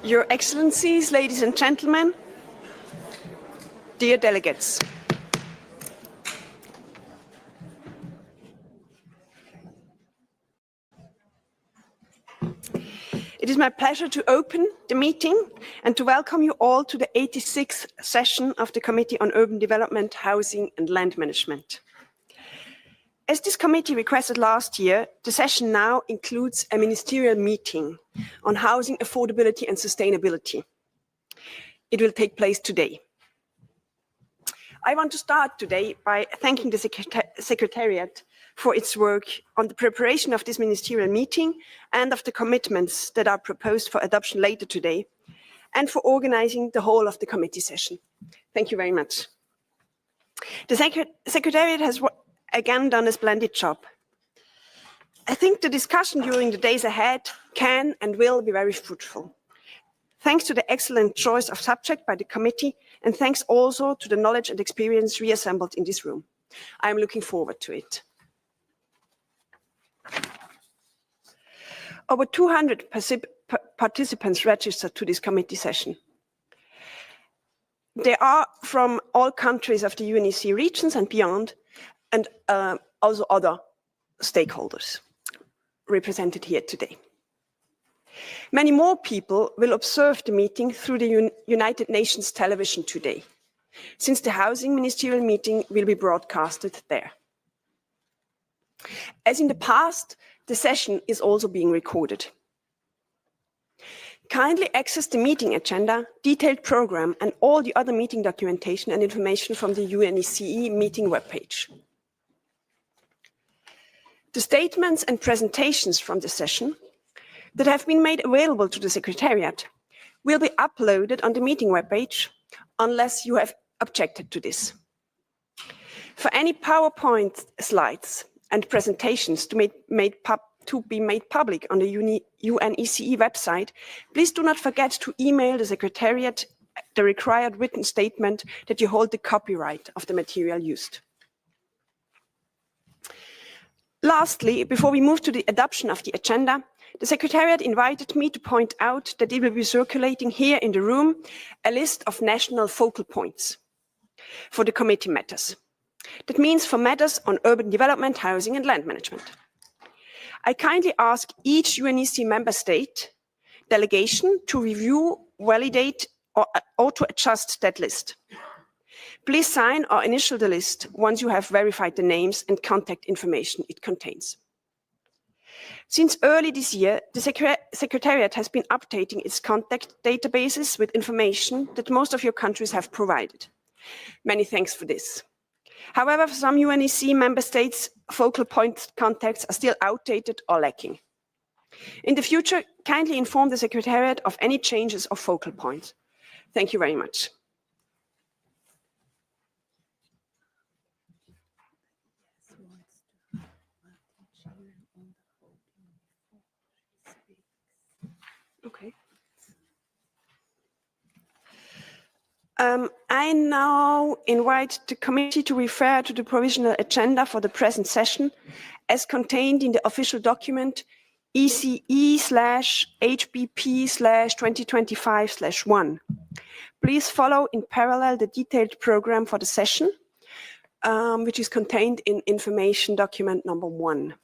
Your Excellencies, ladies and gentlemen, dear delegates. It is my pleasure to open the meeting and to welcome you all to the 86th session of the Committee on Urban Development, Housing and Land Management. As this committee requested last year, the session now includes a ministerial meeting on housing affordability and sustainability. It will take place today. I want to start today by thanking the Secretariat for its work on the preparation of this ministerial meeting and of the commitments that are proposed for adoption later today, and for organizing the whole of the committee session. Thank you very much. The Secretariat has again done a splendid job. I think the discussion during the days ahead can and will be very fruitful. Thanks to the excellent choice of subject by the committee, and thanks also to the knowledge and experience reassembled in this room. I am looking forward to it. Over 200 participants registered to this committee session. They are from all countries of the UNECE regions and beyond, and also other stakeholders represented here today. Many more people will observe the meeting through the United Nations television today, since the Housing Ministerial meeting will be broadcasted there. As in the past, the session is also being recorded. Kindly access the meeting agenda, detailed program, and all the other meeting documentation and information from the UNECE meeting webpage. The statements and presentations from the session that have been made available to the Secretariat will be uploaded on the meeting webpage unless you have objected to this. For any PowerPoint slides and presentations to be made public on the UNECE website, please do not forget to email the Secretariat the required written statement that you hold the copyright of the material used. Lastly, before we move to the adoption of the agenda, the Secretariat invited me to point out that it will be circulating here in the room a list of national focal points for the committee matters. That means for matters on urban development, housing and land management. I kindly ask each UNECE member state delegation to review, validate or to adjust that list. Please sign or initial the list once you have verified the names and contact information it contains. Since early this year, the Secretariat has been updating its contact databases with information that most of your countries have provided. Many thanks for this. However, for some UNECE member states, focal point contacts are still outdated or lacking. In the future, kindly inform the Secretariat of any changes of focal points. Thank you very much. Okay. I now invite the committee to refer to the provisional agenda for the present session as contained in the official document ECE/HBP/2025/1. Please follow in parallel the detailed program for the session, which is contained in information document number 1.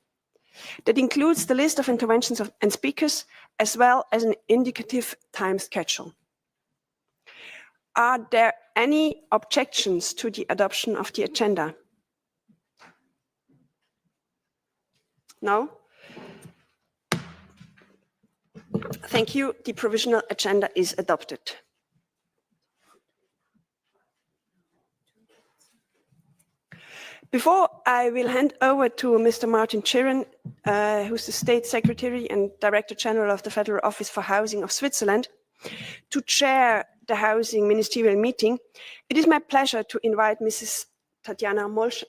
That includes the list of interventions and speakers, as well as an indicative time schedule. Are there any objections to the adoption of the agenda? No? Thank you. The provisional agenda is adopted. Before I will hand over to Mr. Martin Chiron, who's the State Secretary and Director General of the Federal Office for Housing of Switzerland, to chair the Housing Ministerial meeting, it is my pleasure to invite Mrs. Tatjana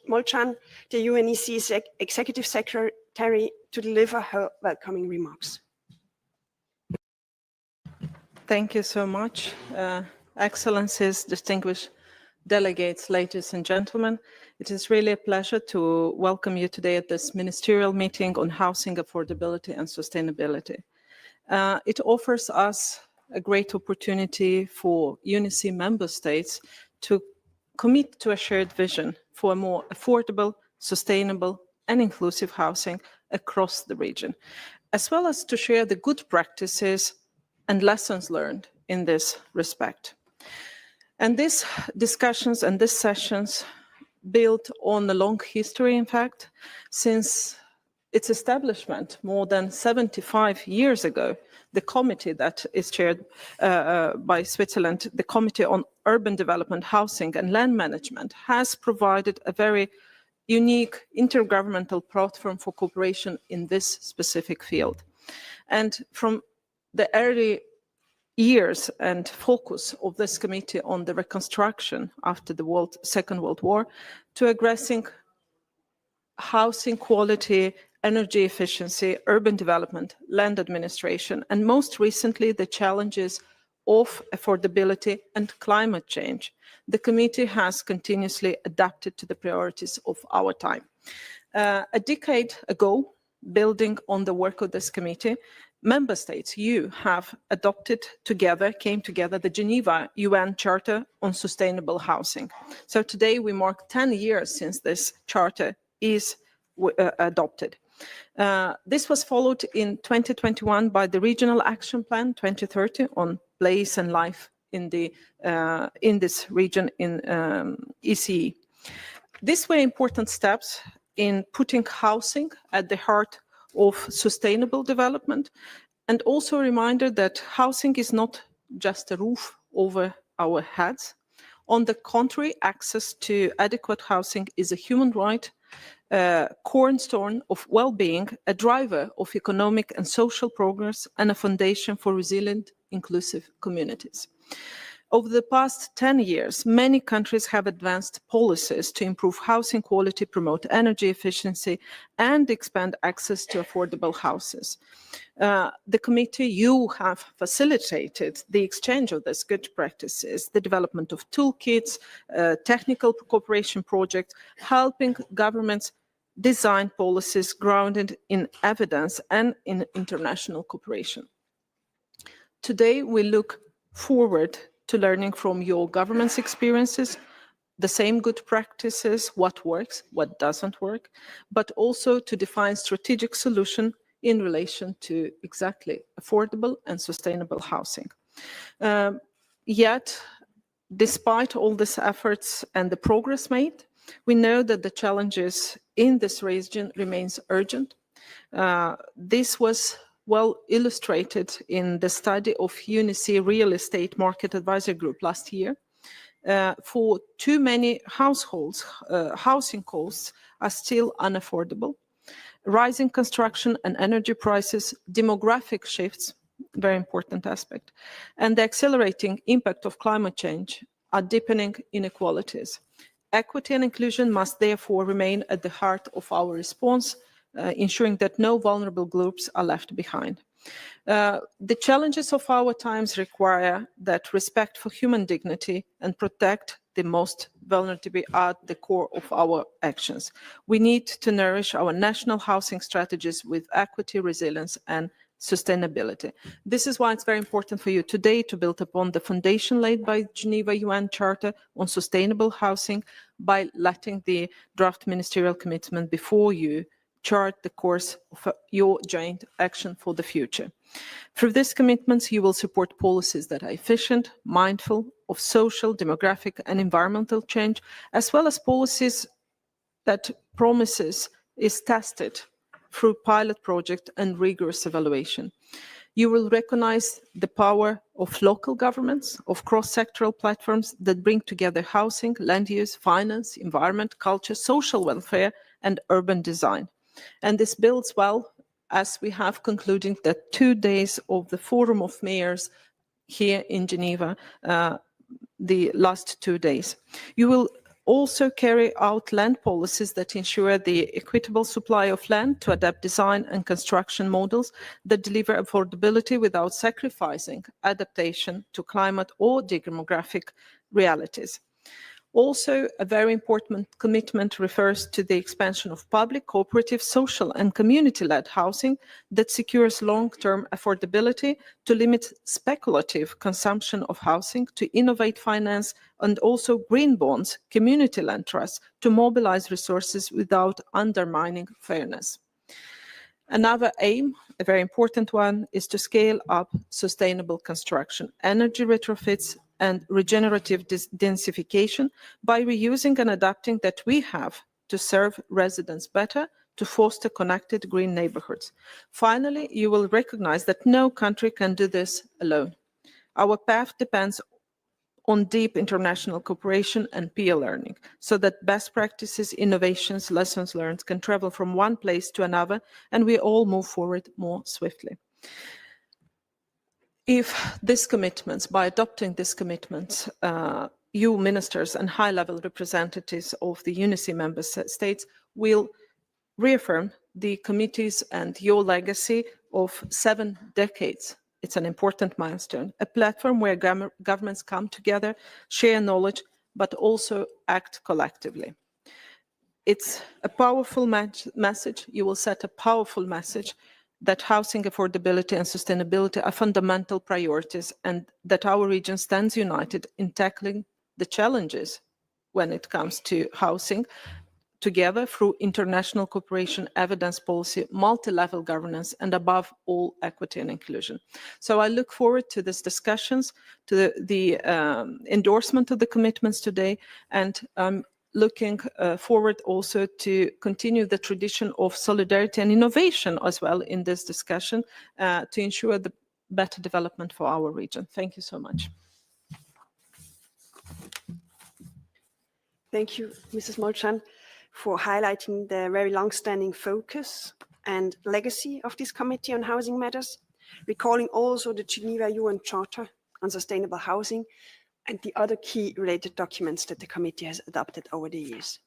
Molchan, the UNECE Executive Secretary, to deliver her welcoming remarks. Thank you so much. Excellencies, distinguished delegates, ladies and gentlemen, it is really a pleasure to welcome you today at this ministerial meeting on housing affordability and sustainability. It offers us a great opportunity for UNECE member states to commit to a shared vision for a more affordable, sustainable and inclusive housing across the region, as well as to share the good practices and lessons learned in this respect. And these discussions and these sessions build on a long history, in fact, since its establishment more than 75 years ago. The committee that is chaired by Switzerland, the Committee on Urban Development, Housing and Land Management, has provided a very unique intergovernmental platform for cooperation in this specific field. And from the early years and focus of this committee on the reconstruction after the Second World War to addressing housing quality, energy efficiency, urban development, land administration, and most recently the challenges of affordability and climate change, the committee has continuously adapted to the priorities of our time. A decade ago, building on the work of this committee, member states, you have came together the Geneva UN Charter on Sustainable Housing. So today we mark 10 years since this charter is adopted. This was followed in 2021 by the Regional Action Plan 2030 on place and life in this region in ECE. These were important steps in putting housing at the heart of sustainable development, and also a reminder that housing is not just a roof over our heads. On the contrary, access to adequate housing is a human right, a cornerstone of well-being, a driver of economic and social progress, and a foundation for resilient, inclusive communities. Over the past 10 years, many countries have advanced policies to improve housing quality, promote energy efficiency, and expand access to affordable houses. The committee, you have facilitated the exchange of these good practices, the development of toolkits, technical cooperation projects, helping governments design policies grounded in evidence and in international cooperation. Today, we look forward to learning from your government's experiences, the same good practices, what works, what doesn't work, but also to define strategic solution in relation to exactly affordable and sustainable housing. Yet, despite all these efforts and the progress made, we know that the challenges in this region remains urgent. This was well illustrated in the study of UNECE Real Estate Market Advisory Group last year. For too many households, housing costs are still unaffordable. Rising construction and energy prices, demographic shifts, very important aspect, and the accelerating impact of climate change are deepening inequalities. Equity and inclusion must therefore remain at the heart of our response, ensuring that no vulnerable groups are left behind. The challenges of our times require that respect for human dignity and protect the most vulnerable are at the core of our actions. We need to nourish our national housing strategies with equity, resilience, and sustainability. This is why it's very important for you today to build upon the foundation laid by Geneva UN Charter on sustainable housing by letting the draft ministerial commitment before you chart the course of your joint action for the future. Through these commitments, you will support policies that are efficient, mindful of social, demographic, and environmental change, as well as policies that promises is tested through pilot project and rigorous evaluation. You will recognize the power of local governments, of cross-sectoral platforms that bring together housing, land use, finance, environment, culture, social welfare, and urban design. And this builds well as we have concluded that 2 days of the Forum of Mayors here in Geneva, the last 2 days. You will also carry out land policies that ensure the equitable supply of land to adapt design and construction models that deliver affordability without sacrificing adaptation to climate or demographic realities. Also, a very important commitment refers to the expansion of public, cooperative, social and community-led housing that secures long-term affordability, to limit speculative consumption of housing, to innovate finance, and also green bonds, community-led trusts, to mobilize resources without undermining fairness. Another aim, a very important one, is to scale up sustainable construction, energy retrofits, and regenerative densification by reusing and adapting that we have to serve residents better, to foster connected green neighborhoods. Finally, you will recognize that no country can do this alone. Our path depends on deep international cooperation and peer learning, so that best practices, innovations, lessons learned can travel from one place to another, and we all move forward more swiftly. If these commitments, by adopting these commitments, you ministers and high-level representatives of the UNECE member states will reaffirm the committees and your legacy of 7 decades. It's an important milestone, a platform where governments come together, share knowledge, but also act collectively. It's a powerful message. You will set a powerful message that housing affordability and sustainability are fundamental priorities, and that our region stands united in tackling the challenges when it comes to housing, together through international cooperation, evidence policy, multi-level governance, and above all, equity and inclusion. So I look forward to these discussions, to the endorsement of the commitments today, and looking forward also to continue the tradition of solidarity and innovation as well in this discussion to ensure the better development for our region. Thank you so much. Thank you, Mrs. Molchan, for highlighting the very long-standing focus and legacy of this Committee on Housing Matters, recalling also the Geneva UN Charter on Sustainable Housing and the other key related documents that the committee has adopted over the years.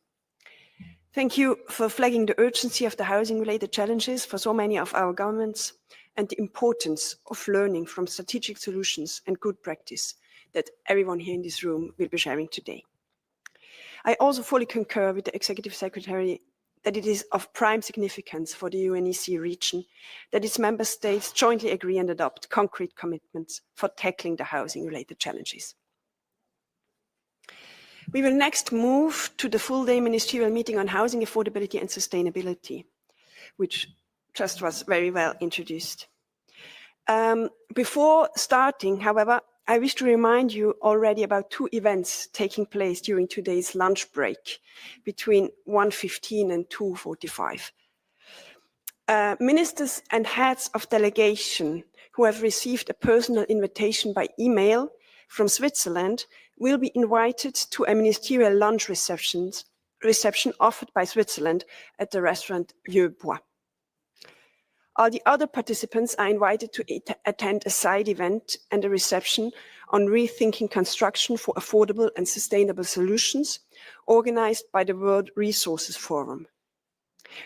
Thank you for flagging the urgency of the housing-related challenges for so many of our governments and the importance of learning from strategic solutions and good practice that everyone here in this room will be sharing today. I also fully concur with the Executive Secretary that it is of prime significance for the UNECE region that its member states jointly agree and adopt concrete commitments for tackling the housing-related challenges. We will next move to the full-day ministerial meeting on housing affordability and sustainability, which just was very well introduced. Before starting, however, I wish to remind you already about 2 events taking place during today's lunch break between 1:15 and 2:45. Ministers and heads of delegation who have received a personal invitation by email from Switzerland will be invited to a ministerial lunch reception offered by Switzerland at the restaurant Vieux Bois. All the other participants are invited to attend a side event and a reception on rethinking construction for affordable and sustainable solutions, organized by the World Resources Forum.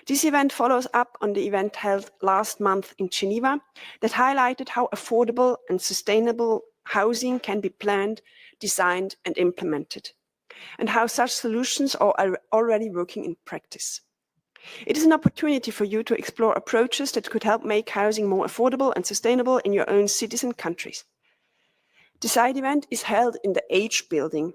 This event follows up on the event held last month in Geneva that highlighted how affordable and sustainable housing can be planned, designed and implemented, and how such solutions are already working in practice. It is an opportunity for you to explore approaches that could help make housing more affordable and sustainable in your own cities and countries. The side event is held in the H building.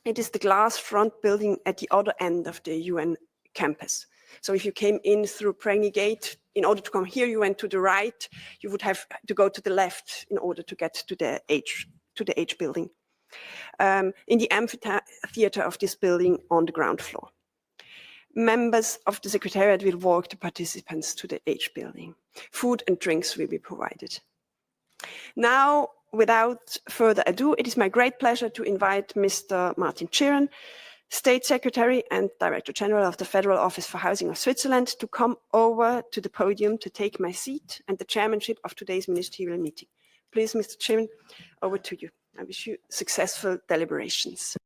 It is the glass front building at the other end of the UN campus. So if you came in through Prangy Gate, in order to come here, you went to the right, you would have to go to the left in order to get to the H building. In the amphitheater of this building on the ground floor. Members of the Secretariat will walk the participants to the H building. Food and drinks will be provided. Now, without further ado, it is my great pleasure to invite Mr. Martin Chiron, State Secretary and Director General of the Federal Office for Housing of Switzerland, to come over to the podium to take my seat and the chairmanship of today's ministerial meeting. Please, Mr. Chiron, over to you. I wish you successful deliberations.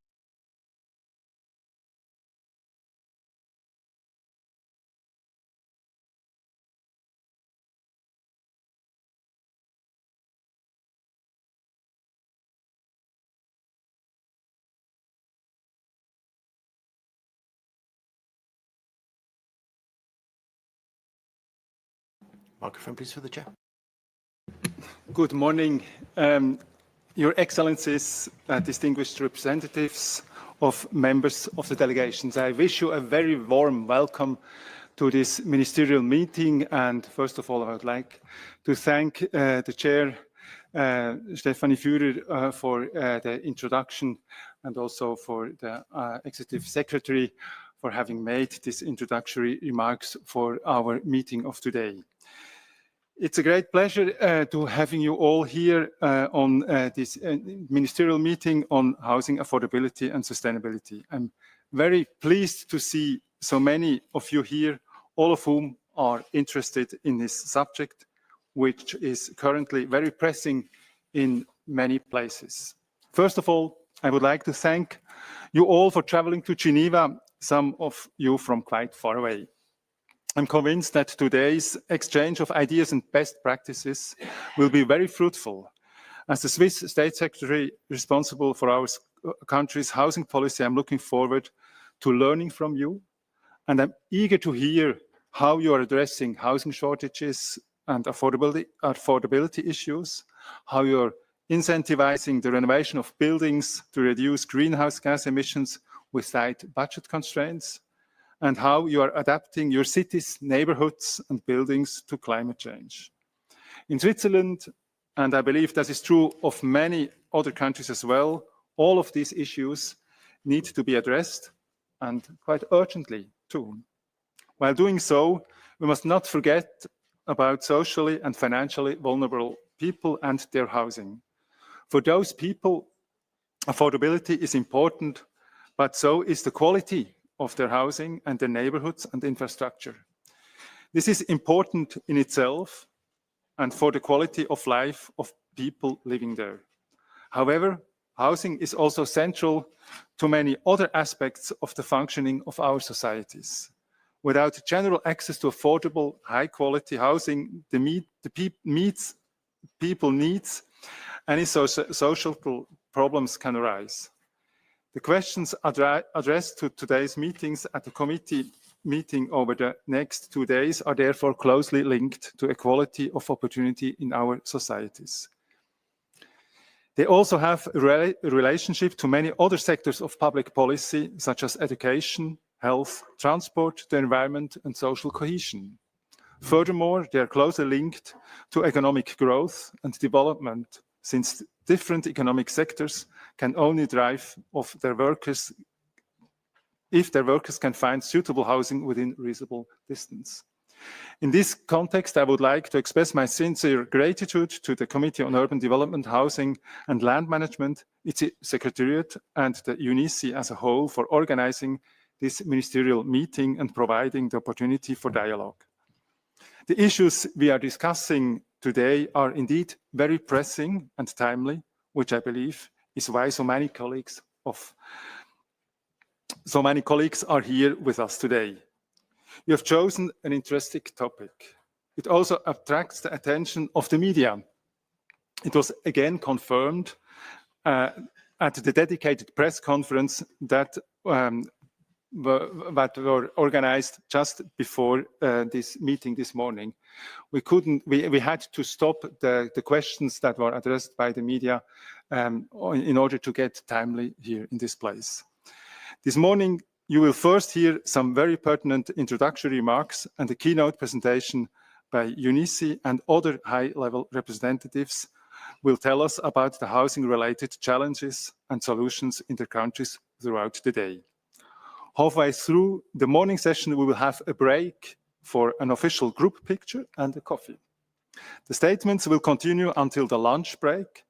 Microphone, please, for the chair. Good morning, Your Excellencies, distinguished representatives of members of the delegations. I wish you a very warm welcome to this ministerial meeting. And first of all, I would like to thank the chair, Stefanie Führer, for the introduction, and also for the executive secretary for having made these introductory remarks for our meeting of today. It's a great pleasure to having you all here on this ministerial meeting on housing affordability and sustainability. I'm very pleased to see so many of you here, all of whom are interested in this subject, which is currently very pressing in many places. First of all, I would like to thank you all for traveling to Geneva, some of you from quite far away. I'm convinced that today's exchange of ideas and best practices will be very fruitful. As the Swiss State Secretary responsible for our country's housing policy, I'm looking forward to learning from you, and I'm eager to hear how you are addressing housing shortages and affordability issues, how you're incentivizing the renovation of buildings to reduce greenhouse gas emissions with tight budget constraints, and how you are adapting your cities, neighborhoods, and buildings to climate change. In Switzerland, and I believe that is true of many other countries as well, all of these issues need to be addressed, and quite urgently too. While doing so, we must not forget about socially and financially vulnerable people and their housing. For those people, affordability is important, but so is the quality of their housing and their neighborhoods and infrastructure. This is important in itself and for the quality of life of people living there. However, housing is also central to many other aspects of the functioning of our societies. Without general access to affordable, high-quality housing, meets people needs, any social problems can arise. The questions addressed to today's meetings at the committee meeting over the next 2 days are therefore closely linked to equality of opportunity in our societies. They also have a relationship to many other sectors of public policy, such as education, health, transport, the environment, and social cohesion. Furthermore, they are closely linked to economic growth and development, since different economic sectors can only thrive if their workers can find suitable housing within reasonable distance. In this context, I would like to express my sincere gratitude to the Committee on Urban Development, Housing and Land Management, its Secretariat, and the UNECE as a whole for organizing this ministerial meeting and providing the opportunity for dialogue. The issues we are discussing today are indeed very pressing and timely, which I believe is why so many colleagues are here with us today. You have chosen an interesting topic. It also attracts the attention of the media. It was again confirmed at the dedicated press conference that were organized just before this meeting this morning. We had to stop the questions that were addressed by the media in order to get timely here in this place. This morning, you will first hear some very pertinent introductory remarks and a keynote presentation by UNECE, and other high-level representatives will tell us about the housing-related challenges and solutions in their countries throughout the day. Halfway through the morning session, we will have a break for an official group picture and a coffee. The statements will continue until the lunch break.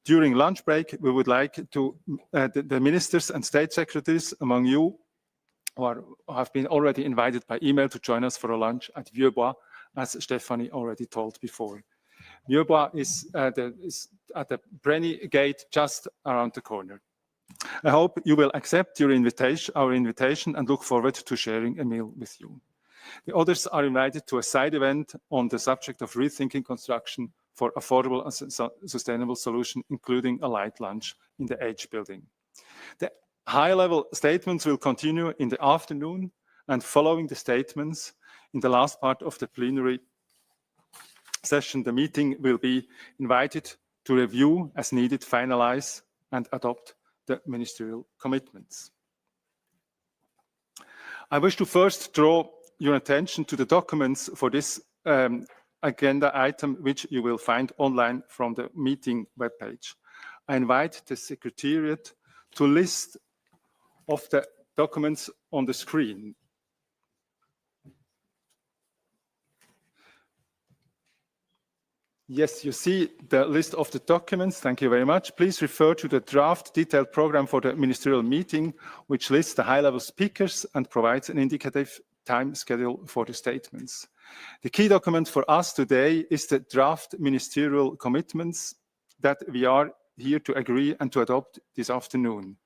During lunch break, we would like to the ministers and state secretaries among you who have been already invited by email to join us for a lunch at Vieux-Bois, as Stefanie already told before. Vieux-Bois is at the Brenny Gate just around the corner. I hope you will accept our invitation and look forward to sharing a meal with you. The others are invited to a side event on the subject of rethinking construction for affordable and sustainable solutions, including a light lunch in the H building. The high-level statements will continue in the afternoon, and following the statements in the last part of the plenary, session, the meeting will be invited to review, as needed, finalize and adopt the ministerial commitments. I wish to first draw your attention to the documents for this agenda item, which you will find online from the meeting webpage. I invite the Secretariat to list of the documents on the screen. Yes, you see the list of the documents. Thank you very much. Please refer to the draft detailed program for the ministerial meeting, which lists the high-level speakers and provides an indicative time schedule for the statements. The key document for us today is the draft ministerial commitments that we are here to agree and to adopt this afternoon.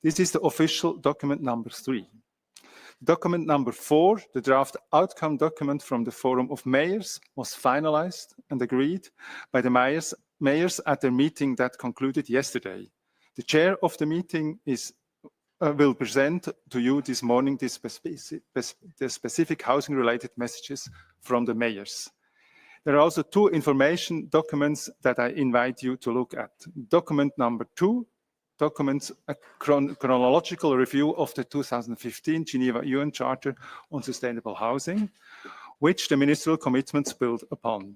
This is the official document number 3. Document number 4, the draft outcome document from the Forum of Mayors, was finalized and agreed by the mayors at their meeting that concluded yesterday. The chair of the meeting will present to you this morning the specific housing-related messages from the mayors. There are also 2 information documents that I invite you to look at. Document number 2 documents a chronological review of the 2015 Geneva UN Charter on Sustainable Housing, which the ministerial commitments build upon.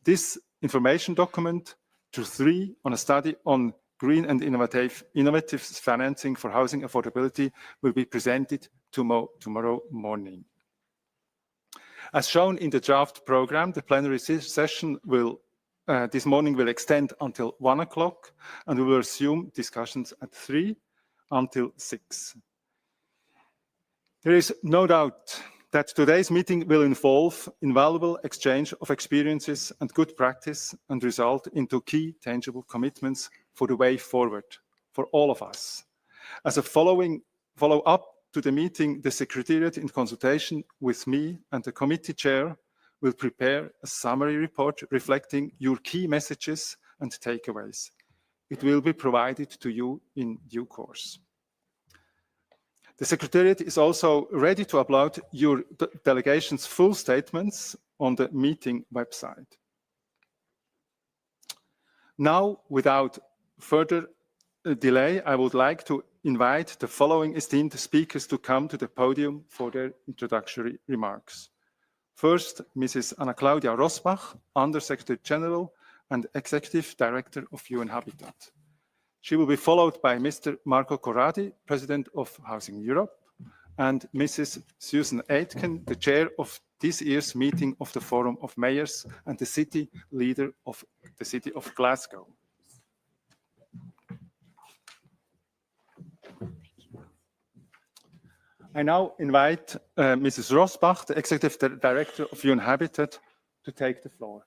This information document, to 3, on a study on green and innovative financing for housing affordability, will be presented tomorrow morning. As shown in the draft program, the plenary session this morning will extend until 1 o'clock, and we will resume discussions at 3 until 6. There is no doubt that today's meeting will involve invaluable exchange of experiences and good practice and result into key tangible commitments for the way forward for all of us. As a follow-up to the meeting, the Secretariat, in consultation with me and the committee chair, will prepare a summary report reflecting your key messages and takeaways. It will be provided to you in due course. The Secretariat is also ready to upload your delegation's full statements on the meeting website. Now, without further delay, I would like to invite the following esteemed speakers to come to the podium for their introductory remarks. First, Mrs. Anna Claudia Rosbach, Under-Secretary General and Executive Director of UN Habitat. She will be followed by Mr. Marco Corradi, President of Housing Europe, and Mrs. Susan Aitken, the chair of this year's meeting of the Forum of Mayors and the city leader of the city of Glasgow. I now invite Mrs. Rosbach, the Executive Director of UN Habitat, to take the floor.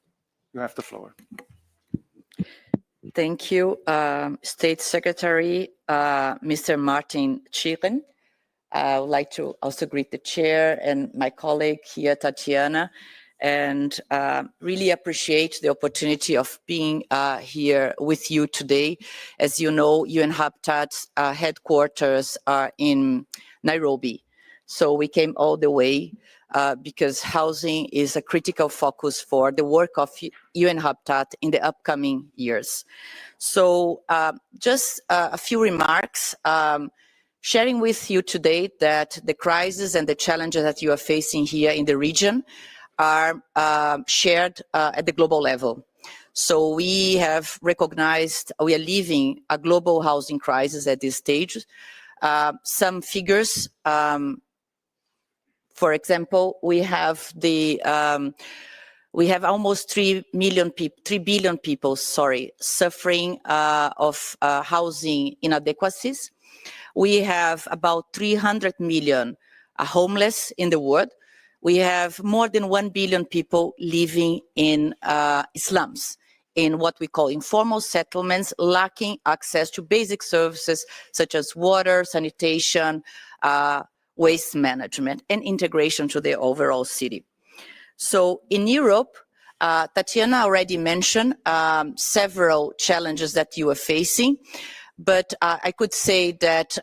You have the floor. Thank you, State Secretary, Mr. Martin Chiren. I would like to also greet the chair and my colleague here, Tatiana, and really appreciate the opportunity of being here with you today. As you know, UN Habitat's headquarters are in Nairobi. So we came all the way because housing is a critical focus for the work of UN Habitat in the upcoming years. So just a few remarks, sharing with you today that the crisis and the challenges that you are facing here in the region are shared at the global level. So we have recognized we are living a global housing crisis at this stage. Some figures, for example, we have almost 3 billion people, suffering of housing inadequacies. We have about 300 million homeless in the world. We have more than 1 billion people living in slums, in what we call informal settlements, lacking access to basic services such as water, sanitation, waste management, and integration to the overall city. So in Europe, Tatiana already mentioned several challenges that you are facing, but I could say that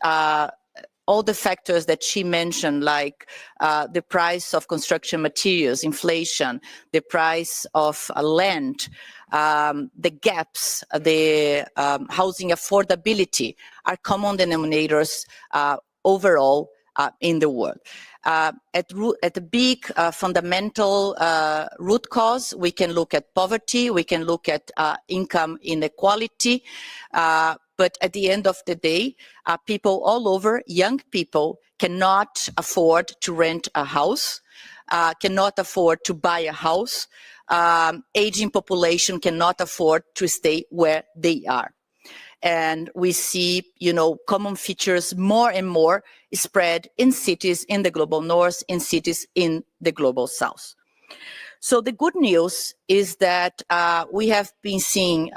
all the factors that she mentioned, like the price of construction materials, inflation, the price of land, the gaps, the housing affordability are common denominators overall in the world. At the big fundamental root cause, we can look at poverty, we can look at income inequality, but at the end of the day, people all over, young people, cannot afford to rent a house, cannot afford to buy a house, aging population cannot afford to stay where they are. And we see, common features more and more spread in cities in the global north, in cities in the global south. So the good news is that we have been seeing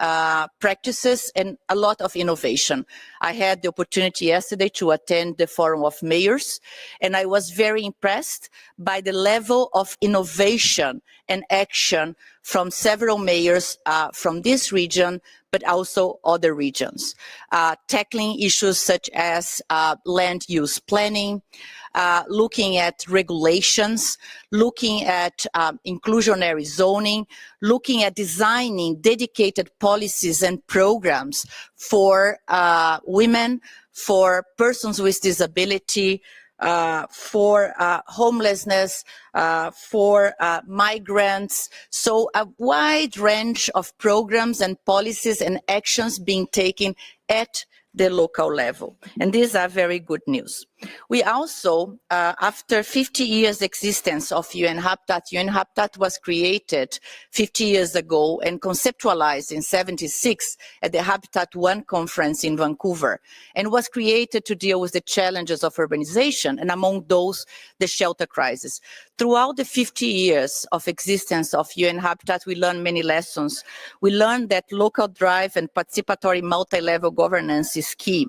practices and a lot of innovation. I had the opportunity yesterday to attend the Forum of Mayors, and I was very impressed by the level of innovation and action from several mayors from this region, but also other regions, tackling issues such as land use planning, looking at regulations, looking at inclusionary zoning, looking at designing dedicated policies and programs for women, for persons with disability, for homelessness, for migrants. So a wide range of programs and policies and actions being taken at the local level. And these are very good news. We also, after 50 years existence of UN Habitat was created 50 years ago and conceptualized in 76 at the Habitat 1 conference in Vancouver, and was created to deal with the challenges of urbanization, and among those, the shelter crisis. Throughout the 50 years of existence of UN Habitat, we learned many lessons. We learned that local drive and participatory multi-level governance is key.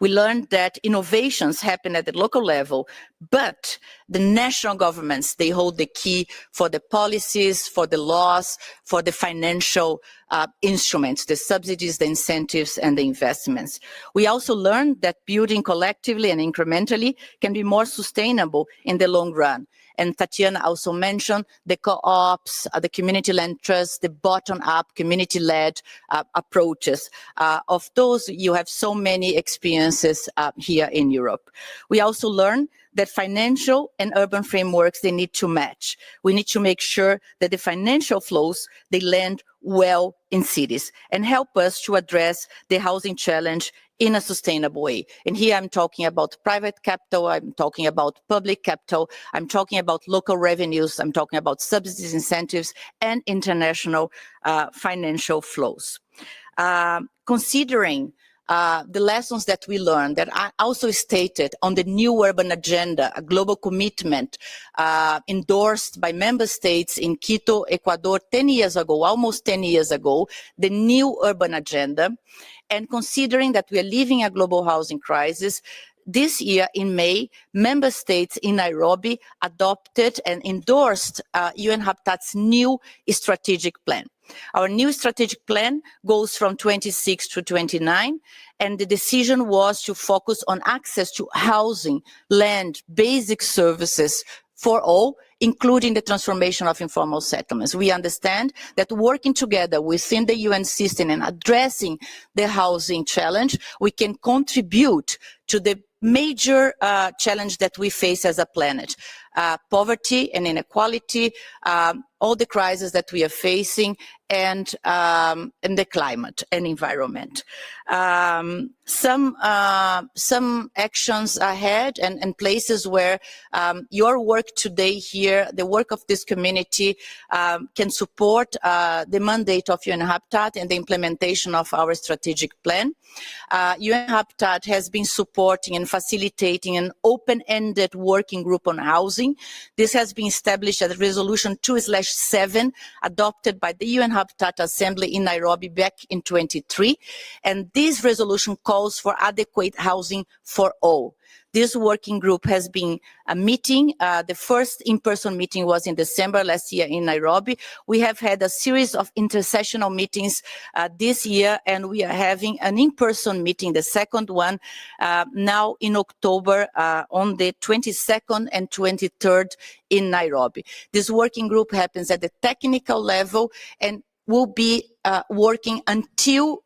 We learned that innovations happen at the local level, but the national governments, they hold the key for the policies, for the laws, for the financial instruments, the subsidies, the incentives, and the investments. We also learned that building collectively and incrementally can be more sustainable in the long run. And Tatiana also mentioned the co-ops, the community land trust, the bottom-up community-led approaches. Of those, you have so many experiences here in Europe. We also learned that financial and urban frameworks, they need to match. We need to make sure that the financial flows, they land well in cities and help us to address the housing challenge in a sustainable way. And here I'm talking about private capital, I'm talking about public capital, I'm talking about local revenues, I'm talking about subsidies, incentives, and international financial flows. Considering the lessons that we learned, that I also stated on the new urban agenda, a global commitment endorsed by member states in Quito, Ecuador, 10 years ago, almost 10 years ago, the new urban agenda, and considering that we are living a global housing crisis, this year in May, member states in Nairobi adopted and endorsed UN Habitat's new strategic plan. Our new strategic plan goes from 26 to 29, and the decision was to focus on access to housing, land, basic services for all, including the transformation of informal settlements. We understand that working together within the UN system and addressing the housing challenge, we can contribute to the major challenge that we face as a planet. Poverty and inequality, all the crises that we are facing, and the climate and environment. Some actions ahead and places where your work today here, the work of this community, can support the mandate of UN Habitat and the implementation of our strategic plan. UN Habitat has been supporting and facilitating an open-ended working group on housing. This has been established as Resolution 2/7, adopted by the UN Habitat Assembly in Nairobi back in 2023. And this resolution calls for adequate housing for all. This working group has been a meeting. The first in-person meeting was in December last year in Nairobi. We have had a series of intersessional meetings this year, and we are having an in-person meeting, the second one, now in October on the 22nd and 23rd in Nairobi. This working group happens at the technical level and will be working until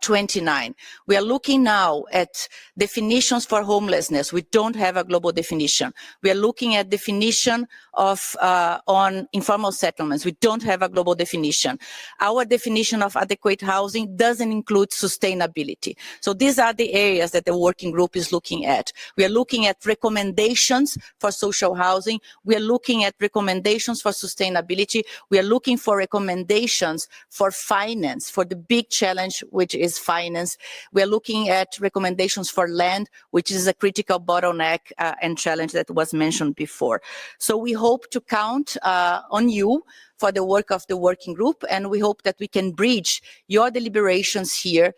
29. We are looking now at definitions for homelessness. We don't have a global definition. We are looking at definition of on informal settlements. We don't have a global definition. Our definition of adequate housing doesn't include sustainability. So these are the areas that the working group is looking at. We are looking at recommendations for social housing. We are looking at recommendations for sustainability. We are looking for recommendations for finance, for the big challenge, which is finance. We are looking at recommendations for land, which is a critical bottleneck and challenge that was mentioned before. So we hope to count on you for the work of the working group, and we hope that we can bridge your deliberations here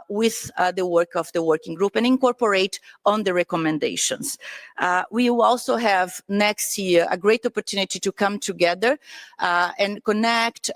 with the work of the working group and incorporate on the recommendations. We will also have next year a great opportunity to come together and connect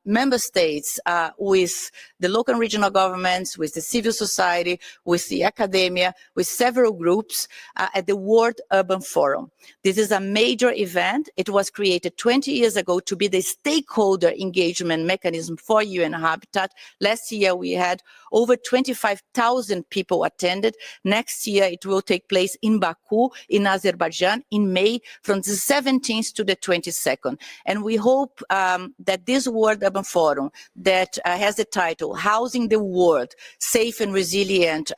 member states with the local and regional governments, with the civil society, with the academia, with several groups at the World Urban Forum. This is a major event. It was created 20 years ago to be the stakeholder engagement mechanism for UN Habitat. Last year we had over 25,000 people attended. Next year it will take place in Baku in Azerbaijan in May from the 17th to the 22nd. And we hope that this World Urban Forum that has the title Housing the World, Safe and Resilient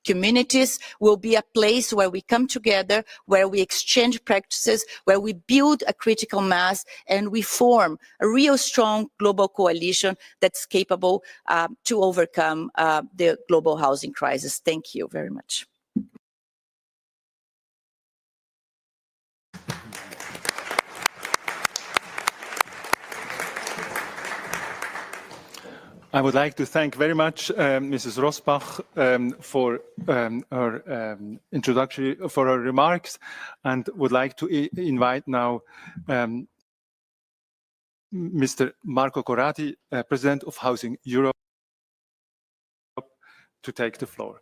Communities will be a place where we come together, where we exchange practices, where we build a critical mass, and we form a real strong global coalition that's capable to overcome the global housing crisis. Thank you very much. I would like to thank very much Mrs. Rosbach for her introductory, for her remarks, and would like to invite now Mr. Marco Corradi, President of Housing Europe, to take the floor.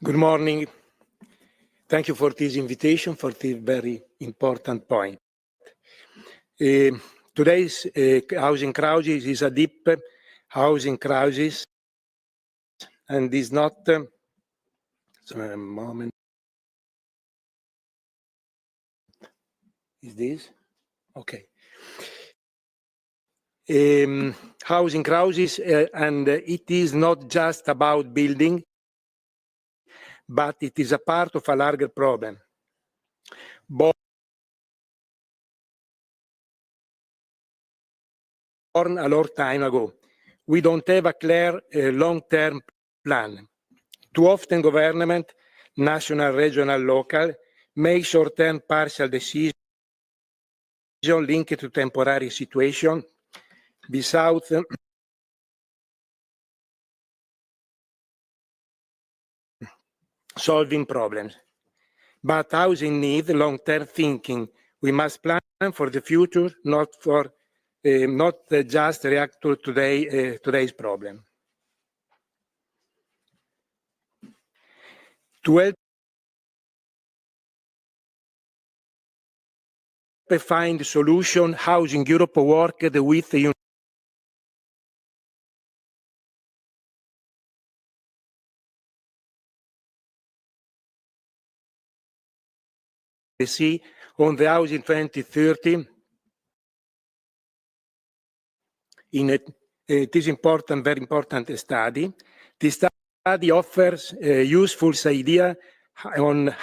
Good morning. Thank you for this invitation, for this very important point. Today's housing crisis is a deep housing crisis, and is not. A moment. Is this okay? Housing crisis, and it is not just about building, but it is a part of a larger problem. Born a long time ago. We don't have a clear long-term plan. Too often government, national, regional, local, make short-term partial decisions linked to temporary situation without solving problems. But housing needs long-term thinking. We must plan for the future, not just react to today's problem. To help find a solution, Housing Europe worked with the UNECE on the Housing 2030. It is important, very important study. This study offers a useful idea on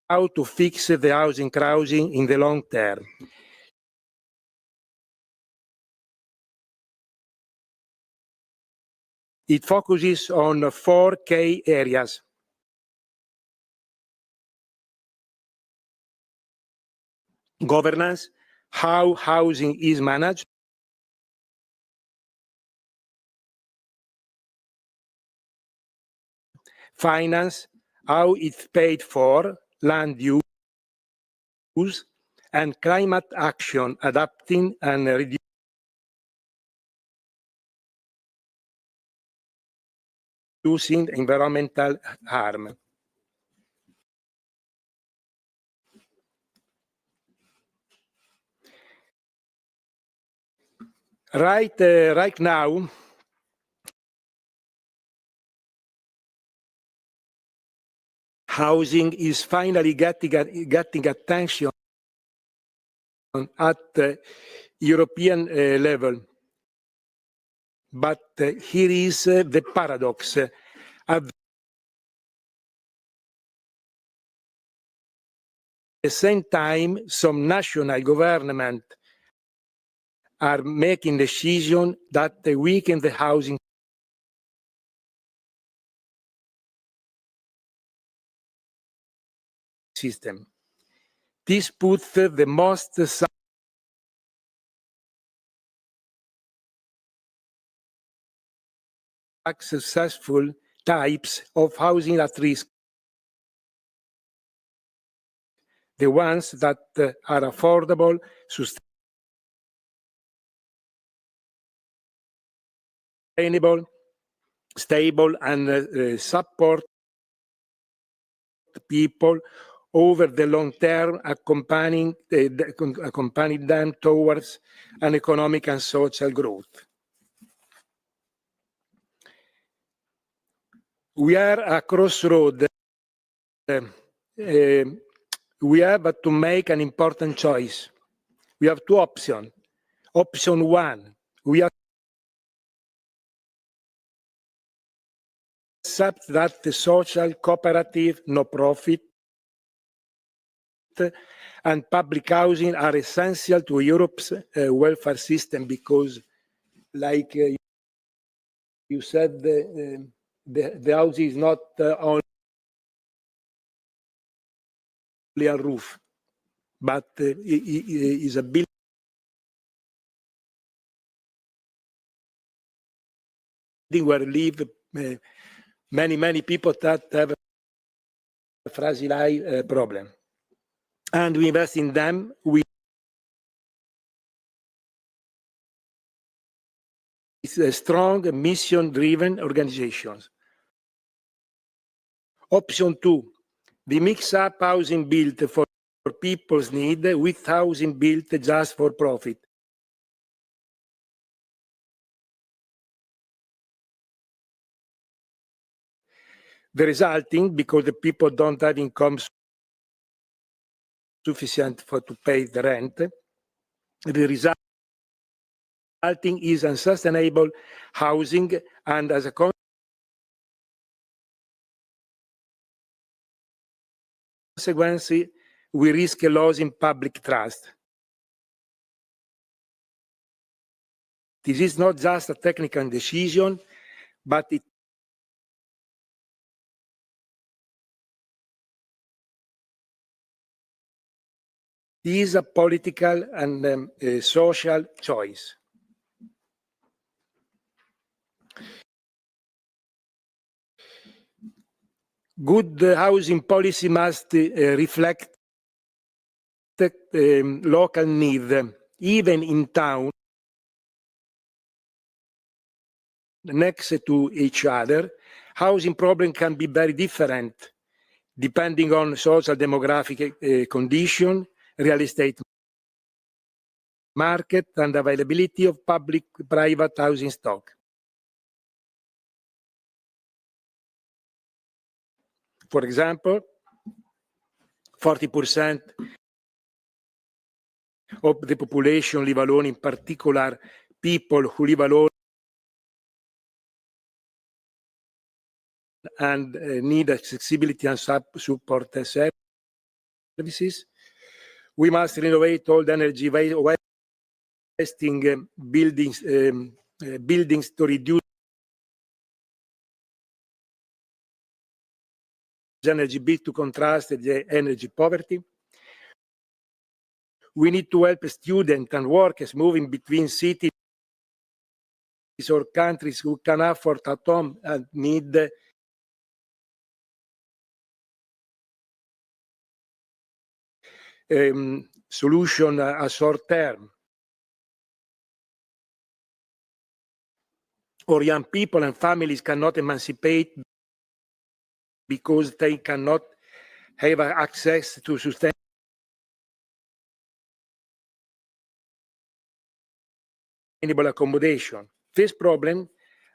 how to fix the housing crisis in the long term. It focuses on 4 key areas. Governance, how housing is managed. Finance, how it's paid for, land use, and climate action, adapting and reducing environmental harm. Right now, housing is finally getting attention at the European level. But here is the paradox. At the same time, some national governments are making decisions that weaken the housing system. This puts the most successful types of housing at risk. The ones that are affordable, sustainable, stable, and support people over the long term, accompanying them towards an economic and social growth. We are at a crossroad. We have to make an important choice. We have 2 options. Option 1, we accept that the social, cooperative, no-profit, and public housing are essential to Europe's welfare system because, like you said, the house is not only a roof, but is a building where live many people that have a fragile problem. And we invest in them with strong mission-driven organizations. Option 2, we mix up housing built for people's need with housing built just for profit. The resulting, because the people don't have income sufficient to pay the rent, the resulting is unsustainable housing, and as a consequence, we risk a loss in public trust. This is not just a technical decision, but it is a political and social choice. Good housing policy must reflect local need, even in town next to each other. Housing problem can be very different depending on social demographic condition, real estate market, and availability of public-private housing stock. For example, 40% of the population live alone, in particular, people who live alone and need accessibility and support services. We must renovate old energy wasting buildings to reduce energy bill to contrast the energy poverty. We need to help students and workers moving between cities or countries who can afford at home and need solution a short term. Or young people and families cannot emancipate because they cannot have access to sustainable accommodation. This problem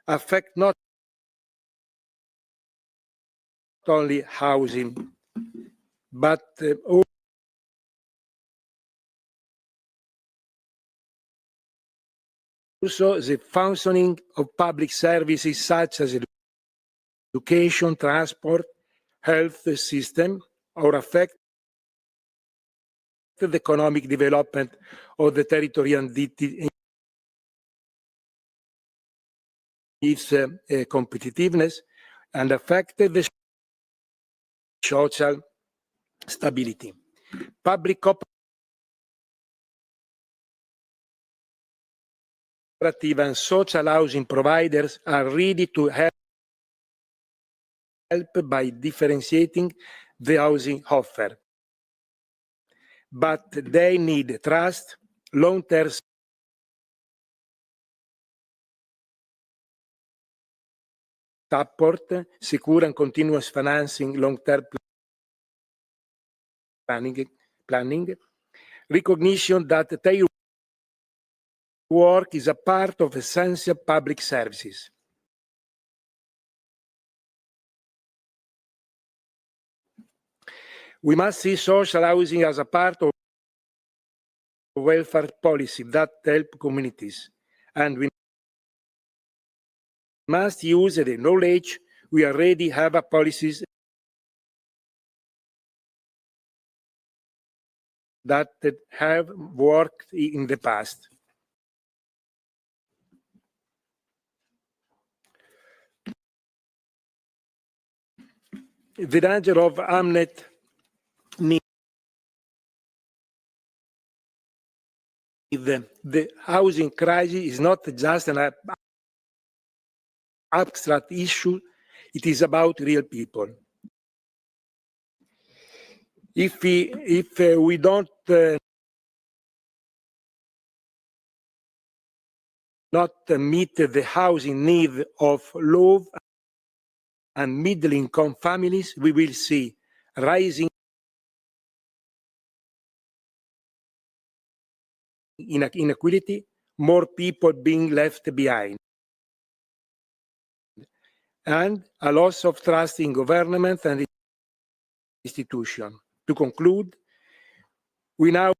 affects not only housing, but also the functioning of public services such as education, transport, health system, or affect the economic development of the territory and its competitiveness, and affect the social stability. Public cooperative and social housing providers are ready to help by differentiating the housing offer. But they need trust, long-term support, secure and continuous financing, long-term planning, recognition that their work is a part of essential public services. We must see social housing as a part of welfare policy that help communities, and we must use the knowledge we already have policies that have worked in the past. The danger of Hamnet the housing crisis is not just an abstract issue, it is about real people. If we don't not meet the housing need of low and middle-income families, we will see rising inequality, more people being left behind, and a loss of trust in government and institutions. To conclude, we now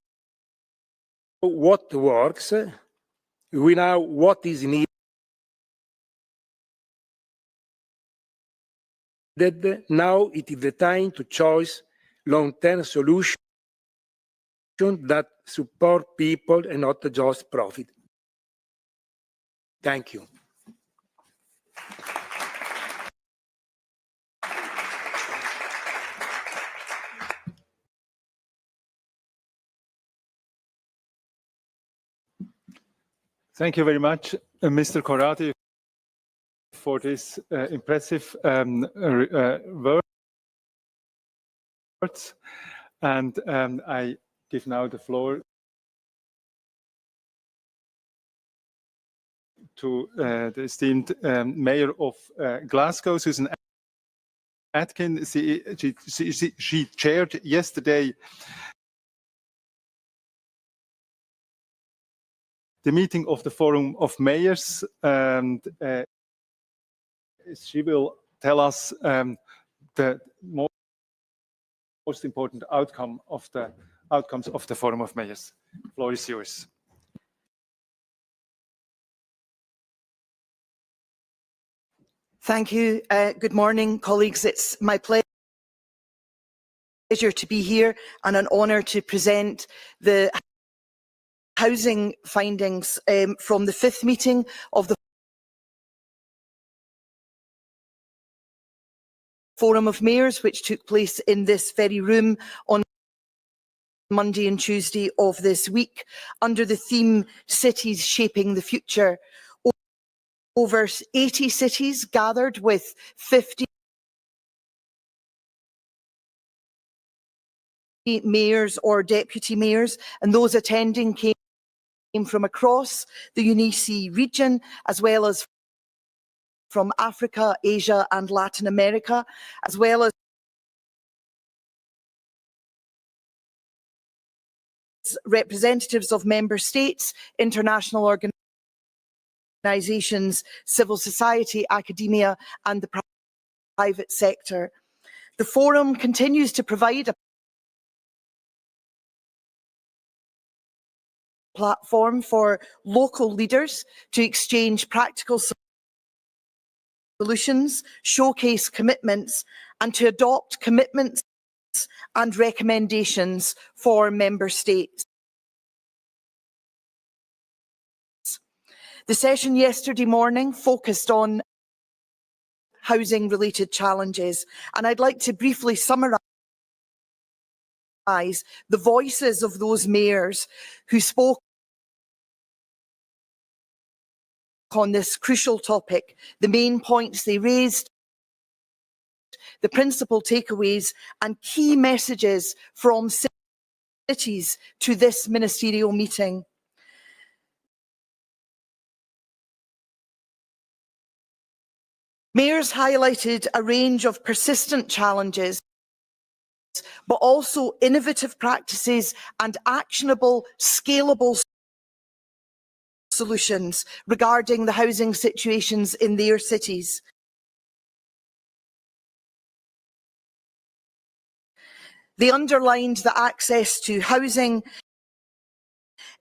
know what works, we know what is needed. Now it is the time to choose long-term solutions that support people and not just profit. Thank you. Thank you very much, Mr. Corradi, for this impressive words. And I give now the floor to the esteemed Mayor of Glasgow, Susan Atkin. She chaired yesterday the meeting of the Forum of Mayors, and she will tell us the most important outcomes of the Forum of Mayors. The floor is yours. Thank you. Good morning, colleagues. It's my pleasure to be here and an honour to present the housing findings from the 5th meeting of the Forum of Mayors, which took place in this very room on Monday and Tuesday of this week, under the theme Cities Shaping the Future. Over 80 cities gathered with 50 mayors or deputy mayors, and those attending came from across the UNECE region, as well as from Africa, Asia and Latin America, as well as representatives of member states, international organisations, civil society, academia and the private sector. The forum continues to provide a platform for local leaders to exchange practical solutions, showcase commitments and to adopt commitments and recommendations for member states. The session yesterday morning focused on housing related challenges, and I'd like to briefly summarise the voices of those mayors who spoke on this crucial topic, the main points they raised, the principal takeaways and key messages from cities to this ministerial meeting. Mayors highlighted a range of persistent challenges, but also innovative practices and actionable, scalable solutions regarding the housing situations in their cities. They underlined that access to housing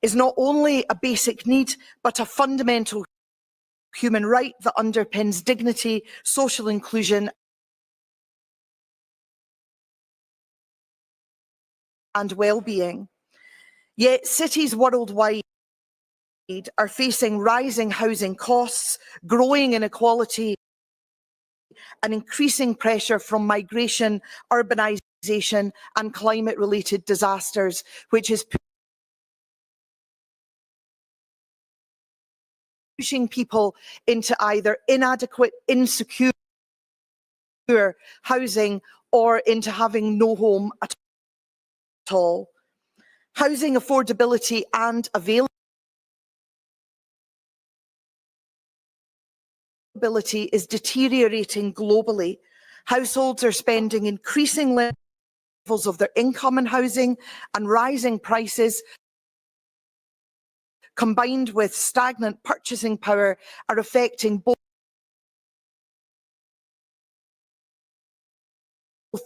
is not only a basic need, but a fundamental human right that underpins dignity, social inclusion and well-being. Yet cities worldwide are facing rising housing costs, growing inequality and increasing pressure from migration, urbanisation and climate-related disasters, which is pushing people into either inadequate, insecure housing or into having no home at all. Housing affordability and availability is deteriorating globally. Households are spending increasing levels of their income on housing, and rising prices combined with stagnant purchasing power are affecting both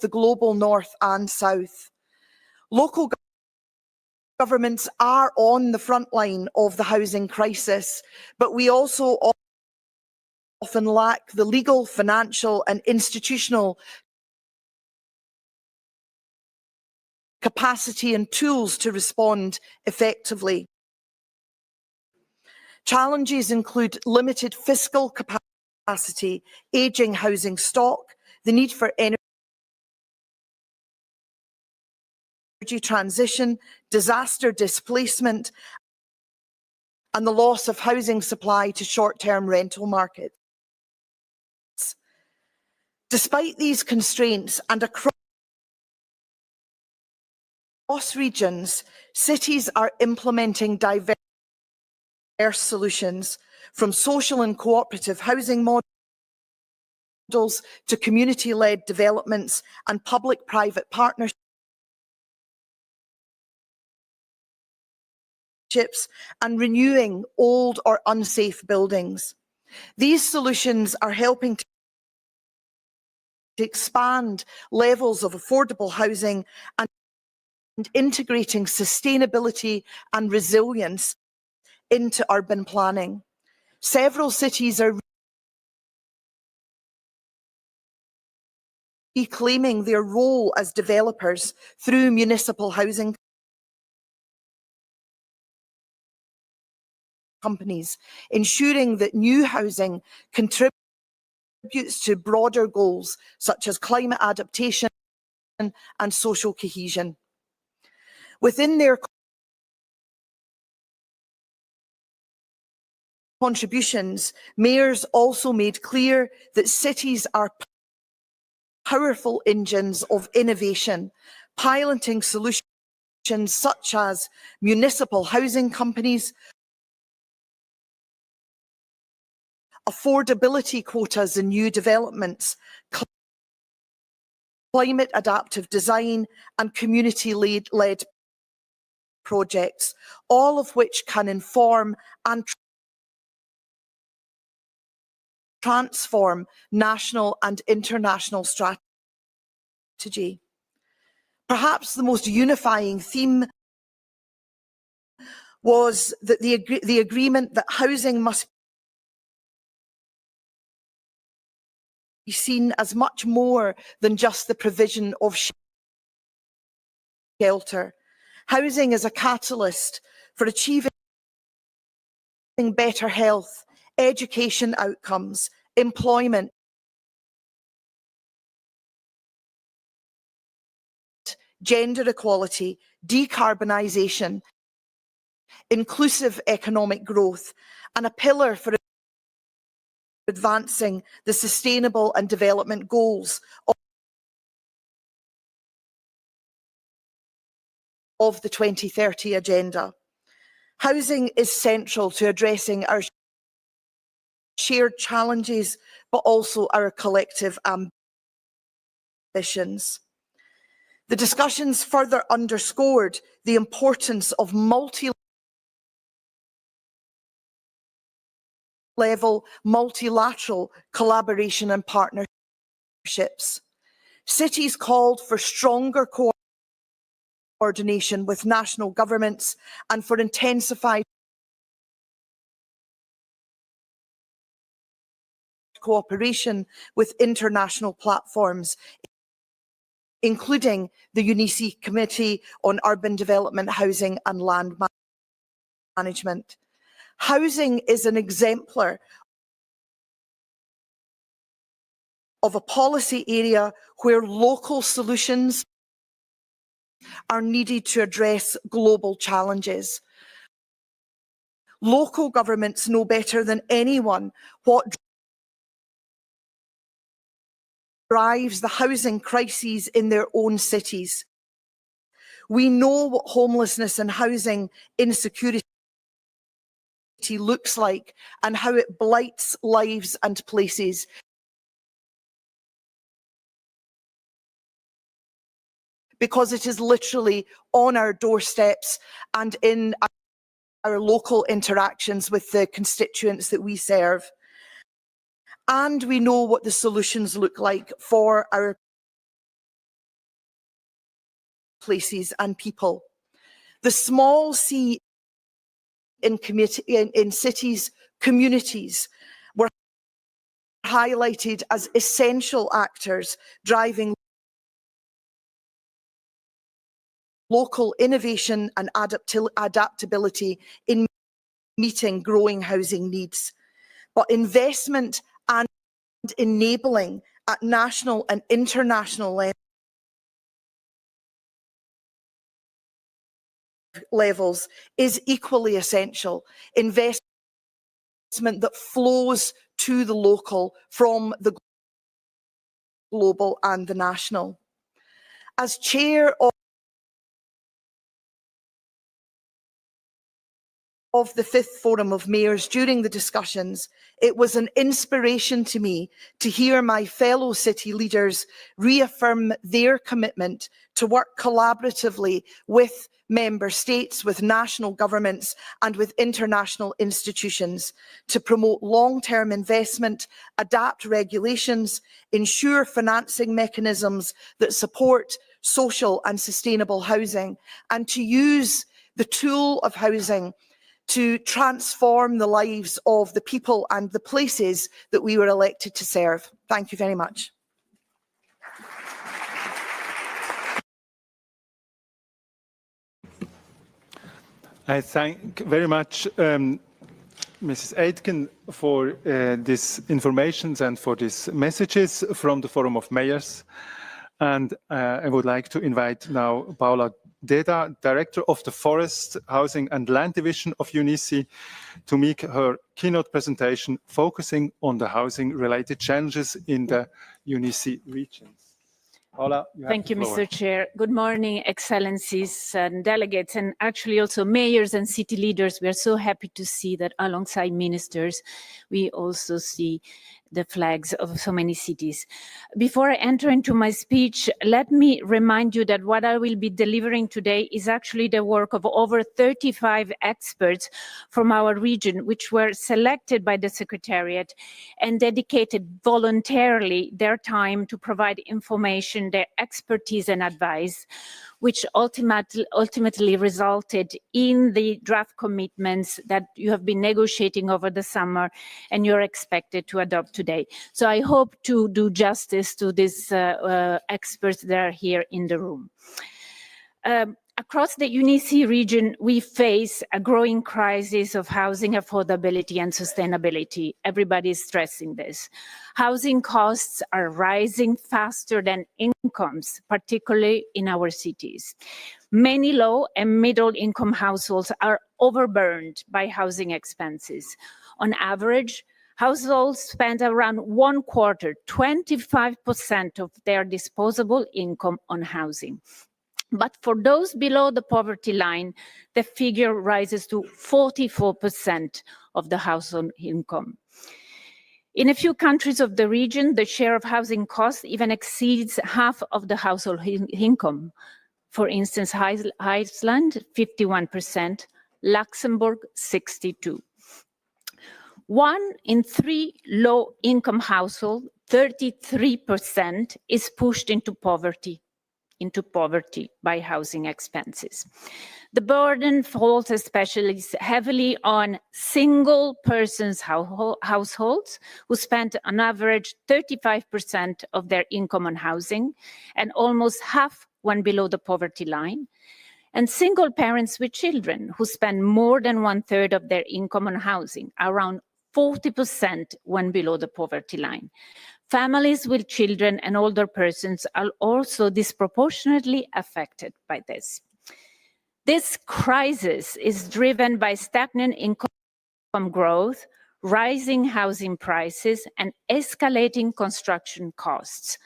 the global north and south. Local governments are on the front line of the housing crisis, but we also often lack the legal, financial and institutional capacity and tools to respond effectively. Challenges include limited fiscal capacity, ageing housing stock, the need for energy transition, disaster displacement, and the loss of housing supply to short-term rental markets. Despite these constraints and across regions, cities are implementing diverse solutions, from social and cooperative housing models to community-led developments and public-private partnerships and renewing old or unsafe buildings. These solutions are helping to expand levels of affordable housing and integrating sustainability and resilience into urban planning. Several cities are reclaiming their role as developers through municipal housing companies, ensuring that new housing contributes contributes to broader goals such as climate adaptation and social cohesion. Within their contributions, mayors also made clear that cities are powerful engines of innovation, piloting solutions such as municipal housing companies, affordability quotas in new developments, climate adaptive design and community-led projects, all of which can inform and transform national and international strategy. Perhaps the most unifying theme was that the agreement that housing must be seen as much more than just the provision of shelter. Housing is a catalyst for achieving better health, education outcomes, employment, gender equality, decarbonisation, inclusive economic growth, and a pillar for advancing the sustainable and development goals of the 2030 Agenda. Housing is central to addressing our shared challenges, but also our collective ambitions. The discussions further underscored the importance of multi-level, multilateral collaboration and partnerships. Cities called for stronger coordination with national governments and for intensified cooperation with international platforms, including the UNECE Committee on Urban Development, Housing and Land Management. Housing is an exemplar of a policy area where local solutions are needed to address global challenges. Local governments know better than anyone what drives the housing crises in their own cities. We know what homelessness and housing insecurity looks like and how it blights lives and places. Because it is literally on our doorsteps and in our local interactions with the constituents that we serve. And we know what the solutions look like for our places and people. The small c in cities, communities were highlighted as essential actors driving local innovation and adaptability in meeting growing housing needs. But investment and enabling at national and international levels is equally essential. Investment that flows to the local from the global and the national. As chair of the 5th Forum of Mayors during the discussions, it was an inspiration to me to hear my fellow city leaders reaffirm their commitment to work collaboratively with member states, with national governments and with international institutions to promote long-term investment, adapt regulations, ensure financing mechanisms that support social and sustainable housing, and to use the tool of housing to transform the lives of the people and the places that we were elected to serve. Thank you very much. I thank very much Mrs. Aitken for these informations and for these messages from the Forum of Mayors. And I would like to invite now Paula Deda, Director of the Forest, Housing and Land Division of UNECE, to make her keynote presentation focusing on the housing-related challenges in the UNECE regions. Paula, you have Thank the you, floor. Mr. Chair. Good morning, excellencies and delegates, and actually also mayors and city leaders. We are so happy to see that alongside ministers, we also see the flags of so many cities. Before I enter into my speech, let me remind you that what I will be delivering today is actually the work of over 35 experts from our region, which were selected by the Secretariat and dedicated voluntarily their time to provide information, their expertise and advice, which ultimately resulted in the draft commitments that you have been negotiating over the summer and you're expected to adopt today. So I hope to do justice to these experts that are here in the room. Across the UNECE region, we face a growing crisis of housing affordability and sustainability. Everybody is stressing this. Housing costs are rising faster than incomes, particularly in our cities. Many low and middle income households are overburdened by housing expenses. On average, households spend around 1/4, 25% of their disposable income on housing. But for those below the poverty line, the figure rises to 44% of the household income. In a few countries of the region, the share of housing costs even exceeds half of the household income. For instance, Iceland, 51%, Luxembourg, 62%. 1 in 3 low-income households, 33%, is pushed into poverty by housing expenses. The burden falls especially heavily on single persons households who spend on average 35% of their income on housing and almost half when below the poverty line, and single parents with children who spend more than 1/3 of their income on housing, around 40% when below the poverty line. Families with children and older persons are also disproportionately affected by this. This crisis is driven by stagnant income growth, rising housing prices, and escalating construction costs.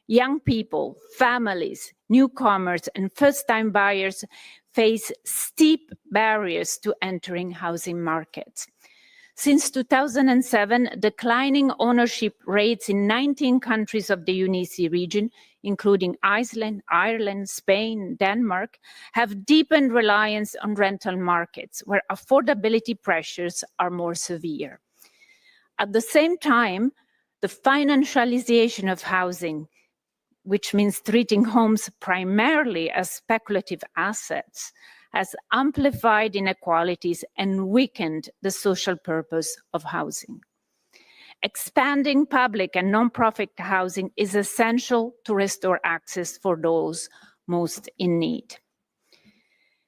Young people, families, newcomers, and first-time buyers face steep barriers to entering housing markets. Since 2007, declining ownership rates in 19 countries of the UNECE region, including Iceland, Ireland, Spain, Denmark, have deepened reliance on rental markets, where affordability pressures are more severe. At the same time, the financialization of housing, which means treating homes primarily as speculative assets, has amplified inequalities and weakened the social purpose of housing. Expanding public and non-profit housing is essential to restore access for those most in need.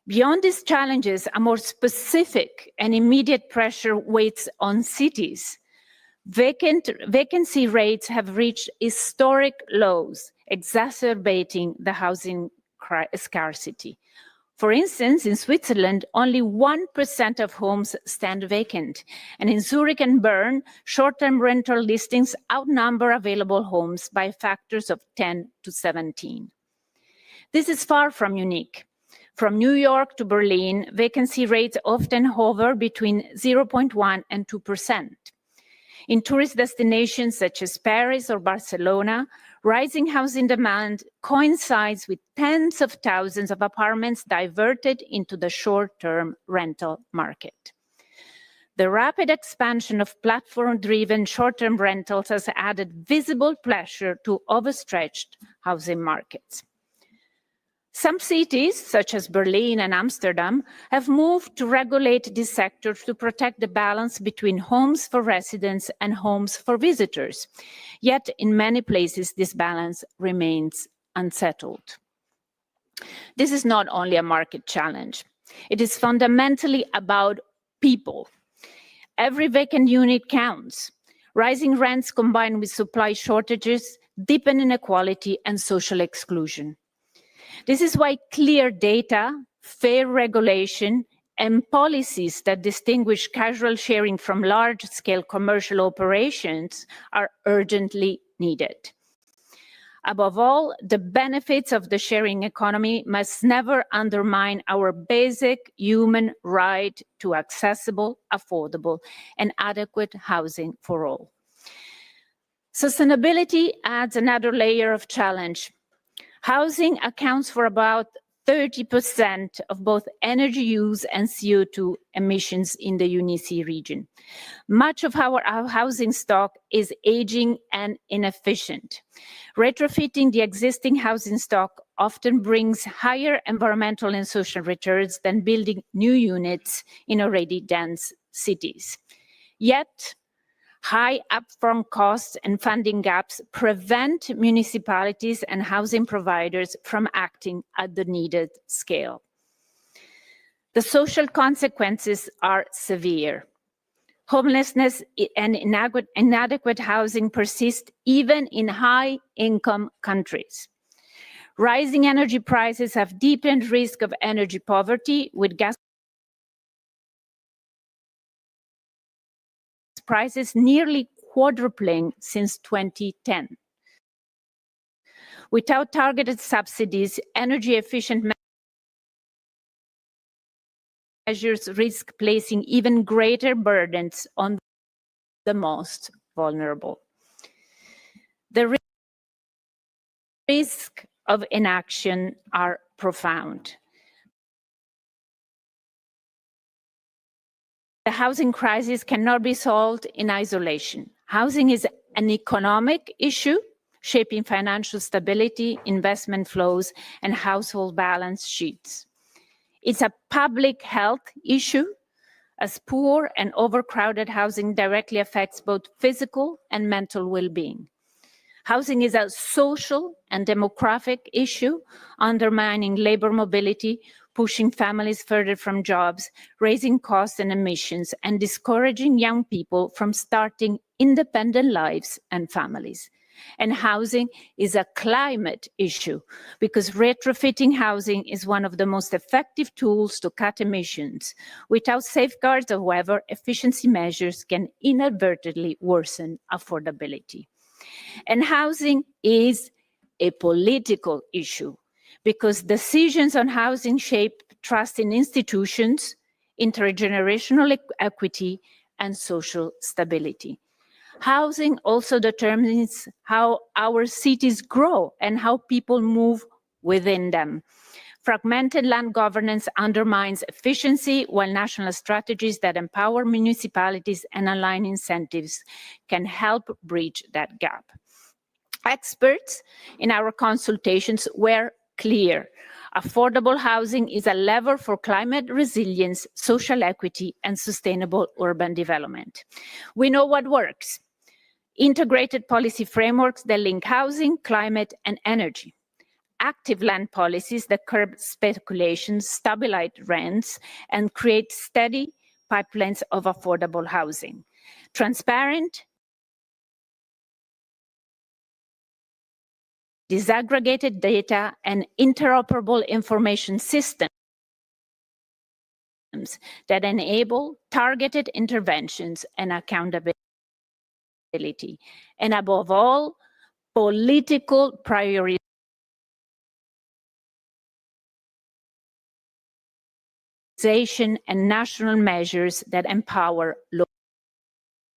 Beyond these challenges, a more specific and immediate pressure waits on cities. Vacancy rates have reached historic lows, exacerbating the housing scarcity. For instance, in Switzerland, only 1% of homes stand vacant. And in Zurich and Bern, short-term rental listings outnumber available homes by factors of 10 to 17. This is far from unique. From New York to Berlin, vacancy rates often hover between 0.1 and 2%. In tourist destinations such as Paris or Barcelona, rising housing demand coincides with tens of thousands of apartments diverted into the short-term rental market. The rapid expansion of platform-driven short-term rentals has added visible pressure to overstretched housing markets. Some cities, such as Berlin and Amsterdam, have moved to regulate this sector to protect the balance between homes for residents and homes for visitors. Yet, in many places, this balance remains unsettled. This is not only a market challenge. It is fundamentally about people. Every vacant unit counts. Rising rents combined with supply shortages deepen inequality and social exclusion. This is why clear data, fair regulation, and policies that distinguish casual sharing from large-scale commercial operations are urgently needed. Above all, the benefits of the sharing economy must never undermine our basic human right to accessible, affordable, and adequate housing for all. Sustainability adds another layer of challenge. Housing accounts for about 30% of both energy use and CO2 emissions in the UNECE region. Much of our housing stock is aging and inefficient. Retrofitting the existing housing stock often brings higher environmental and social returns than building new units in already dense cities. Yet, high upfront costs and funding gaps prevent municipalities and housing providers from acting at the needed scale. The social consequences are severe. Homelessness and inadequate housing persist even in high-income countries. Rising energy prices have deepened risk of energy poverty, with gas prices nearly quadrupling since 2010. Without targeted subsidies, energy-efficient measures risk placing even greater burdens on the most vulnerable. The risks of inaction are profound. The housing crisis cannot be solved in isolation. Housing is an economic issue, shaping financial stability, investment flows, and household balance sheets. It's a public health issue, as poor and overcrowded housing directly affects both physical and mental well-being. Housing is a social and demographic issue, undermining labor mobility, pushing families further from jobs, raising costs and emissions, and discouraging young people from starting independent lives and families. And housing is a climate issue, because retrofitting housing is one of the most effective tools to cut emissions. Without safeguards, however, efficiency measures can inadvertently worsen affordability. And housing is a political issue, because decisions on housing shape trust in institutions, intergenerational equity, and social stability. Housing also determines how our cities grow and how people move within them. Fragmented land governance undermines efficiency, while national strategies that empower municipalities and align incentives can help bridge that gap. Experts in our consultations were clear. Affordable housing is a lever for climate resilience, social equity, and sustainable urban development. We know what works. Integrated policy frameworks that link housing, climate, and energy. Active land policies that curb speculation, stabilize rents, and create steady pipelines of affordable housing. Transparent, disaggregated data, and interoperable information systems that enable targeted interventions and accountability. And above all, political prioritization and national measures that empower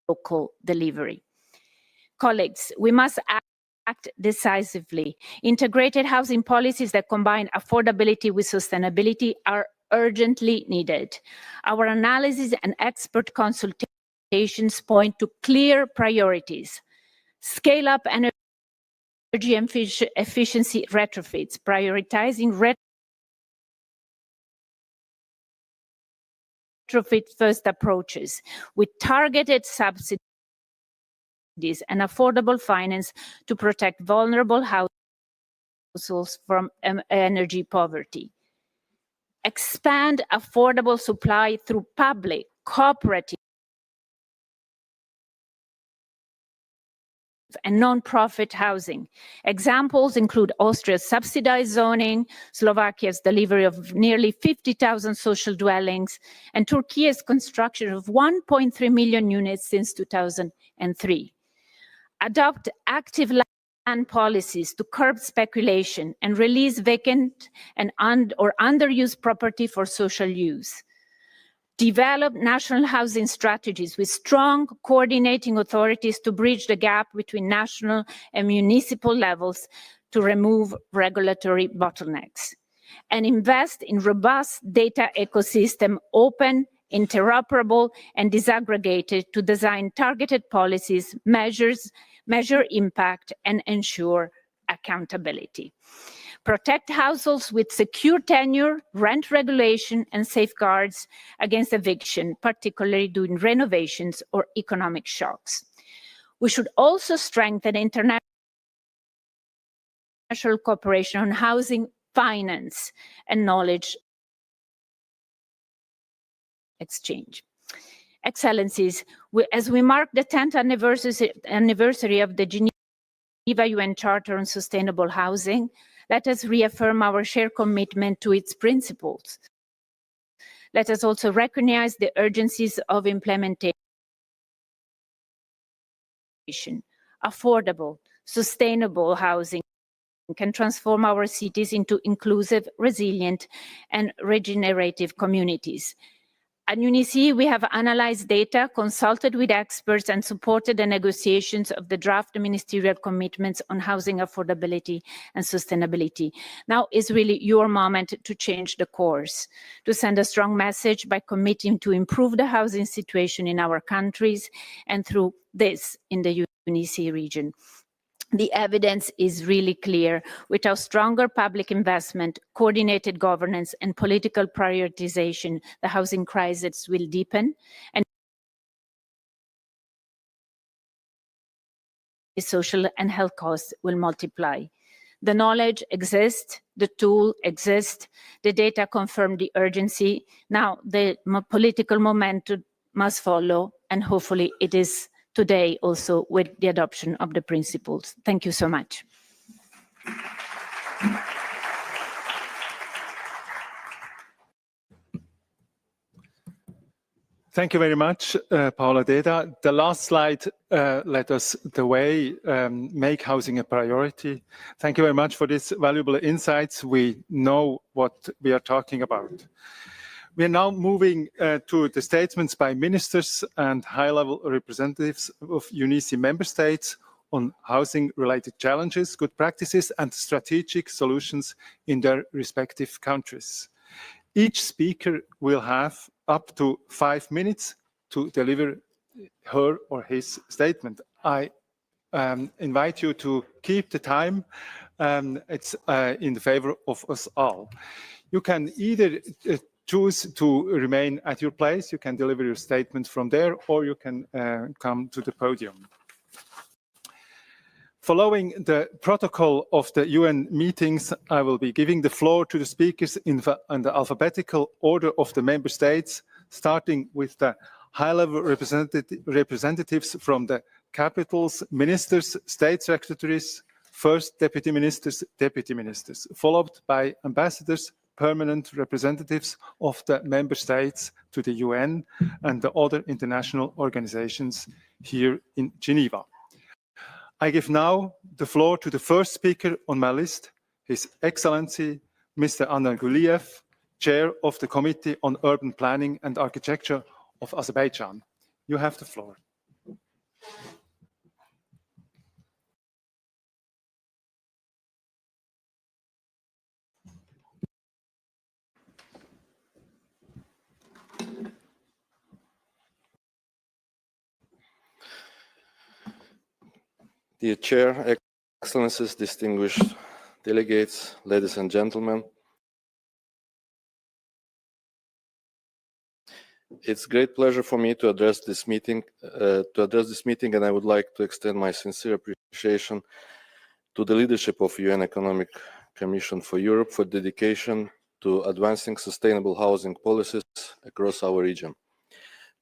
local delivery. Colleagues, we must act decisively. Integrated housing policies that combine affordability with sustainability are urgently needed. Our analysis and expert consultations point to clear priorities. Scale up energy efficiency retrofits, prioritizing retrofit-first approaches with targeted subsidies and affordable finance to protect vulnerable households from energy poverty. Expand affordable supply through public, cooperative, and non-profit housing. Examples include Austria's subsidized zoning, Slovakia's delivery of nearly 50,000 social dwellings, and Turkey's construction of 1.3 million units since 2003. Adopt active land policies to curb speculation and release vacant and or underused property for social use. Develop national housing strategies with strong coordinating authorities to bridge the gap between national and municipal levels to remove regulatory bottlenecks. And invest in robust data ecosystem, open, interoperable, and disaggregated to design targeted policies, measure impact, and ensure accountability. Protect households with secure tenure, rent regulation, and safeguards against eviction, particularly during renovations or economic shocks. We should also strengthen international cooperation on housing finance and knowledge exchange. Excellencies, as we mark the 10th anniversary of the Geneva UN Charter on Sustainable Housing, let us reaffirm our shared commitment to its principles. Let us also recognize the urgencies of implementation. Affordable, sustainable housing can transform our cities into inclusive, resilient, and regenerative communities. At UNECE, we have analyzed data, consulted with experts, and supported the negotiations of the draft ministerial commitments on housing affordability and sustainability. Now is really your moment to change the course, to send a strong message by committing to improve the housing situation in our countries and through this in the UNECE region. The evidence is really clear. Without stronger public investment, coordinated governance, and political prioritization, the housing crisis will deepen and the social and health costs will multiply. The knowledge exists, the tool exists, the data confirm the urgency. Now the political momentum must follow, and hopefully it is today also with the adoption of the principles. Thank you so much. Thank you very much, Paola Deda. The last slide led us the way, make housing a priority. Thank you very much for these valuable insights. We know what we are talking about. We are now moving to the statements by ministers and high-level representatives of UNECE member states on housing-related challenges, good practices, and strategic solutions in their respective countries. Each speaker will have up to 5 minutes to deliver her or his statement. I invite you to keep the time. It's in the favor of us all. You can either choose to remain at your place, you can deliver your statement from there, or you can come to the podium. Following the protocol of the UN meetings, I will be giving the floor to the speakers in the alphabetical order of the member states, starting with the high-level representatives from the capitals, ministers, state secretaries, first deputy ministers, followed by ambassadors, permanent representatives of the member states to the UN and the other international organizations here in Geneva. I give now the floor to the first speaker on my list, His Excellency, Mr. Anar Guliev, Chair of the Committee on Urban Planning and Architecture of Azerbaijan. You have the floor. Dear Chair, Excellencies, distinguished delegates, ladies and gentlemen, it's a great pleasure for me to address this meeting, and I would like to extend my sincere appreciation to the leadership of UN Economic Commission for Europe for dedication to advancing sustainable housing policies across our region.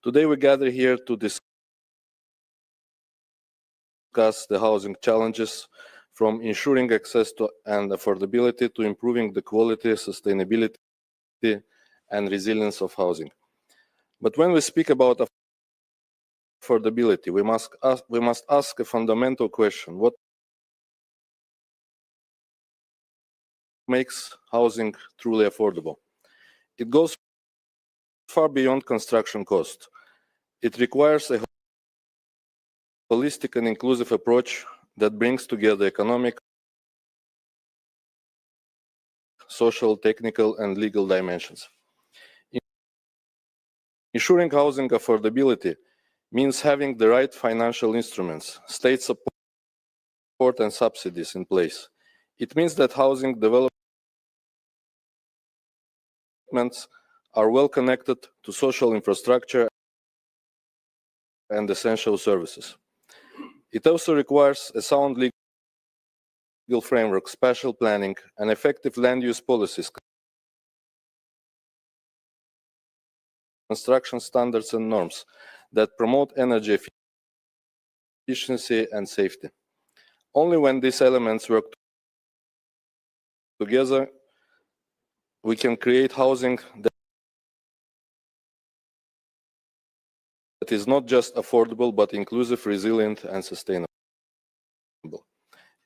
Today we gather here to discuss discuss the housing challenges, from ensuring access to and affordability to improving the quality, sustainability, and resilience of housing. But when we speak about affordability, we must ask a fundamental question: what makes housing truly affordable? It goes far beyond construction cost. It requires a holistic and inclusive approach that brings together economic, social, technical, and legal dimensions. Ensuring housing affordability means having the right financial instruments, state support and subsidies in place. It means that housing developments are well connected to social infrastructure and essential services. It also requires a sound legal framework, spatial planning, and effective land use policies, construction standards and norms that promote energy efficiency and safety. Only when these elements work together, we can create housing that is not just affordable, but inclusive, resilient, and sustainable.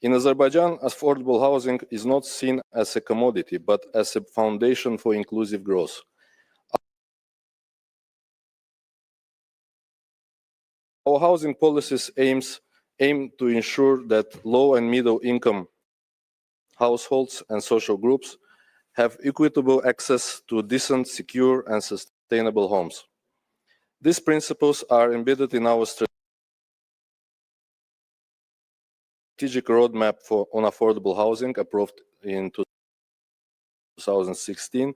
In Azerbaijan, affordable housing is not seen as a commodity, but as a foundation for inclusive growth. Our housing policies aim to ensure that low and middle income households and social groups have equitable access to decent, secure, and sustainable homes. These principles are embedded in our strategic roadmap on affordable housing approved in 2016,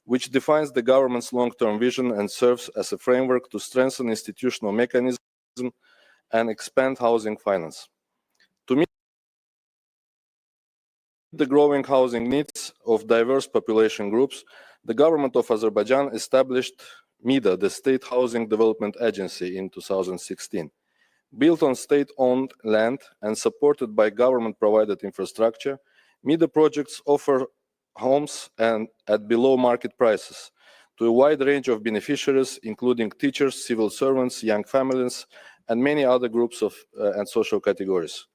which defines the government's long-term vision and serves as a framework to strengthen institutional mechanisms and expand housing finance. To meet the growing housing needs of diverse population groups, the government of Azerbaijan established MIDA, the State Housing Development Agency, in 2016. Built on state-owned land and supported by government-provided infrastructure, MIDA projects offer homes at below-market prices to a wide range of beneficiaries, including teachers, civil servants, young families, and many other groups and social categories.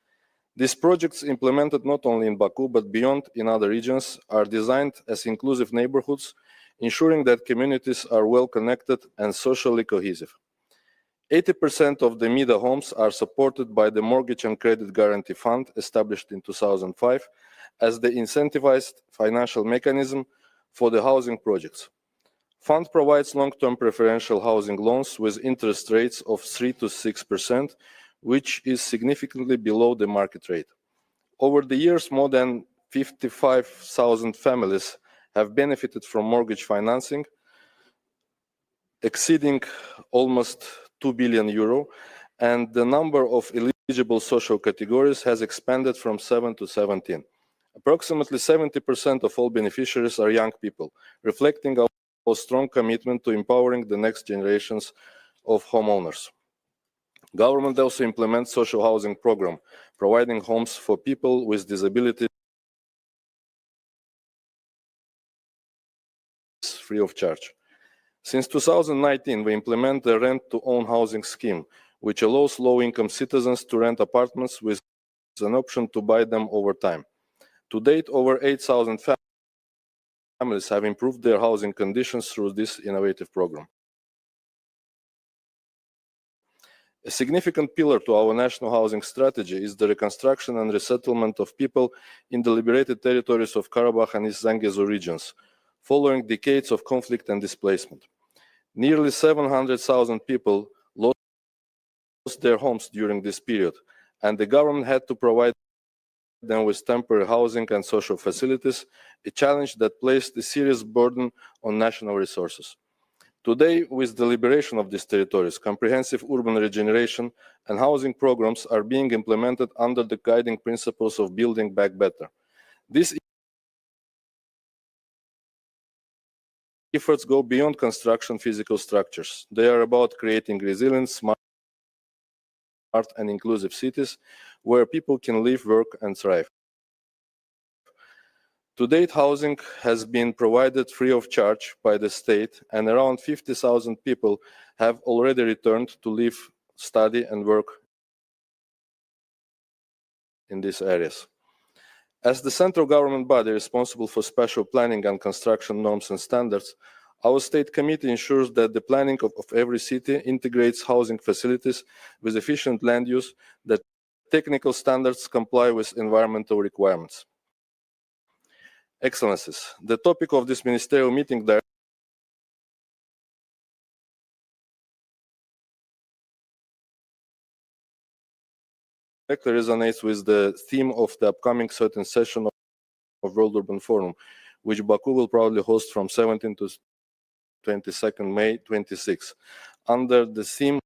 These projects, implemented not only in Baku but beyond in other regions, are designed as inclusive neighborhoods, ensuring that communities are well connected and socially cohesive. 80% of the MIDA homes are supported by the Mortgage and Credit Guarantee Fund, established in 2005, as the incentivized financial mechanism for the housing projects. Fund provides long-term preferential housing loans with interest rates of 3 to 6%, which is significantly below the market rate. Over the years, more than 55,000 families have benefited from mortgage financing, exceeding almost 2 billion euro, and the number of eligible social categories has expanded from 7 to 17. Approximately 70% of all beneficiaries are young people, reflecting our strong commitment to empowering the next generations of homeowners. Government also implements social housing program, providing homes for people with disabilities free of charge. Since 2019, we implement the rent-to-own housing scheme, which allows low-income citizens to rent apartments with an option to buy them over time. To date, over 8,000 families have improved their housing conditions through this innovative program. A significant pillar to our national housing strategy is the reconstruction and resettlement of people in the liberated territories of Karabakh and East Zangezur regions, following decades of conflict and displacement. Nearly 700,000 people lost their homes during this period, and the government had to provide them with temporary housing and social facilities, a challenge that placed a serious burden on national resources. Today, with the liberation of these territories, comprehensive urban regeneration and housing programs are being implemented under the guiding principles of building back better. These efforts go beyond construction physical structures. They are about creating resilient, smart and inclusive cities where people can live, work, and thrive. To date, housing has been provided free of charge by the state, and around 50,000 people have already returned to live, study, and work in these areas. As the central government body responsible for spatial planning and construction norms and standards, our state committee ensures that the planning of every city integrates housing facilities with efficient land use, that technical standards comply with environmental requirements. Excellencies, the topic of this ministerial meeting directly resonates with the theme of the upcoming 13th session of World Urban Forum, which Baku will proudly host from 17 to 22nd May 26, under the theme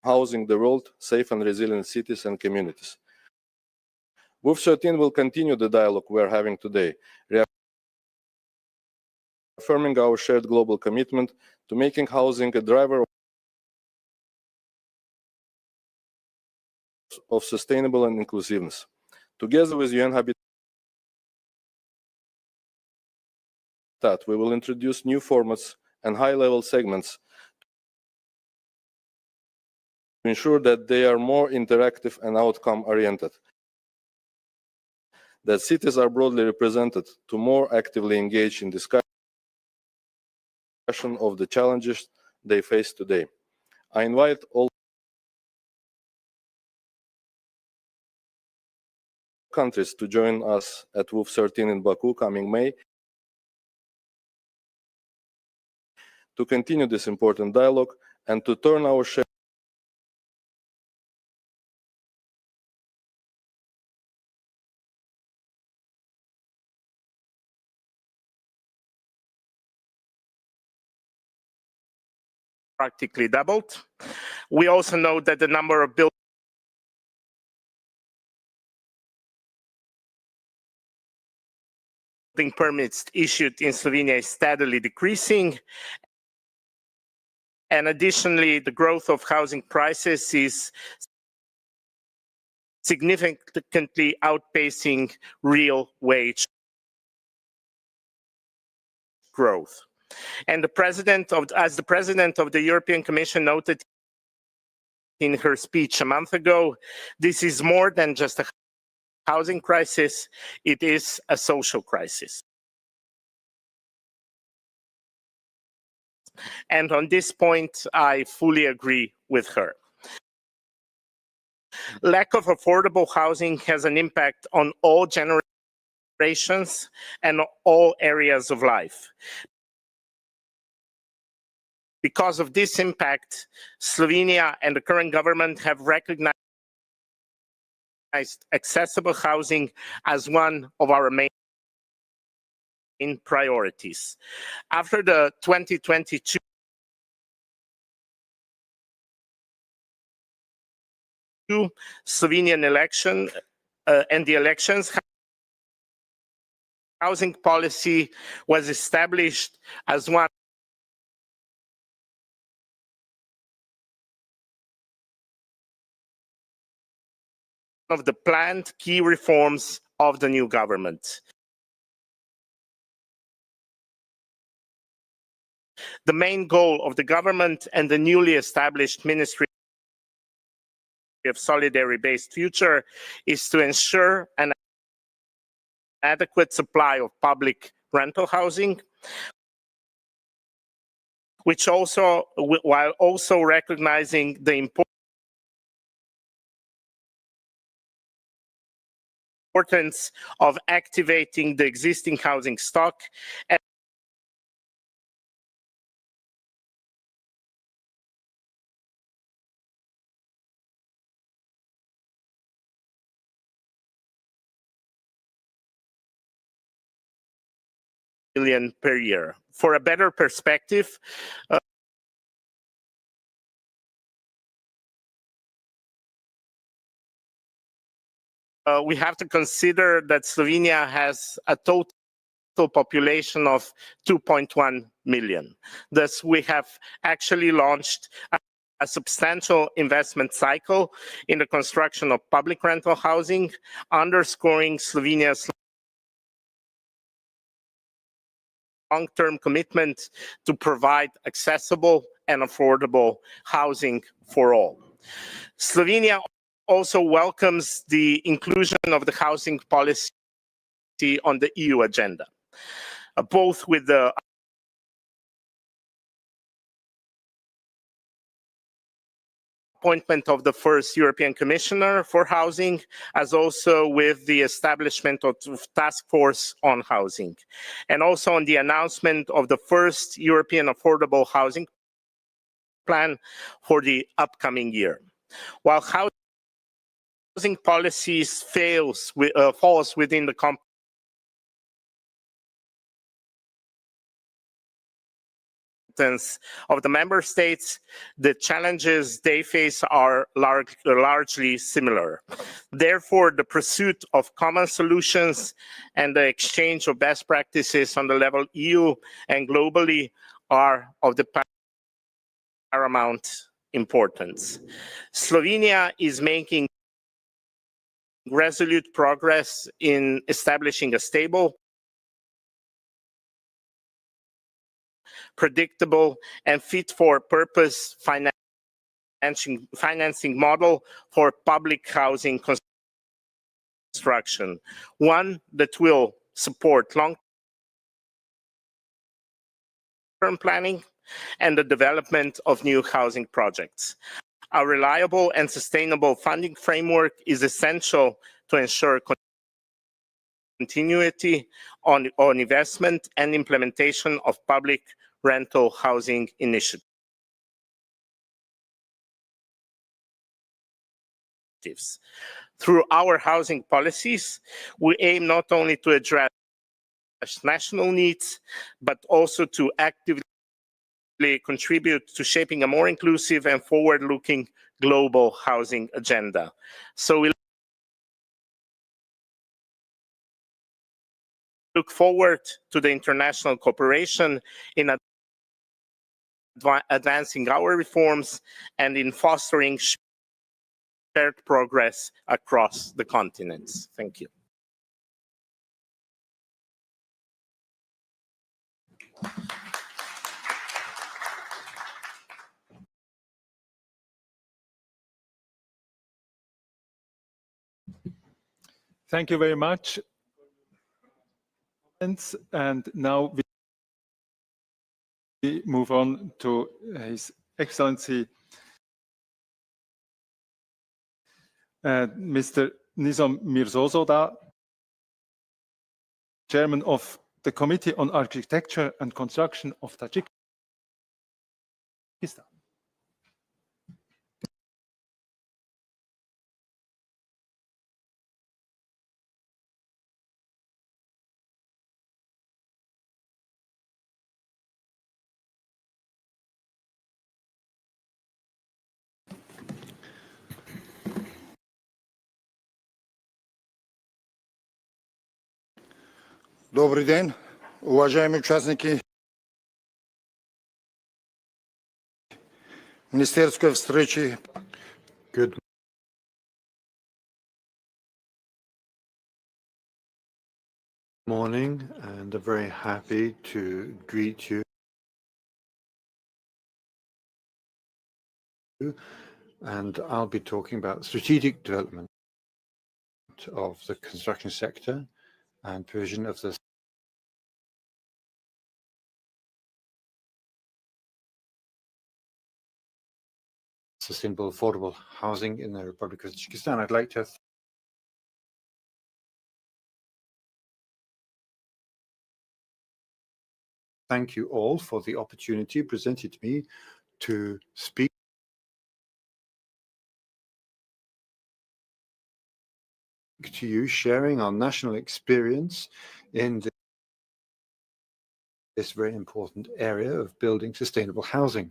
Housing the World, Safe and Resilient Cities and Communities. WUF 13 will continue the dialogue we are having today, reaffirming our shared global commitment to making housing a driver of sustainable and inclusiveness. Together with UN Habitat, we will introduce new formats and high-level segments to ensure that they are more interactive and outcome-oriented, that cities are broadly represented to more actively engage in discussion of the challenges they face today. I invite all countries to join us at WUF 13 in Baku coming May to continue this important dialogue and to turn our shared practically doubled. We also know that the number of building permits issued in Slovenia is steadily decreasing. And additionally, the growth of housing prices is significantly outpacing real wage growth. And as the President of the European Commission noted in her speech a month ago, this is more than just a housing crisis, it is a social crisis. And on this point, I fully agree with her. Lack of affordable housing has an impact on all generations and all areas of life. Because of this impact, Slovenia and the current government have recognized accessible housing as one of our main priorities. After the 2022 Slovenian election and the elections, housing policy was established as one of the planned key reforms of the new government. The main goal of the government and the newly established Ministry of Solidarity-Based Future is to ensure an adequate supply of public rental housing, which also, while also recognizing the importance of activating the existing housing stock million per year. For a better perspective, we have to consider that Slovenia has a total population of 2.1 million. Thus, we have actually launched a substantial investment cycle in the construction of public rental housing, underscoring Slovenia's long-term commitment to provide accessible and affordable housing for all. Slovenia also welcomes the inclusion of the housing policy on the EU agenda, both with the appointment of the first European Commissioner for Housing, as also with the establishment of the task force on housing, and also on the announcement of the first European Affordable Housing Plan for the upcoming year. While housing policies falls within the competence of the member states, the challenges they face are largely similar. Therefore, the pursuit of common solutions and the exchange of best practices on the level EU and globally are of the paramount importance. Slovenia is making resolute progress in establishing a stable, predictable, and fit-for-purpose financing model for public housing construction, one that will support long-term planning and the development of new housing projects. A reliable and sustainable funding framework is essential to ensure continuity on investment and implementation of public rental housing initiatives. Through our housing policies, we aim not only to address national needs, but also to actively contribute to shaping a more inclusive and forward-looking global housing agenda. So we look forward to the international cooperation in advancing our reforms and in fostering shared progress across the continents. Thank you. Thank you very much. And now we move on to His Excellency Mr. Nizam Mirzozoda, Chairman of the Committee on Architecture and Construction of Tajikistan. Добрый день, уважаемые участники министерской встречи. Good morning, and I'm very happy to greet you. And I'll be talking about strategic development of the construction sector and provision of the sustainable affordable housing in the Republic of Tajikistan. I'd like to thank you all for the opportunity presented to me to speak to you, sharing our national experience in this very important area of building sustainable housing.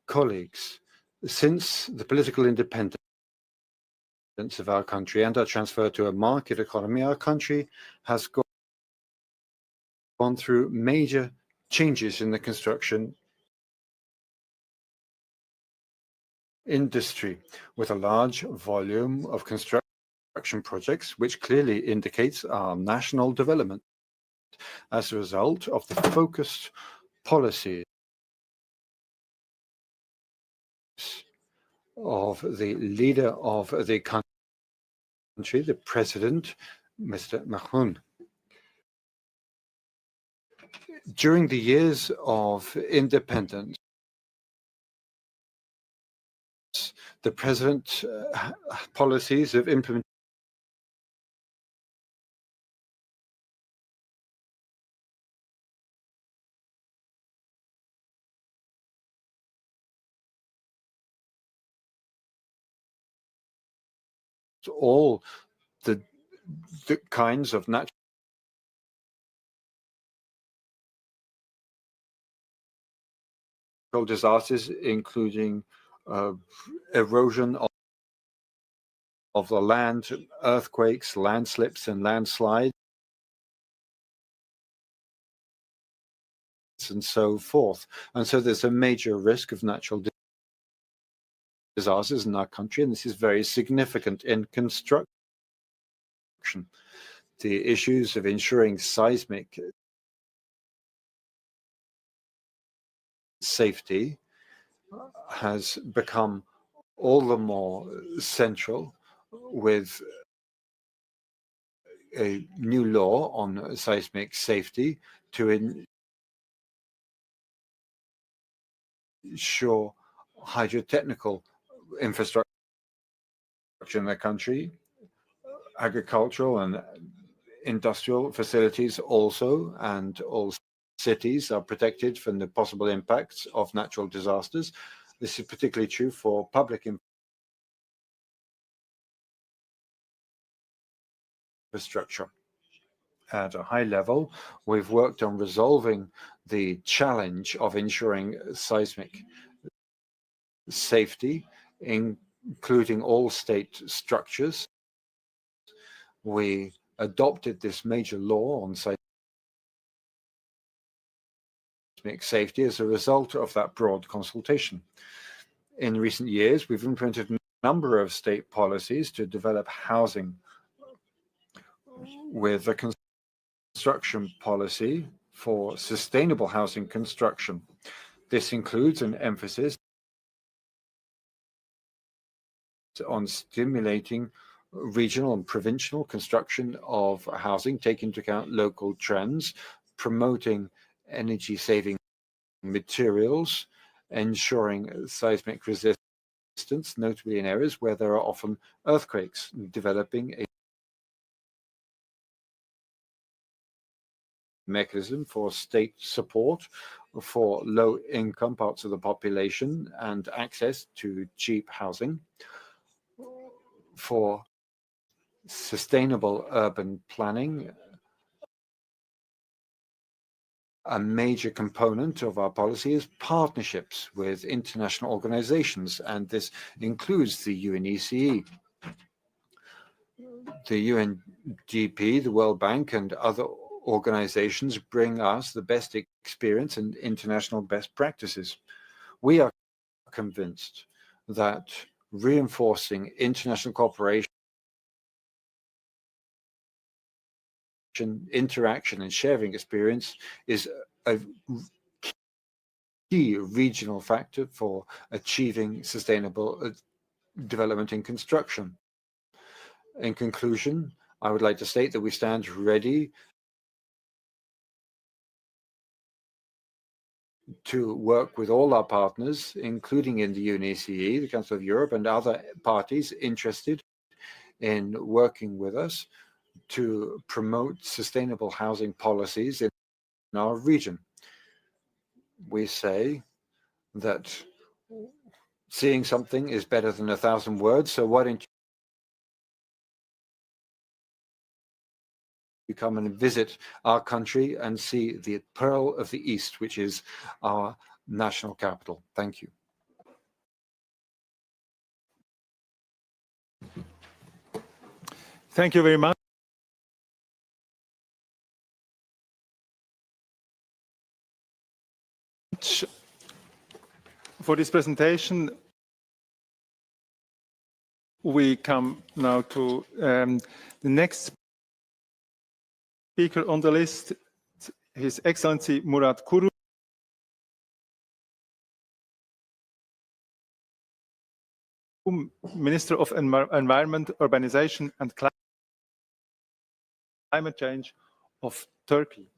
Colleagues, since the political independence of our country and our transfer to a market economy, our country has gone through major changes in the construction industry with a large volume of construction projects, which clearly indicates our national development as a result of the focused policies of the leader of the country, the president, Mr. Macron. During the years of independence, the president's policies of implementation all the kinds of natural disasters, including erosion of the land, earthquakes, landslips, and landslides, and so forth. And so there's a major risk of natural disasters in our country, and this is very significant in construction. The issues of ensuring seismic safety has become all the more central with a new law on seismic safety to ensure hydrotechnical infrastructure in the country, agricultural and industrial facilities also, and all cities are protected from the possible impacts of natural disasters. This is particularly true for public infrastructure. At a high level, we've worked on resolving the challenge of ensuring seismic safety, including all state structures. We adopted this major law on seismic safety as a result of that broad consultation. In recent years, we've implemented a number of state policies to develop housing with a construction policy for sustainable housing construction. This includes an emphasis on stimulating regional and provincial construction of housing, taking into account local trends, promoting energy-saving materials, ensuring seismic resistance, notably in areas where there are often earthquakes, developing a mechanism for state support for low-income parts of the population and access to cheap housing, for sustainable urban planning. A major component of our policy is partnerships with international organizations, and this includes the UNECE, the UNDP, the World Bank, and other organizations bring us the best experience and international best practices. We are convinced that reinforcing international cooperation, interaction, and sharing experience is a key regional factor for achieving sustainable development in construction. In conclusion, I would like to state that we stand ready to work with all our partners, including in the UNECE, the Council of Europe, and other parties interested in working with us to promote sustainable housing policies in our region. We say that seeing something is better than 1,000 words, so why don't you come and visit our country and see the Pearl of the East, which is our national capital. Thank you. Thank you very much. For this presentation, we come now to the next speaker on the list, His Excellency Murat Kurum, Minister of Environment, Urbanization and Climate Change of Turkey.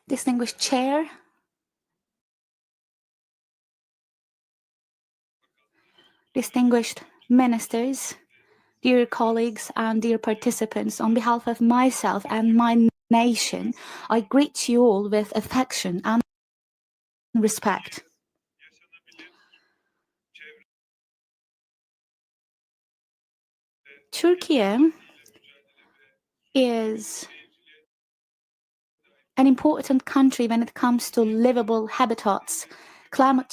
Distinguished Chair, distinguished ministers, dear colleagues and dear participants, on behalf of myself and my nation, I greet you all with affection and respect. Turkey is an important country when it comes to livable habitats, climate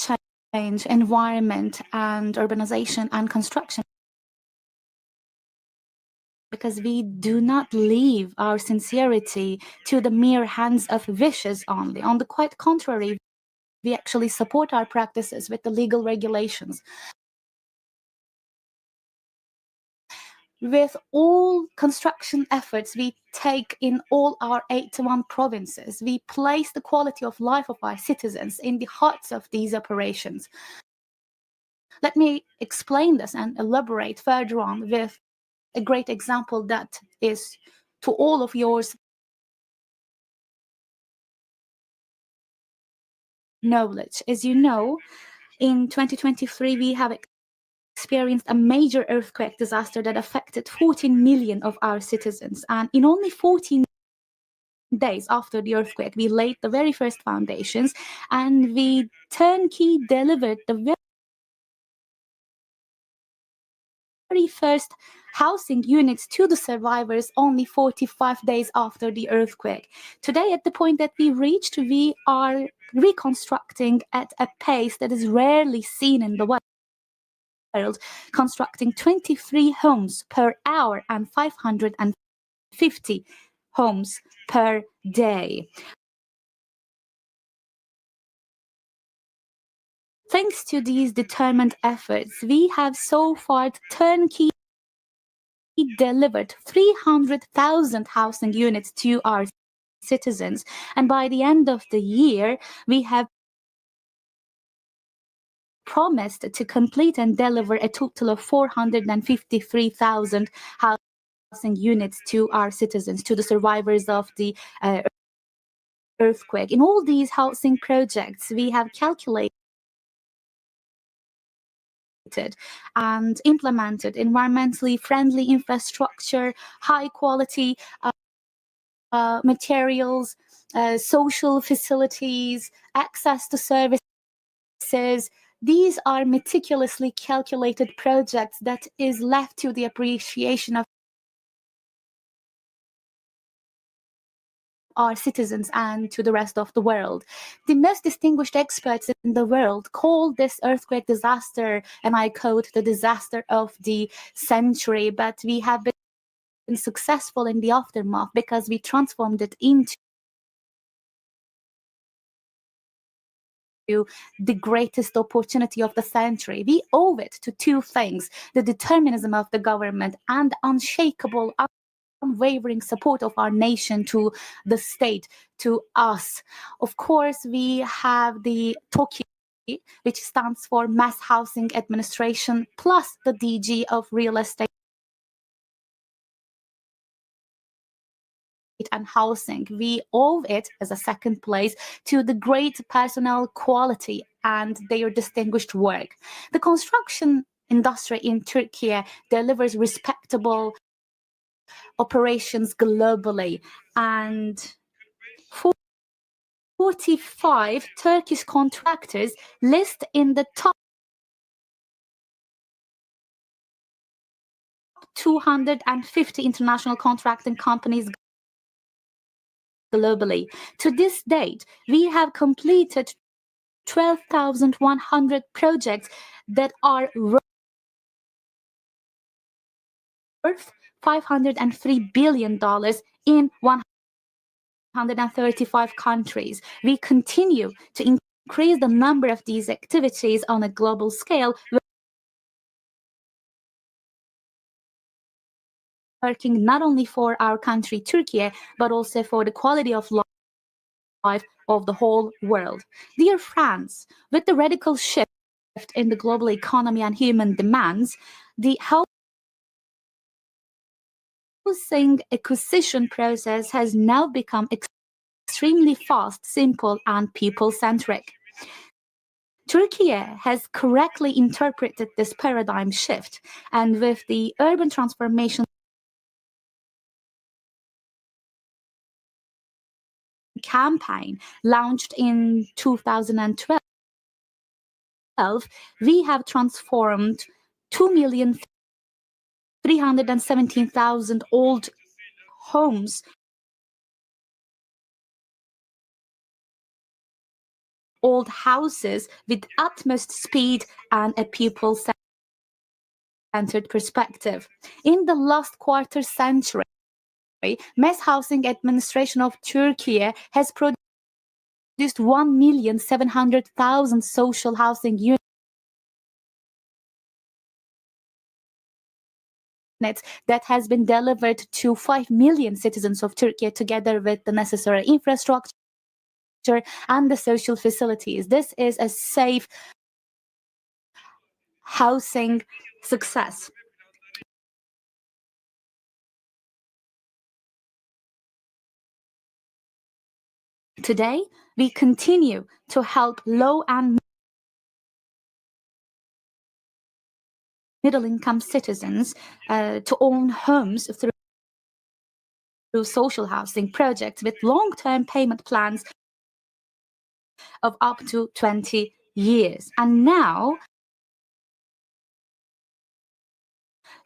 change, environment, and urbanization and construction, because we do not leave our sincerity to the mere hands of wishes only. On the quite contrary, we actually support our practices with the legal regulations. With all construction efforts we take in all our 81 provinces, we place the quality of life of our citizens in the hearts of these operations. Let me explain this and elaborate further on with a great example that is to all of yours knowledge. As you know, in 2023, we have experienced a major earthquake disaster that affected 14 million of our citizens. And in only 14 days after the earthquake, we laid the very first foundations and we turnkey delivered the very first housing units to the survivors only 45 days after the earthquake. Today, at the point that we reached, we are reconstructing at a pace that is rarely seen in the world, constructing 23 homes per hour and 550 homes per day. Thanks to these determined efforts, we have so far turnkey delivered 300,000 housing units to our citizens. And by the end of the year, we have promised to complete and deliver a total of 453,000 housing units to our citizens, to the survivors of the earthquake. In all these housing projects, we have calculated and implemented environmentally friendly infrastructure, high quality materials, social facilities, access to services. These are meticulously calculated projects that is left to the appreciation of our citizens and to the rest of the world. The most distinguished experts in the world call this earthquake disaster, and I quote, the disaster of the century. But we have been successful in the aftermath because we transformed it into the greatest opportunity of the century. We owe it to two things: the determinism of the government and unshakable, unwavering support of our nation to the state, to us. Of course, we have the TOKI, which stands for Mass Housing Administration, plus the DG of Real Estate and housing. We owe it, as a second place, to the great personnel quality and their distinguished work. The construction industry in Turkey delivers respectable operations globally, and 45 Turkish contractors list in the top 250 international contracting companies globally. To this date, we have completed 12,100 projects that are worth $503 billion in 135 countries. We continue to increase the number of these activities on a global scale, working not only for our country, Turkey, but also for the quality of life of the whole world. Dear friends, with the radical shift in the global economy and human demands, the housing acquisition process has now become extremely fast, simple, and people-centric. Turkey has correctly interpreted this paradigm shift, and with the urban transformation campaign launched in 2012, we have transformed 2,317,000 old homes, old houses with utmost speed and a people-centered perspective. In the last quarter century, Mass Housing Administration of Turkey has produced 1,700,000 social housing units that has been delivered to 5 million citizens of Turkey, together with the necessary infrastructure and the social facilities. This is a safe housing success. Today, we continue to help low and middle-income citizens to own homes through social housing projects with long-term payment plans of up to 20 years. And now,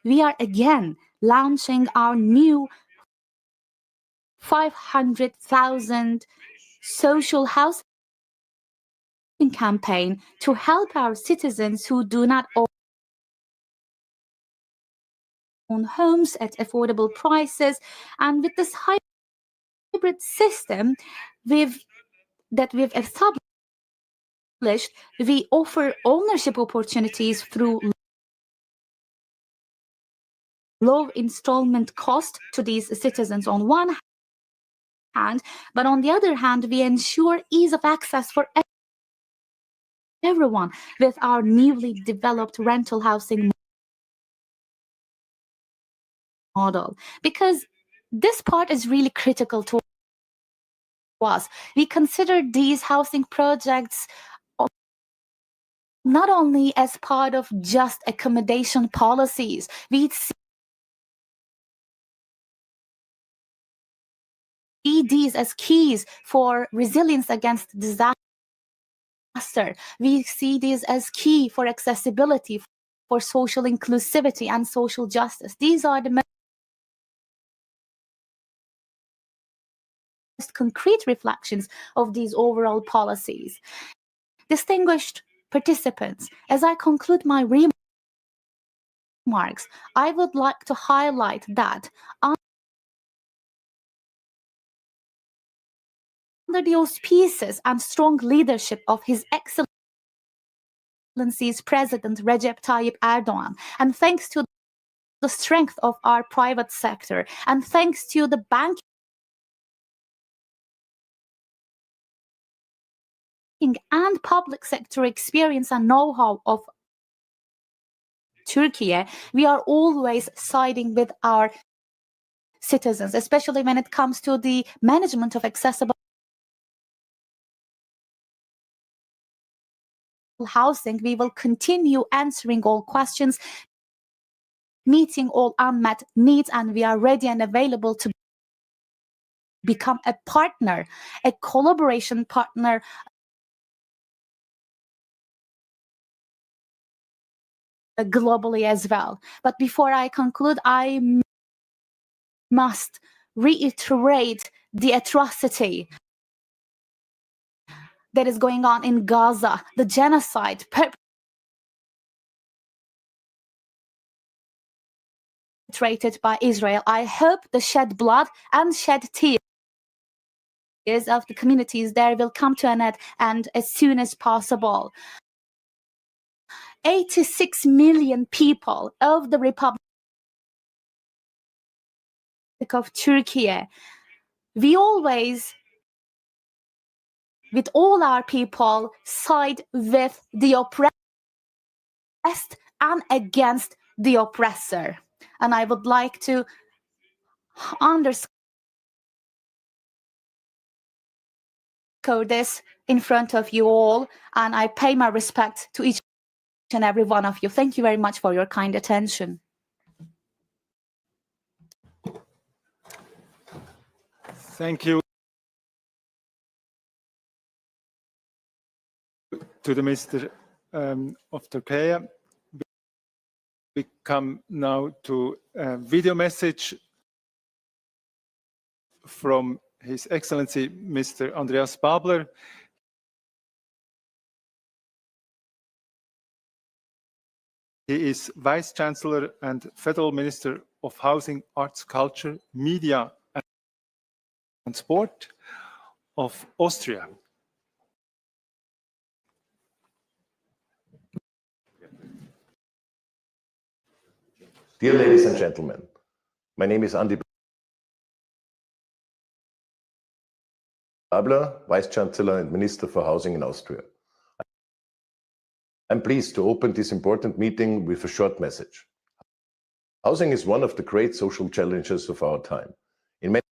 we are again launching our new 500,000 social housing campaign to help our citizens who do not own homes at affordable prices. And with this hybrid system that we've established, we offer ownership opportunities through low installment cost to these citizens on one hand, but on the other hand, we ensure ease of access for everyone with our newly developed rental housing model, because this part is really critical to us. We consider these housing projects not only as part of just accommodation policies. We see these as keys for resilience against disaster. We see these as key for accessibility, for social inclusivity and social justice. These are the most concrete reflections of these overall policies. Distinguished participants, as I conclude my remarks, I would like to highlight that under the auspices and strong leadership of His Excellency's President Recep Tayyip Erdogan, and thanks to the strength of our private sector, and thanks to the banking and public sector experience and know-how of Turkey, we are always siding with our citizens, especially when it comes to the management of accessible housing. We will continue answering all questions, meeting all unmet needs, and we are ready and available to become a partner, a collaboration partner globally as well. But before I conclude, I must reiterate the atrocity that is going on in Gaza, the genocide perpetrated by Israel. I hope the shed blood and shed tears of the communities there will come to an end, and as soon as possible. 86 million people of the Republic of Turkey, we always, with all our people, side with the oppressed and against the oppressor. And I would like to underscore this in front of you all, and I pay my respect to each and every one of you. Thank you very much for your kind attention. Thank you to the Minister of Turkey. We come now to a video message from His Excellency Mr. Andreas Babler. He is Vice Chancellor and Federal Minister of Housing, Arts, Culture, Media and Sport of Austria. Dear ladies and gentlemen, my name is Andi Babler, Vice Chancellor and Minister for Housing in Austria. I'm pleased to open this important meeting with a short message. Housing is one of the great social challenges of our time. In many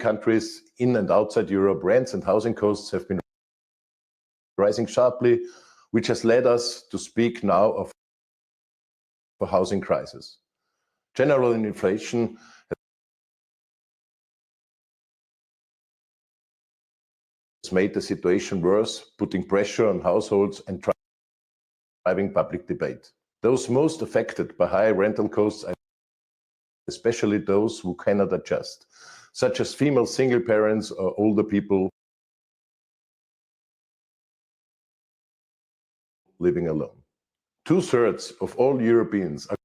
countries in and outside Europe, rents and housing costs have been rising sharply, which has led us to speak now of a housing crisis. General inflation has made the situation worse, putting pressure on households and driving public debate. Those most affected by high rental costs are especially those who cannot adjust, such as female single parents or older people living alone. 2/3 of all Europeans are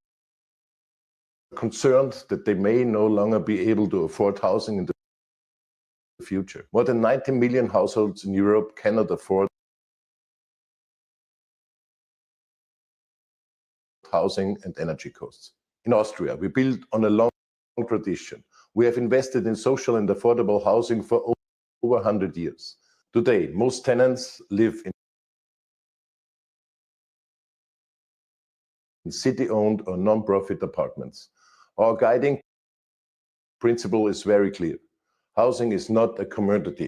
concerned that they may no longer be able to afford housing in the future. More than 90 million households in Europe cannot afford housing and energy costs. In Austria, we build on a long tradition. We have invested in social and affordable housing for over 100 years. Today, most tenants live in city-owned or non-profit apartments. Our guiding principle is very clear. Housing is not a commodity,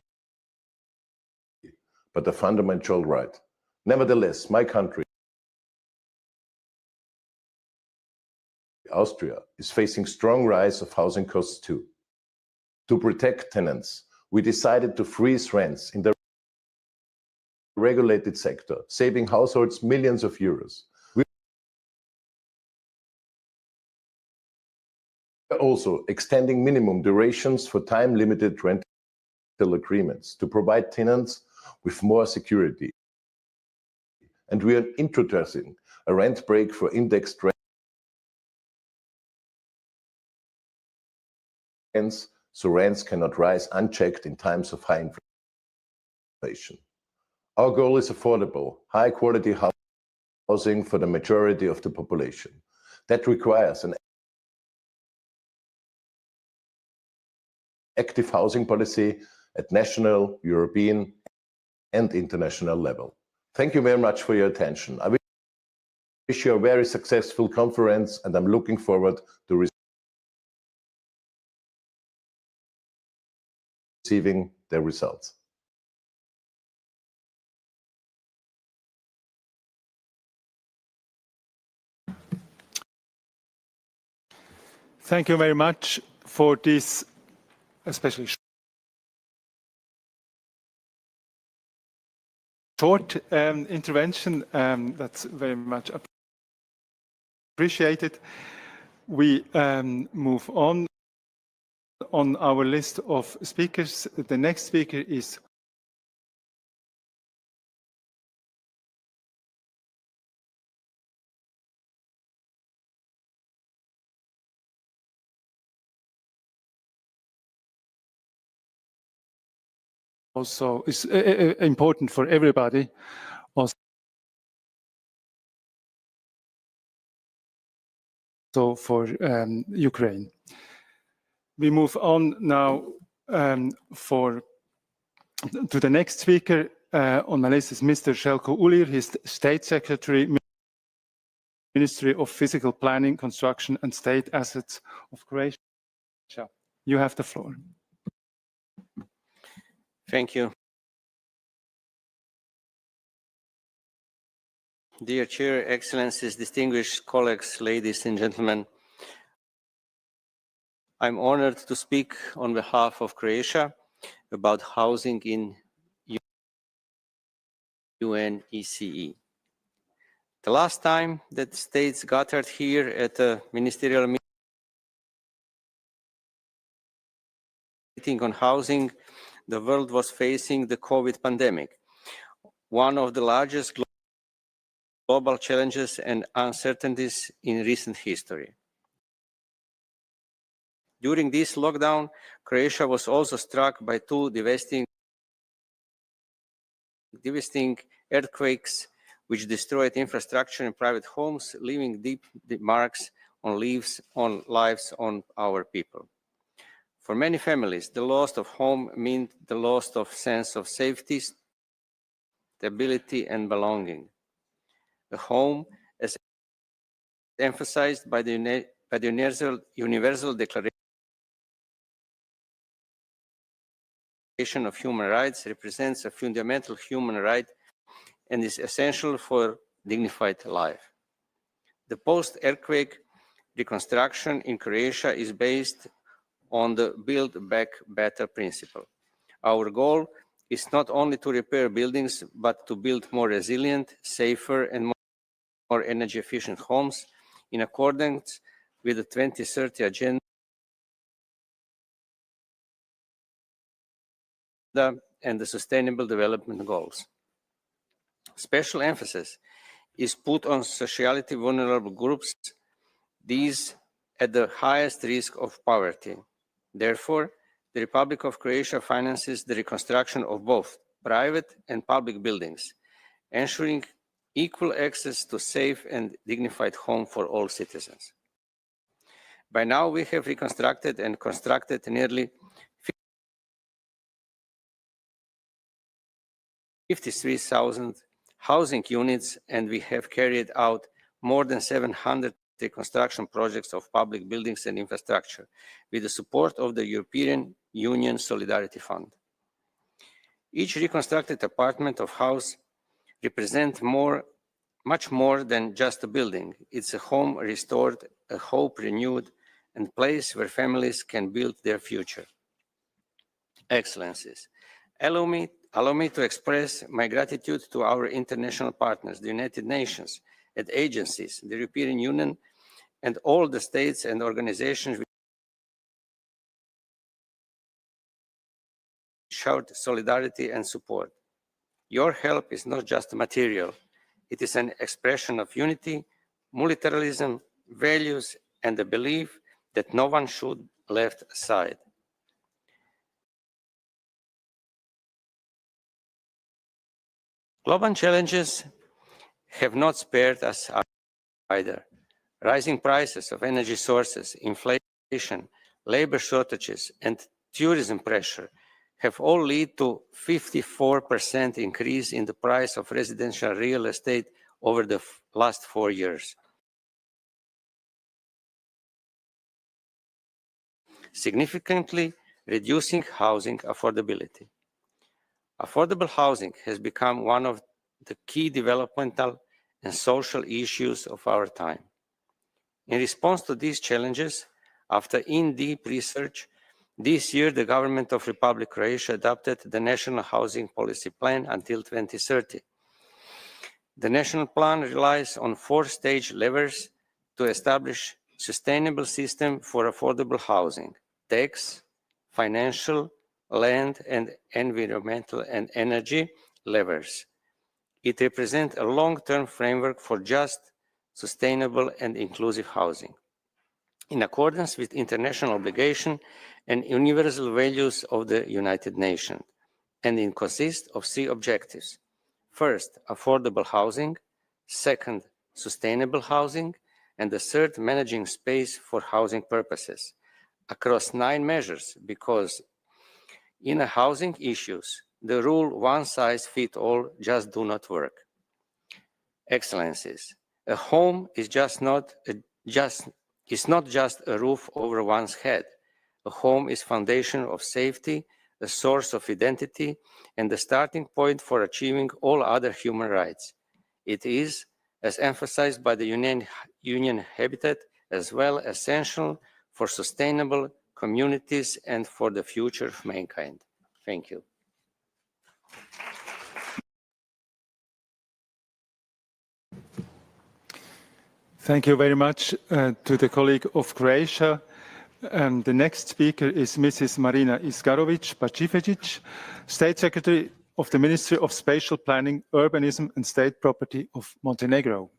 but a fundamental right. Nevertheless, my country, Austria, is facing strong rise of housing costs too. To protect tenants, we decided to freeze rents in the regulated sector, saving households millions of euros. We are also extending minimum durations for time-limited rental agreements to provide tenants with more security. And we are introducing a rent break for indexed rents, so rents cannot rise unchecked in times of high inflation. Our goal is affordable, high-quality housing for the majority of the population. That requires an active housing policy at national, European, and international level. Thank you very much for your attention. I wish you a very successful conference, and I'm looking forward to receiving the results. Thank you very much for this, especially short intervention. That's very much appreciated. We move on our list of speakers. The next speaker is also important for everybody. Also for Ukraine. We move on now to the next speaker on my list is Mr. Željko Ulir. He's State Secretary, Ministry of Physical Planning, Construction and State Assets of Croatia. You have the floor. Thank you. Dear Chair, Excellencies, distinguished colleagues, ladies and gentlemen, I'm honored to speak on behalf of Croatia about housing in UNECE. The last time that states gathered here at a ministerial meeting on housing, the world was facing the COVID pandemic, one of the largest global challenges and uncertainties in recent history. During this lockdown, Croatia was also struck by two devastating earthquakes which destroyed infrastructure and private homes, leaving deep marks on lives on our people. For many families, the loss of home meant the loss of sense of safety, stability, and belonging. A home, as emphasized by the Universal Declaration of Human Rights, represents a fundamental human right and is essential for dignified life. The post-earthquake reconstruction in Croatia is based on the Build Back Better principle. Our goal is not only to repair buildings, but to build more resilient, safer, and more energy-efficient homes in accordance with the 2030 Agenda and the Sustainable Development Goals. Special emphasis is put on socially vulnerable groups, these at the highest risk of poverty. Therefore, the Republic of Croatia finances the reconstruction of both private and public buildings, ensuring equal access to safe and dignified home for all citizens. By now, we have reconstructed and constructed nearly 53,000 housing units, and we have carried out more than 700 reconstruction projects of public buildings and infrastructure with the support of the European Union Solidarity Fund. Each reconstructed apartment or house represents much more than just a building. It's a home restored, a hope renewed, and place where families can build their future. Excellencies, allow me to express my gratitude to our international partners, the United Nations, and agencies, the European Union, and all the states and organizations which showed solidarity and support. Your help is not just material, it is an expression of unity, multilateralism, values, and the belief that no one should be left aside. Global challenges have not spared us either. Rising prices of energy sources, inflation, labor shortages, and tourism pressure have all led to 54% increase in the price of residential real estate over the last 4 years, significantly reducing housing affordability. Affordable housing has become one of the key developmental and social issues of our time. In response to these challenges, after in-depth research, this year the government of Republic of Croatia adopted the National Housing Policy Plan until 2030. The national plan relies on 4-stage levers to establish sustainable system for affordable housing: tax, financial, land and environmental and energy levers. It represents a long-term framework for just, sustainable and inclusive housing, in accordance with international obligation and universal values of the United Nations, and it consists of 3 objectives. First, affordable housing; second, sustainable housing; and the third, managing space for housing purposes, across 9 measures, because in housing issues, the rule one size fits all just do not work. Excellencies, a home is not just a roof over one's head. A home is foundation of safety, a source of identity, and the starting point for achieving all other human rights. It is, as emphasized by the UN Habitat, as well essential for sustainable communities and for the future of mankind. Thank you. Thank you very much to the colleague of Croatia. The next speaker is Mrs. Marina Izgarovic-Bacivegic, State Secretary of the Ministry of Spatial Planning, Urbanism and State Property of Montenegro.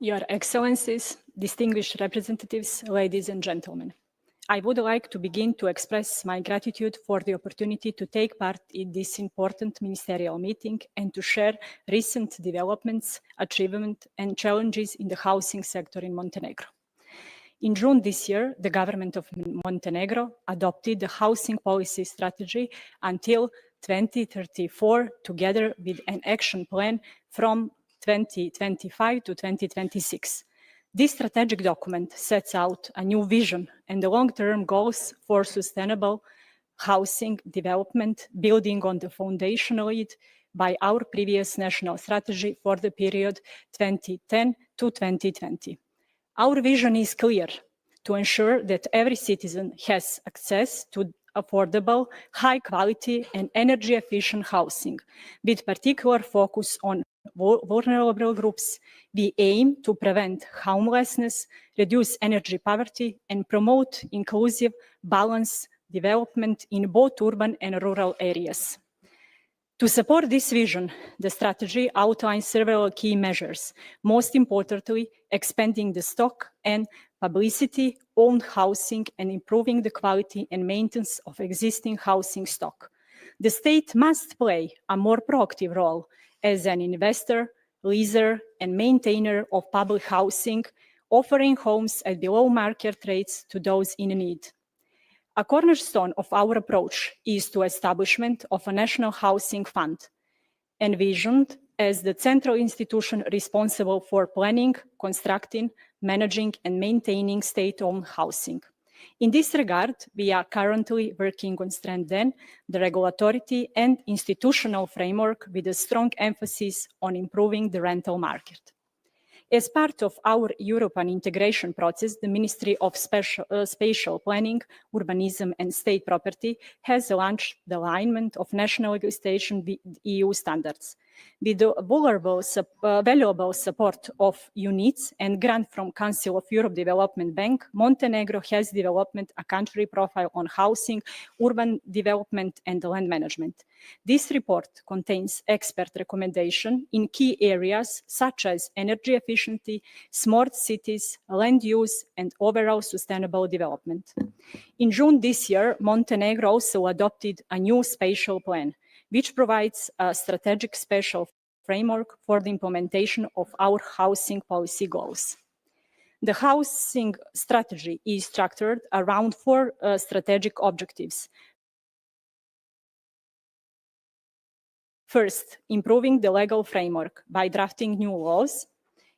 Your Excellencies, distinguished representatives, ladies and gentlemen, I would like to begin to express my gratitude for the opportunity to take part in this important ministerial meeting and to share recent developments, achievements, and challenges in the housing sector in Montenegro. In June this year, the government of Montenegro adopted the housing policy strategy until 2034, together with an action plan from 2025 to 2026. This strategic document sets out a new vision and the long-term goals for sustainable housing development, building on the foundation laid by our previous national strategy for the period 2010 to 2020. Our vision is clear: to ensure that every citizen has access to affordable, high-quality and energy-efficient housing, with particular focus on vulnerable groups. We aim to prevent homelessness, reduce energy poverty, and promote inclusive, balanced development in both urban and rural areas. To support this vision, the strategy outlines several key measures, most importantly, expanding the stock and publicity on housing and improving the quality and maintenance of existing housing stock. The state must play a more proactive role as an investor, leaser, and maintainer of public housing, offering homes at below market rates to those in need. A cornerstone of our approach is the establishment of a national housing fund, envisioned as the central institution responsible for planning, constructing, managing, and maintaining state-owned housing. In this regard, we are currently working on strengthening the regulatory and institutional framework with a strong emphasis on improving the rental market. As part of our European integration process, the Ministry of Spatial Planning, Urbanism and State Property has launched the alignment of national legislation with EU standards. With the valuable support of UNECE and grant from Council of Europe Development Bank, Montenegro has developed a country profile on housing, urban development and land management. This report contains expert recommendations in key areas such as energy efficiency, smart cities, land use, and overall sustainable development. In June this year, Montenegro also adopted a new spatial plan, which provides a strategic spatial framework for the implementation of our housing policy goals. The housing strategy is structured around four strategic objectives. First, improving the legal framework by drafting new laws,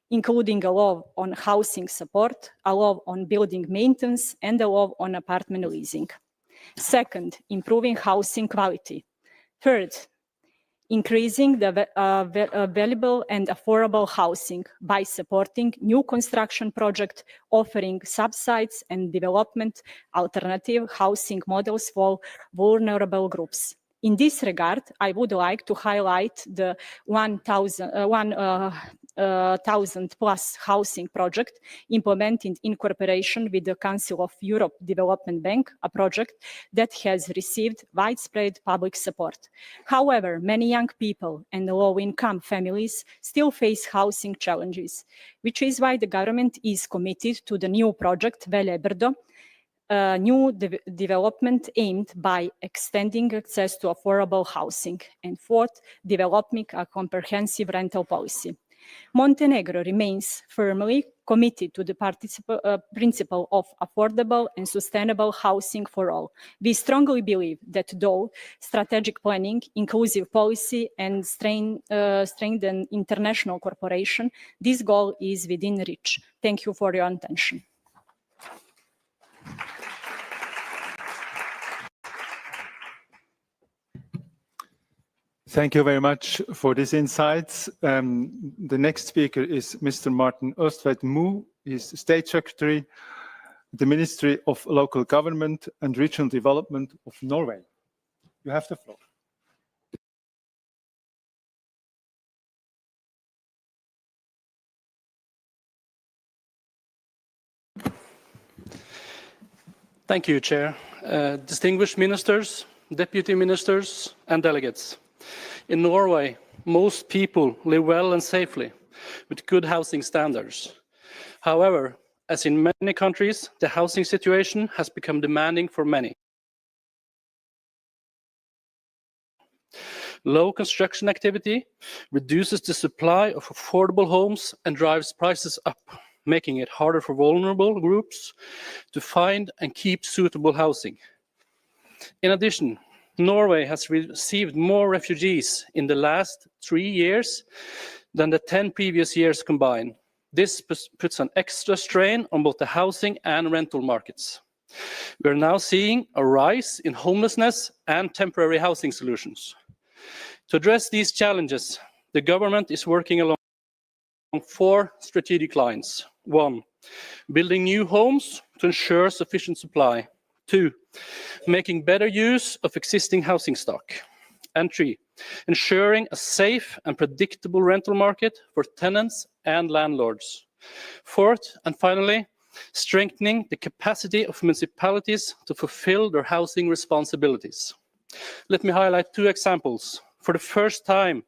including a law on housing support, a law on building maintenance, and a law on apartment leasing. Second, improving housing quality. Third, increasing the available and affordable housing by supporting new construction projects, offering subsidies and development alternative housing models for vulnerable groups. In this regard, I would like to highlight the 1,000 plus housing project implemented in cooperation with the Council of Europe Development Bank, a project that has received widespread public support. However, many young people and low-income families still face housing challenges, which is why the government is committed to the new project Velebrdo, a new development aimed by extending access to affordable housing, and fourth, developing a comprehensive rental policy. Montenegro remains firmly committed to the principle of affordable and sustainable housing for all. We strongly believe that though strategic planning, inclusive policy, and strengthened international cooperation, this goal is within reach. Thank you for your attention. Thank you very much for these insights. The next speaker is Mr. Martin Østvedt-Moe. He's State Secretary, the Ministry of Local Government and Regional Development of Norway. You have the floor. Thank you, Chair. Distinguished ministers, deputy ministers, and delegates. In Norway, most people live well and safely with good housing standards. However, as in many countries, the housing situation has become demanding for many. Low construction activity reduces the supply of affordable homes and drives prices up, making it harder for vulnerable groups to find and keep suitable housing. In addition, Norway has received more refugees in the last 3 years than the 10 previous years combined. This puts an extra strain on both the housing and rental markets. We're now seeing a rise in homelessness and temporary housing solutions. To address these challenges, the government is working along 4 strategic lines. 1, building new homes to ensure sufficient supply. 2, making better use of existing housing stock. And 3, ensuring a safe and predictable rental market for tenants and landlords. 4th, and finally, strengthening the capacity of municipalities to fulfill their housing responsibilities. Let me highlight 2 examples. For the first time,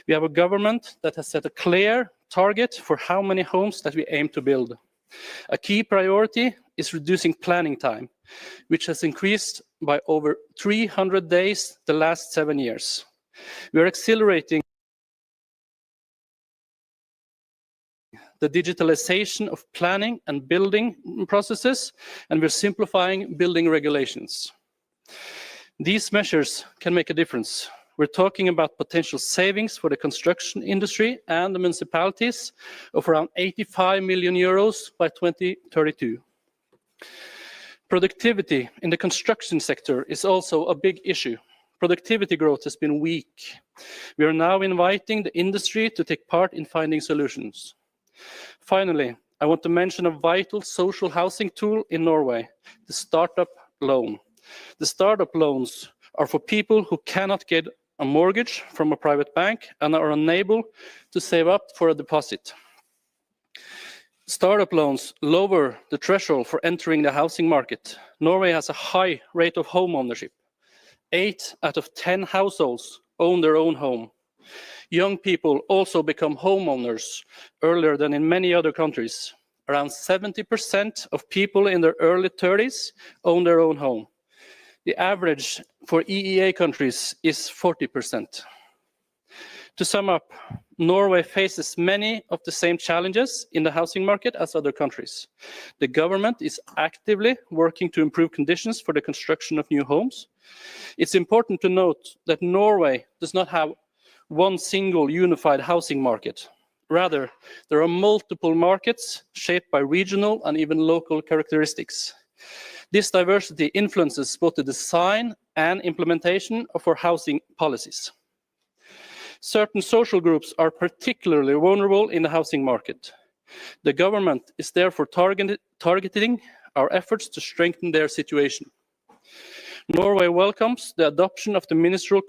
we have a government that has set a clear target for how many homes that we aim to build. A key priority is reducing planning time, which has increased by over 300 days the last 7 years. We are accelerating the digitalization of planning and building processes, and we're simplifying building regulations. These measures can make a difference. We're talking about potential savings for the construction industry and the municipalities of around 85 million euros by 2032. Productivity in the construction sector is also a big issue. Productivity growth has been weak. We are now inviting the industry to take part in finding solutions. Finally, I want to mention a vital social housing tool in Norway, the startup loan. The startup loans are for people who cannot get a mortgage from a private bank and are unable to save up for a deposit. Startup loans lower the threshold for entering the housing market. Norway has a high rate of home ownership. 8 out of 10 households own their own home. Young people also become homeowners earlier than in many other countries. Around 70% of people in their early 30s own their own home. The average for EEA countries is 40%. To sum up, Norway faces many of the same challenges in the housing market as other countries. The government is actively working to improve conditions for the construction of new homes. It's important to note that Norway does not have one single unified housing market. Rather, there are multiple markets shaped by regional and even local characteristics. This diversity influences both the design and implementation of our housing policies. Certain social groups are particularly vulnerable in the housing market. The government is therefore targeting our efforts to strengthen their situation. Norway welcomes the adoption of the ministerial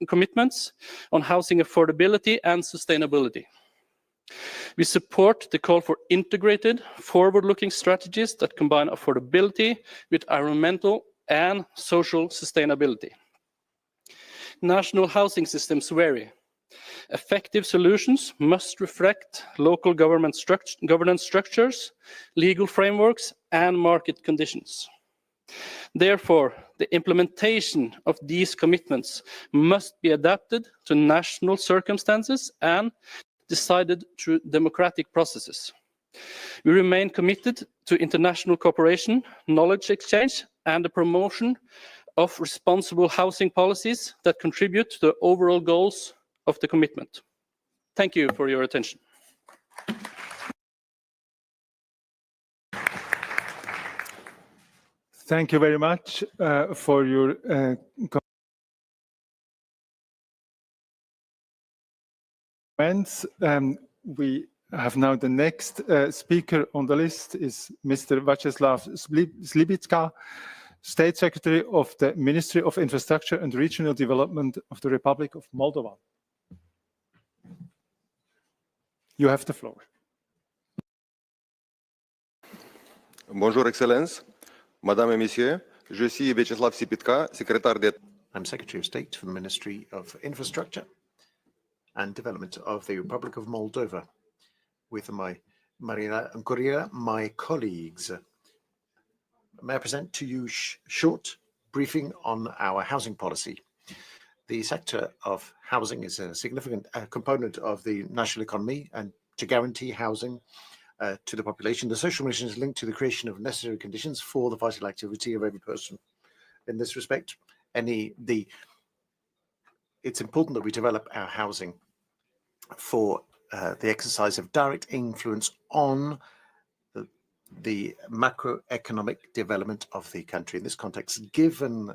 commitments on housing affordability and sustainability. We support the call for integrated, forward-looking strategies that combine affordability with environmental and social sustainability. National housing systems vary. Effective solutions must reflect local governance structures, legal frameworks, and market conditions. Therefore, the implementation of these commitments must be adapted to national circumstances and decided through democratic processes. We remain committed to international cooperation, knowledge exchange, and the promotion of responsible housing policies that contribute to the overall goals of the commitment. Thank you for your attention. Thank you very much for your comments. We have now the next speaker on the list is Mr. Václav Slibicka, State Secretary of the Ministry of Infrastructure and Regional Development of the Republic of Moldova. You have the floor. Bonjour, Excellence. Madame et Messieurs, je suis Vyacheslav Sipitka, Secrétaire d'État. I'm Secretary of State for the Ministry of Infrastructure and Development of the Republic of Moldova, with my Marina Guria, my colleagues. May I present to you short briefing on our housing policy. The sector of housing is a significant component of the national economy, and to guarantee housing to the population, the social mission is linked to the creation of necessary conditions for the vital activity of every person. In this respect, it's important that we develop our housing for the exercise of direct influence on the macroeconomic development of the country. In this context, given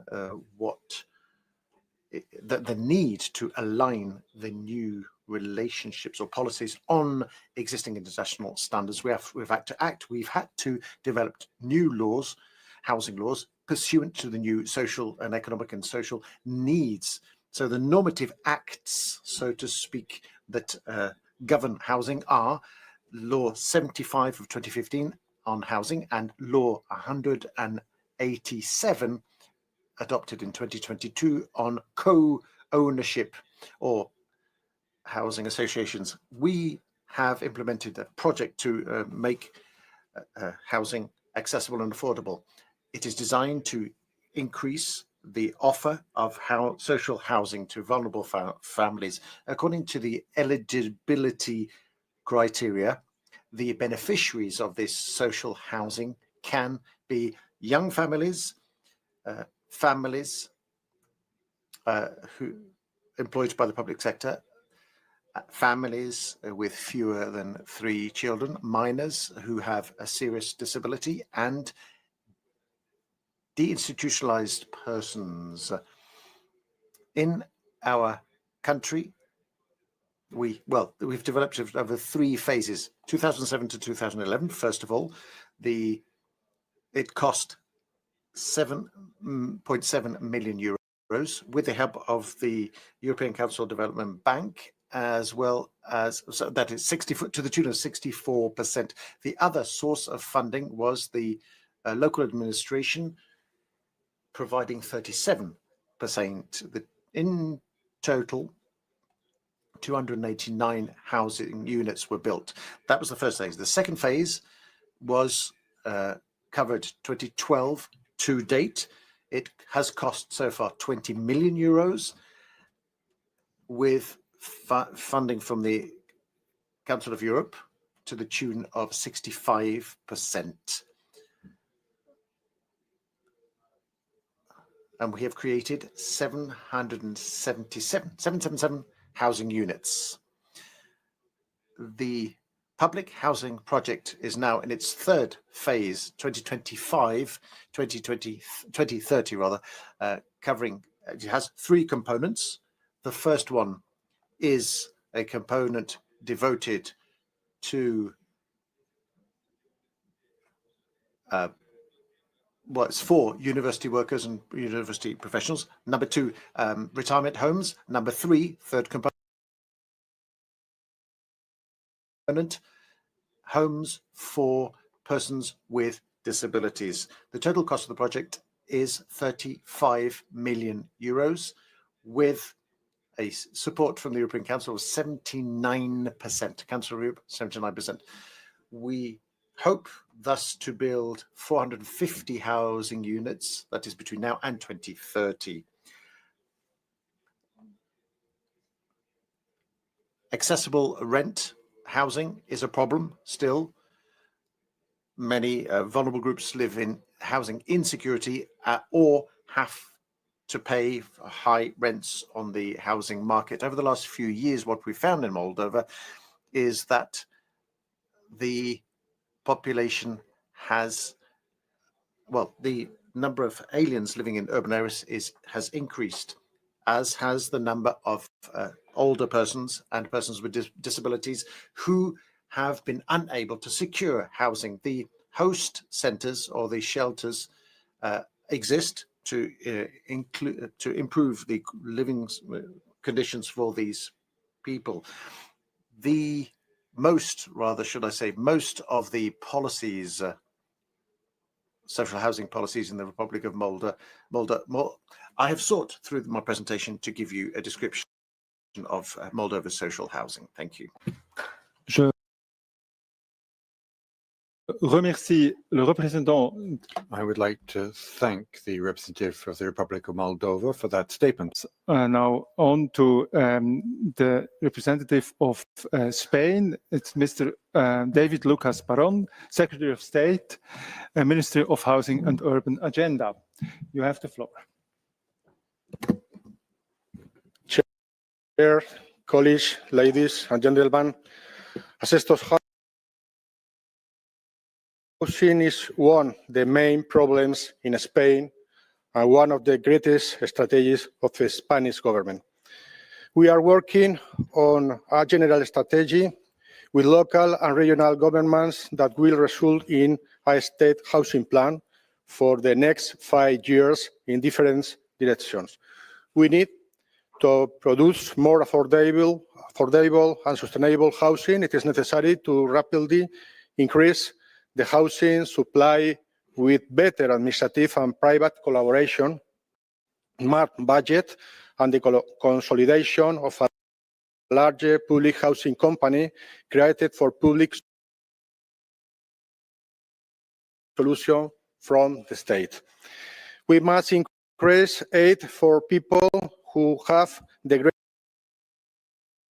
the need to align the new relationships or policies on existing international standards, we've had to act. We've had to develop new laws, housing laws, pursuant to the new social and economic and social needs. So the normative acts, so to speak, that govern housing are Law 75 of 2015 on housing and Law 187 adopted in 2022 on co-ownership or housing associations. We have implemented a project to make housing accessible and affordable. It is designed to increase the offer of social housing to vulnerable families. According to the eligibility criteria, the beneficiaries of this social housing can be young families, families who employed by the public sector, families with fewer than 3 children, minors who have a serious disability, and deinstitutionalized persons. In our country, we've developed over 3 phases, 2007 to 2011. First of all, it cost 7.7 million euros with the help of the European Council Development Bank, as well as, so that is to the tune of 64%. The other source of funding was the local administration, providing 37%. In total, 289 housing units were built. That was the first phase. The second phase was covered 2012 to date. It has cost so far 20 million euros with funding from the Council of Europe to the tune of 65%. And we have created 777 housing units. The public housing project is now in its third phase, 2030 rather, covering, it has three components. The first one is a component devoted to well, it's for university workers and university professionals. Number two, retirement homes. Number three, third component, homes for persons with disabilities. The total cost of the project is 35 million euros, with a support from the European Council of 79%. Council of Europe, 79%. We hope thus to build 450 housing units, that is between now and 2030. Accessible rent housing is a problem still. Many vulnerable groups live in housing insecurity or have to pay high rents on the housing market. Over the last few years, what we found in Moldova is that the population has, well, the number of aliens living in urban areas has increased, as has the number of older persons and persons with disabilities who have been unable to secure housing. The host centers or the shelters exist to improve the living conditions for these people. Most of the policies, social housing policies in the Republic of Malta, I have sought through my presentation to give you a description of Moldova's social housing. Thank you. Je remercie le représentant. I would like to thank the representative of the Republic of Moldova for that statement. Now on to the representative of Spain. It's Mr. David Lucas Paron, Secretary of State, Ministry of Housing and Urban Agenda. You have the floor. Chair, colleagues, ladies and gentlemen, housing is one of the main problems in Spain and one of the greatest strategies of the Spanish government. We are working on a general strategy with local and regional governments that will result in a state housing plan for the next 5 years in different directions. We need to produce more affordable and sustainable housing. It is necessary to rapidly increase the housing supply with better administrative and private collaboration, smart budget, and the consolidation of a larger public housing company created for public solution from the state. We must increase aid for people who have the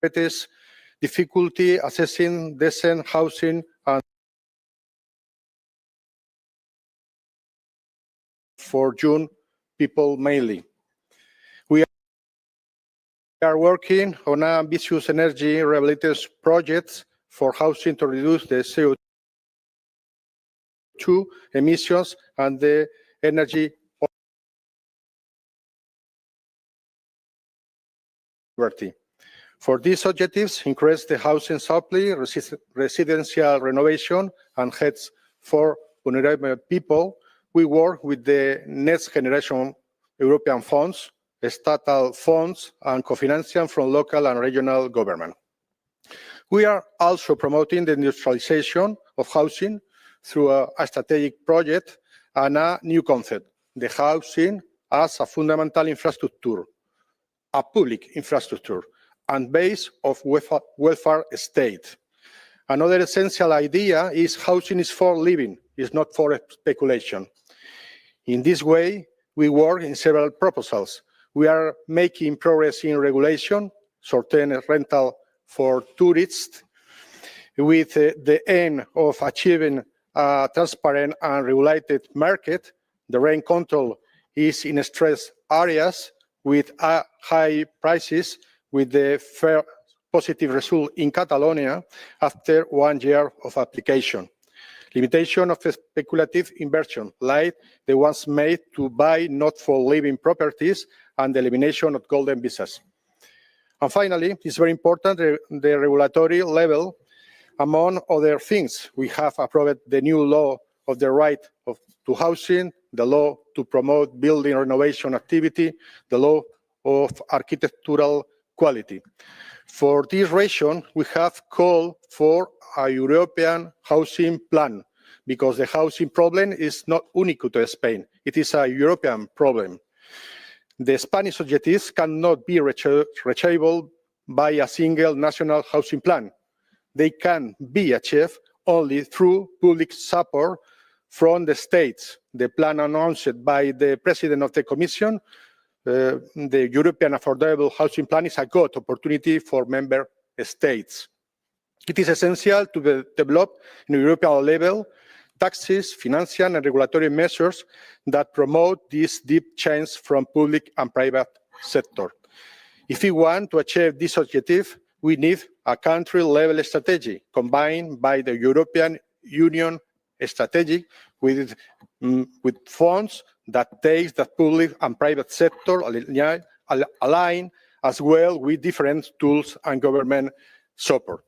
greatest difficulty accessing decent housing and for young people mainly. We are working on ambitious energy rehabilitation projects for housing to reduce the CO2 emissions and the energy poverty. For these objectives, increase the housing supply, residential renovation, and heads for vulnerable people. We work with the next generation European funds, estatal funds, and co-financing from local and regional government. We are also promoting the industrialization of housing through a strategic project and a new concept, the housing as a fundamental infrastructure, a public infrastructure, and base of welfare state. Another essential idea is housing is for living, it's not for speculation. In this way, we work in several proposals. We are making progress in regulation, short-term rental for tourists, with the aim of achieving a transparent and regulated market. The rent control is in stressed areas with high prices, with the fair positive result in Catalonia after 1 year of application. Limitation of speculative inversion, like the ones made to buy not for living properties, and the elimination of golden visas. And finally, it's very important, the regulatory level. Among other things, we have approved the new law of the right to housing, the law to promote building renovation activity, the law of architectural quality. For this reason, we have called for a European housing plan, because the housing problem is not unique to Spain. It is a European problem. The Spanish objectives cannot be reachable by a single national housing plan. They can be achieved only through public support from the states. The plan announced by the President of the Commission, the European Affordable Housing Plan, is a good opportunity for member states. It is essential to develop at European level taxes, financial and regulatory measures that promote this deep change from public and private sector. If we want to achieve this objective, we need a country-level strategy combined by the European Union strategy with funds that takes the public and private sector align, as well with different tools and government support.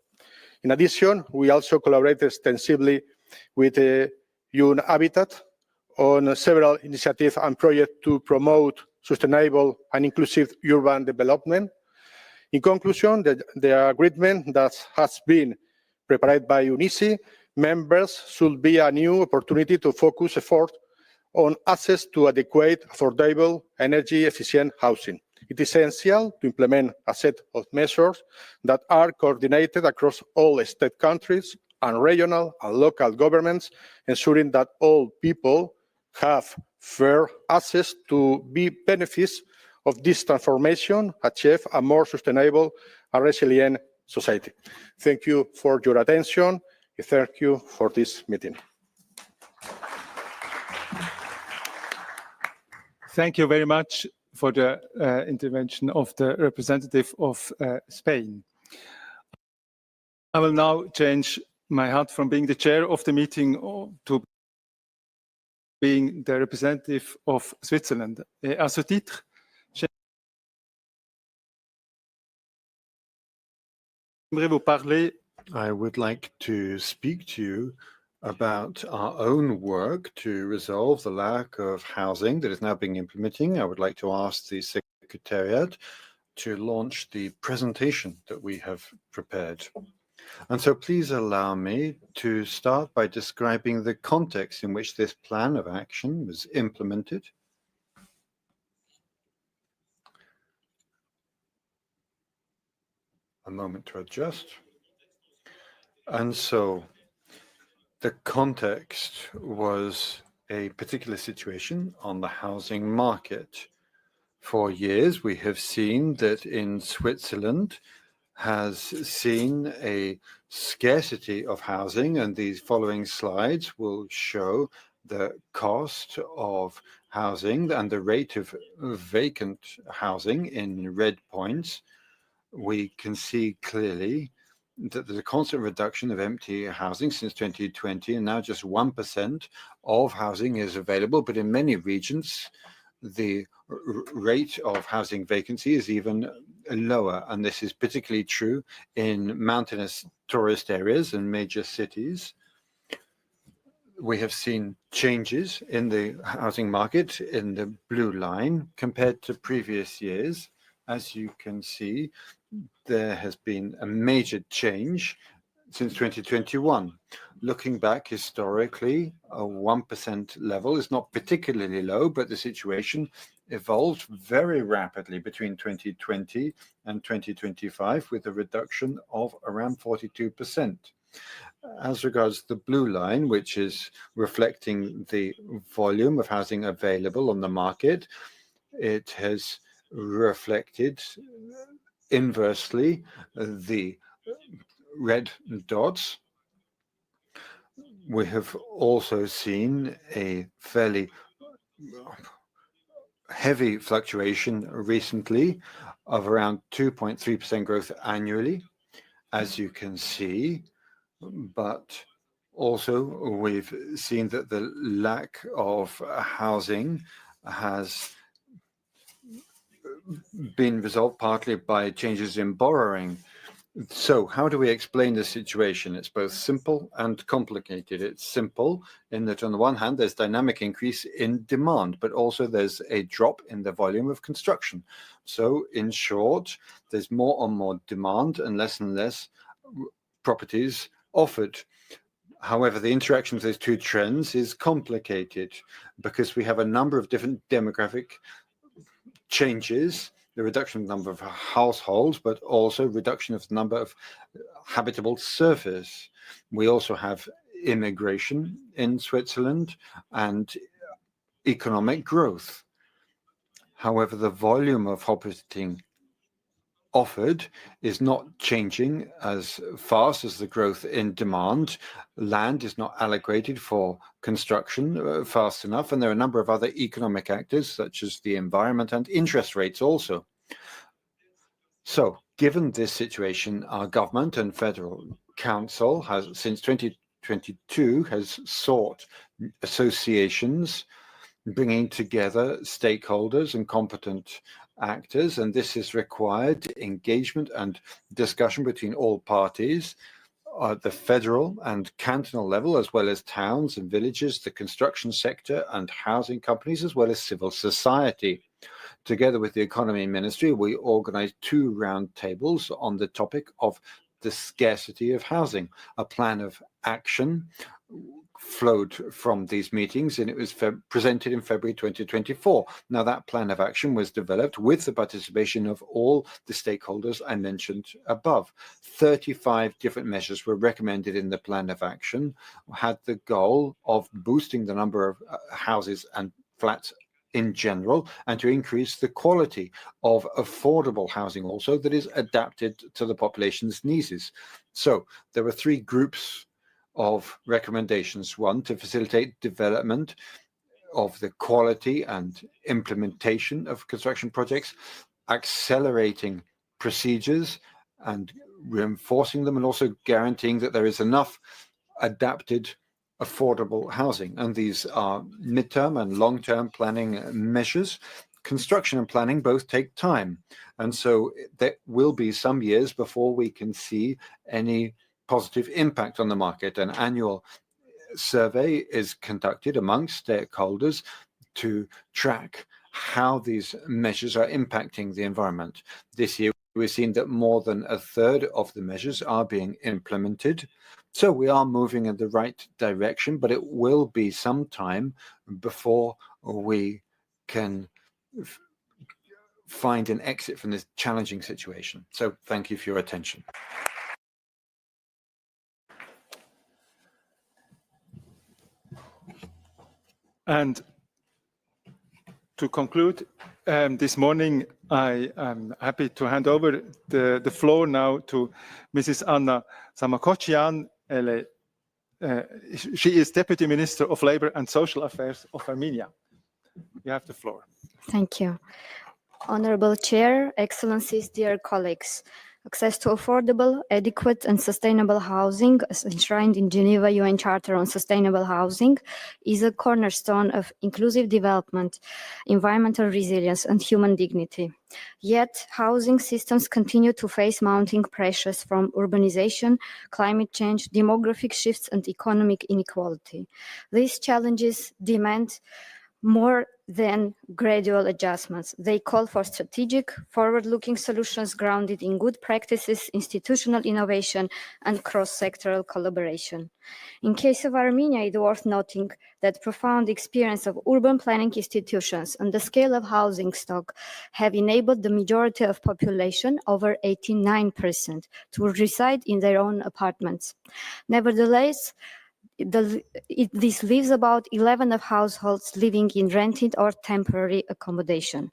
In addition, we also collaborate extensively with UNECE on several initiatives and projects to promote sustainable and inclusive urban development. In conclusion, the agreement that has been prepared by UNECE members should be a new opportunity to focus effort on access to adequate, affordable, energy-efficient housing. It is essential to implement a set of measures that are coordinated across all state countries and regional and local governments, ensuring that all people have fair access to the benefits of this transformation, achieve a more sustainable and resilient society. Thank you for your attention. Thank you for this meeting. Thank you very much for the intervention of the representative of Spain. I will now change my hat from being the chair of the meeting to being the representative of Switzerland. À ce titre, I would like to speak to you about our own work to resolve the lack of housing that is now being implemented. I would like to ask the Secretariat to launch the presentation that we have prepared. And so please allow me to start by describing the context in which this plan of action was implemented. A moment to adjust. And so the context was a particular situation on the housing market. For years, we have seen that in Switzerland has seen a scarcity of housing, and these following slides will show the cost of housing and the rate of vacant housing in red points. We can see clearly that there's a constant reduction of empty housing since 2020, and now just 1% of housing is available. But in many regions, the rate of housing vacancy is even lower, and this is particularly true in mountainous tourist areas and major cities. We have seen changes in the housing market in the blue line compared to previous years. As you can see, there has been a major change since 2021. Looking back historically, a 1% level is not particularly low, but the situation evolved very rapidly between 2020 and 2025 with a reduction of around 42%. As regards the blue line, which is reflecting the volume of housing available on the market, it has reflected inversely, the red dots, we have also seen a fairly heavy fluctuation recently of around 2.3% growth annually, as you can see. But also we've seen that the lack of housing has been resolved partly by changes in borrowing. So how do we explain the situation? It's both simple and complicated. It's simple in that on the one hand, there's dynamic increase in demand, but also there's a drop in the volume of construction. So in short, there's more and more demand and less properties offered. However, the interaction of those two trends is complicated because we have a number of different demographic changes, the reduction of the number of households, but also reduction of the number of habitable surface. We also have immigration in Switzerland and economic growth. However, the volume of housing offered is not changing as fast as the growth in demand. Land is not allocated for construction fast enough, and there are a number of other economic actors, such as the environment and interest rates also. So, given this situation, our government and Federal Council has, since 2022, has sought associations bringing together stakeholders and competent actors, and this has required engagement and discussion between all parties at the federal and cantonal level, as well as towns and villages, the construction sector and housing companies, as well as civil society. Together with the Economy Ministry, we organized 2 roundtables on the topic of the scarcity of housing. A plan of action flowed from these meetings, and it was presented in February 2024. Now, that plan of action was developed with the participation of all the stakeholders I mentioned above. 35 different measures were recommended in the plan of action, had the goal of boosting the number of houses and flats in general, and to increase the quality of affordable housing also that is adapted to the population's needs. So there were 3 groups of recommendations. 1, to facilitate development of the quality and implementation of construction projects, accelerating procedures and reinforcing them, and also guaranteeing that there is enough adapted affordable housing. And these are midterm and long-term planning measures. Construction and planning both take time. And so there will be some years before we can see any positive impact on the market. An annual survey is conducted amongst stakeholders to track how these measures are impacting the environment. This year, we've seen that more than a third of the measures are being implemented. So we are moving in the right direction, but it will be some time before we can find an exit from this challenging situation. So thank you for your attention. And to conclude this morning, I am happy to hand over the floor now to Mrs. Anna Samakocian. She is Deputy Minister of Labour and Social Affairs of Armenia. You have the floor. Thank you. Honorable Chair, Excellencies, dear colleagues. Access to affordable, adequate and sustainable housing, as enshrined in Geneva UN Charter on Sustainable Housing, is a cornerstone of inclusive development, environmental resilience and human dignity. Yet, housing systems continue to face mounting pressures from urbanization, climate change, demographic shifts and economic inequality. These challenges demand more than gradual adjustments. They call for strategic, forward-looking solutions grounded in good practices, institutional innovation, and cross-sectoral collaboration. In case of Armenia, it's worth noting that profound experience of urban planning institutions and the scale of housing stock have enabled the majority of population, over 89%, to reside in their own apartments. Nevertheless, this leaves about 11 of households living in rented or temporary accommodation.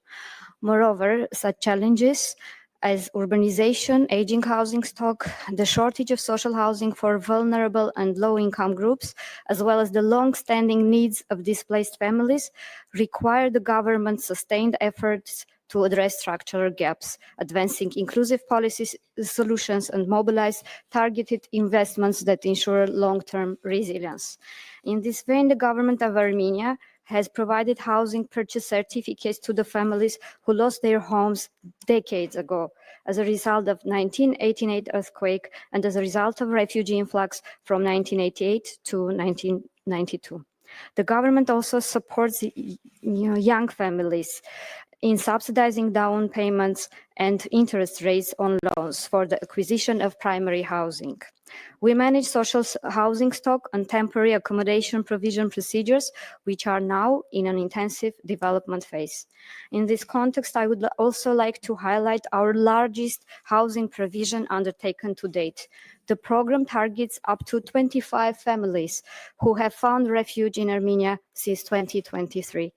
Moreover, such challenges as urbanization, aging housing stock, the shortage of social housing for vulnerable and low-income groups, as well as the long-standing needs of displaced families, require the government's sustained efforts to address structural gaps, advancing inclusive policy solutions and mobilize targeted investments that ensure long-term resilience. In this vein, the government of Armenia has provided housing purchase certificates to the families who lost their homes decades ago as a result of 1988 earthquake and as a result of refugee influx from 1988 to 1992. The government also supports young families in subsidizing down payments and interest rates on loans for the acquisition of primary housing. We manage social housing stock and temporary accommodation provision procedures, which are now in an intensive development phase. In this context, I would also like to highlight our largest housing provision undertaken to date. The program targets up to 25 families who have found refuge in Armenia since 2023.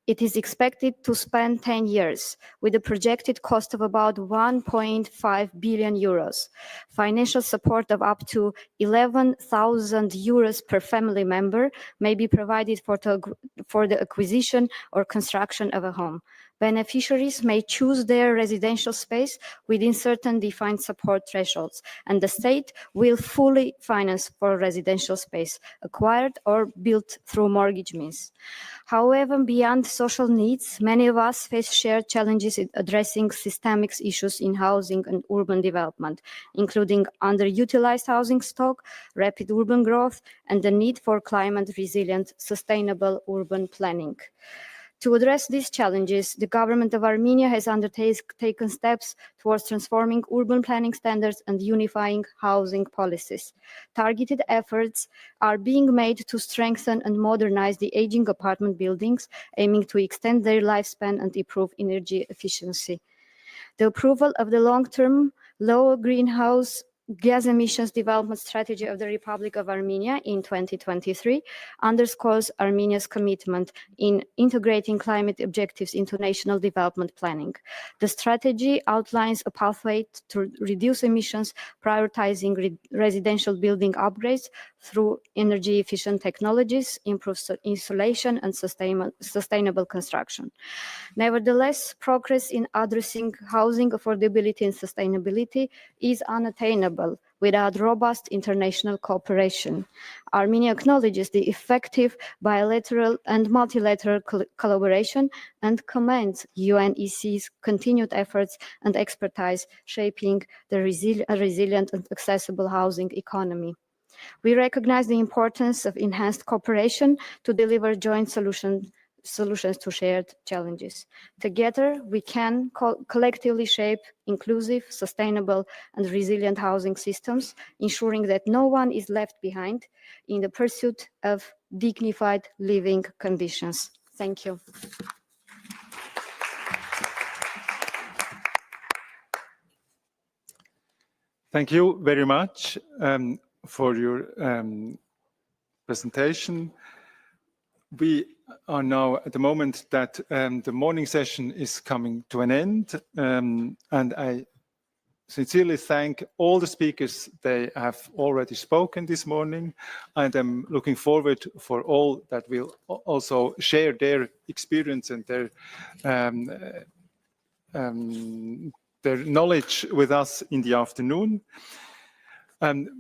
It is expected to span 10 years with a projected cost of about 1.5 billion euros. Financial support of up to 11,000 euros per family member may be provided for the acquisition or construction of a home. Beneficiaries may choose their residential space within certain defined support thresholds, and the state will fully finance for residential space acquired or built through mortgage means. However, beyond social needs, many of us face shared challenges in addressing systemic issues in housing and urban development, including underutilized housing stock, rapid urban growth, and the need for climate-resilient, sustainable urban planning. To address these challenges, the government of Armenia has undertaken steps towards transforming urban planning standards and unifying housing policies. Targeted efforts are being made to strengthen and modernize the aging apartment buildings, aiming to extend their lifespan and improve energy efficiency. The approval of the long-term low greenhouse gas emissions development strategy of the Republic of Armenia in 2023 underscores Armenia's commitment in integrating climate objectives into national development planning. The strategy outlines a pathway to reduce emissions, prioritizing residential building upgrades through energy-efficient technologies, improved insulation, and sustainable construction. Nevertheless, progress in addressing housing affordability and sustainability is unattainable without robust international cooperation. Armenia acknowledges the effective bilateral and multilateral collaboration and commends UNECE's continued efforts and expertise shaping the resilient and accessible housing economy. We recognize the importance of enhanced cooperation to deliver joint solutions to shared challenges. Together, we can collectively shape inclusive, sustainable, and resilient housing systems, ensuring that no one is left behind in the pursuit of dignified living conditions. Thank you. Thank you very much for your presentation. We are now at the moment that the morning session is coming to an end, and I sincerely thank all the speakers. They have already spoken this morning, and I'm looking forward for all that will also share their experience and their knowledge with us in the afternoon.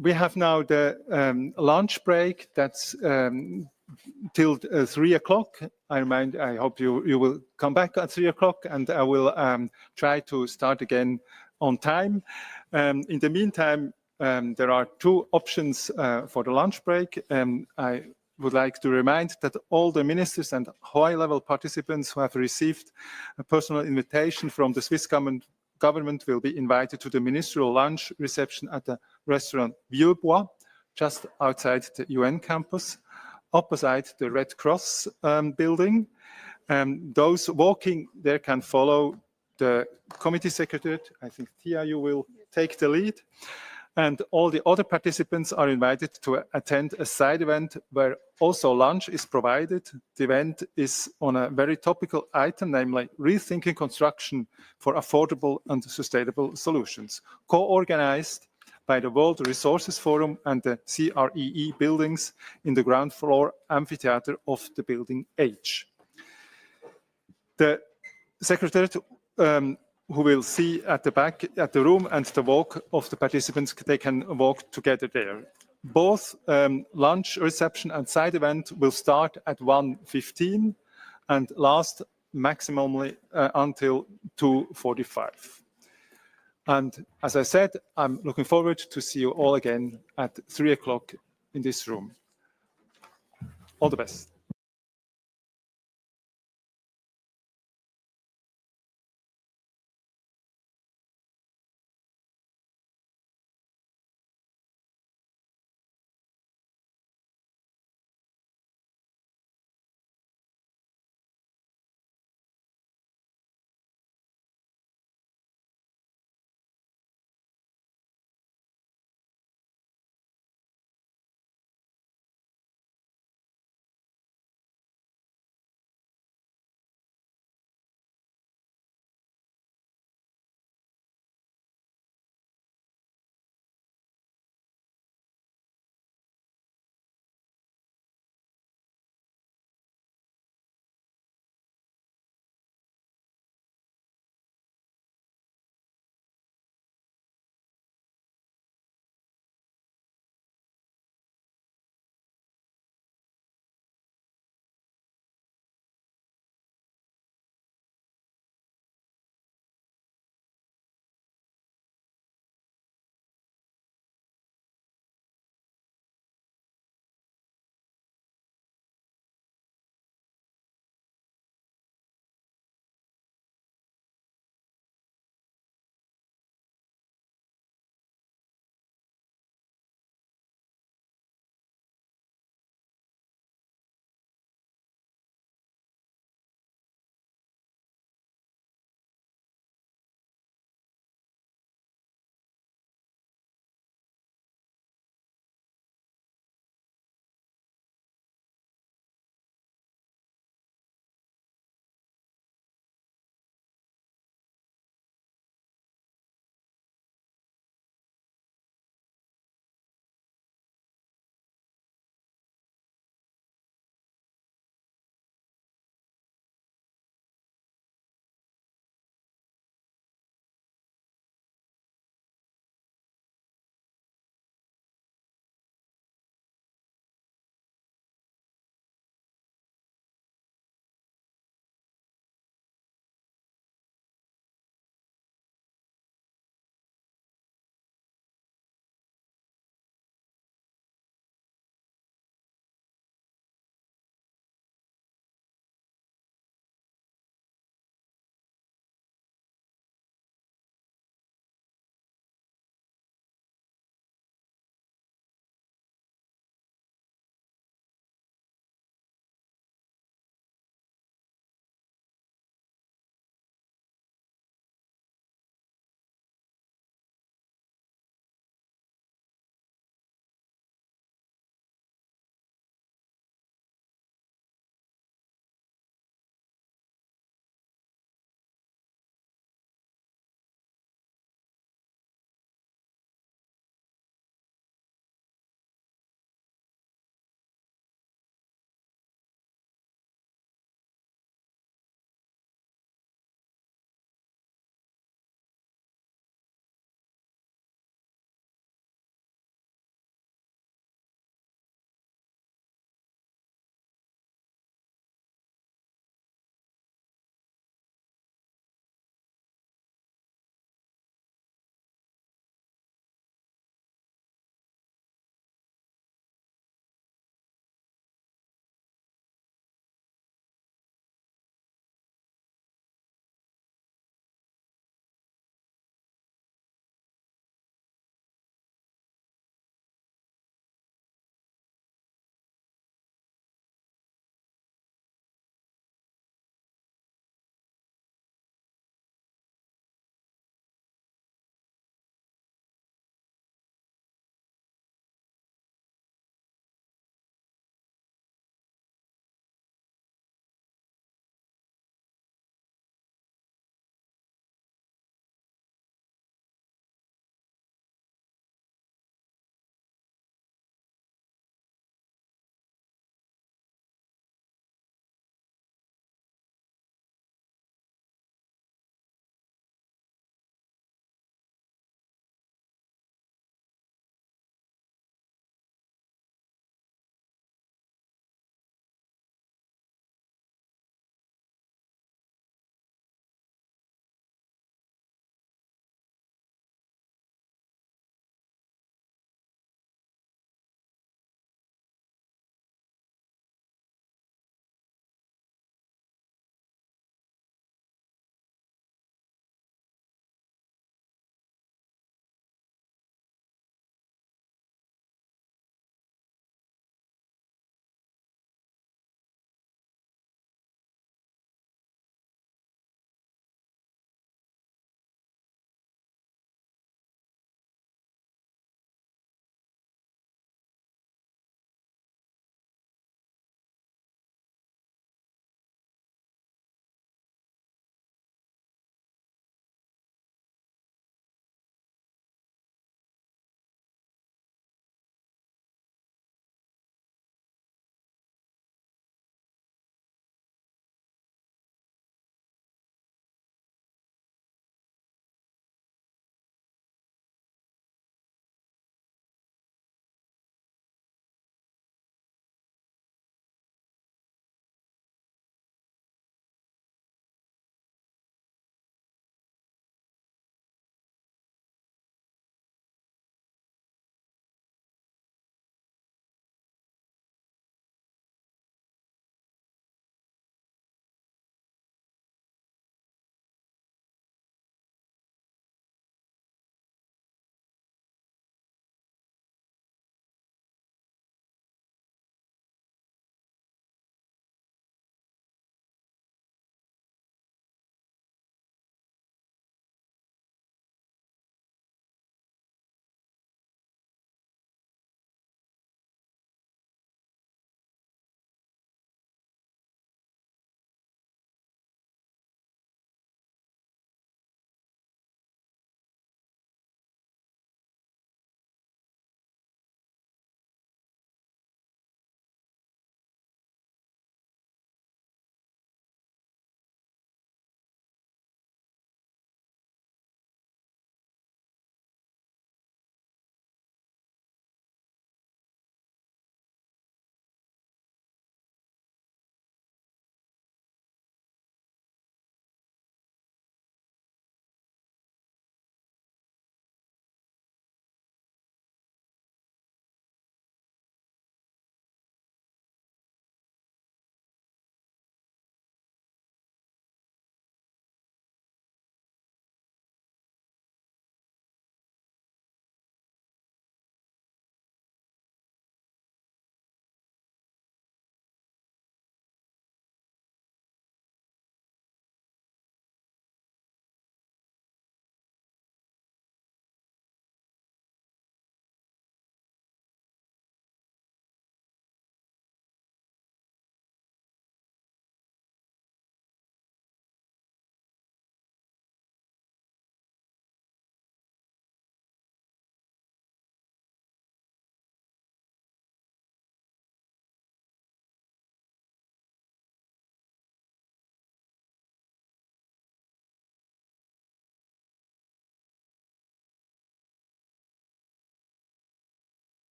We have now the lunch break. That's till 3 o'clock. I hope you will come back at 3 o'clock, and I will try to start again on time. In the meantime, there are two options for the lunch break. I would like to remind that all the ministers and high-level participants who have received a personal invitation from the Swiss government will be invited to the ministerial lunch reception at the restaurant Vieux-Bois, just outside the UN campus, opposite the Red Cross building. Those walking there can follow the committee secretariat. I think, Tia, you will take the lead. And all the other participants are invited to attend a side event where also lunch is provided. The event is on a very topical item, namely rethinking construction for affordable and sustainable solutions, co-organized by the World Resources Forum and the CREE buildings in the ground floor amphitheater of the building H. The Secretariat who will see at the back at the room and the walk of the participants, they can walk together there. Both lunch reception and side event will start at 1:15 and last maximally until 2:45. And as I said, I'm looking forward to see you all again at 3 o'clock in this room. All the best.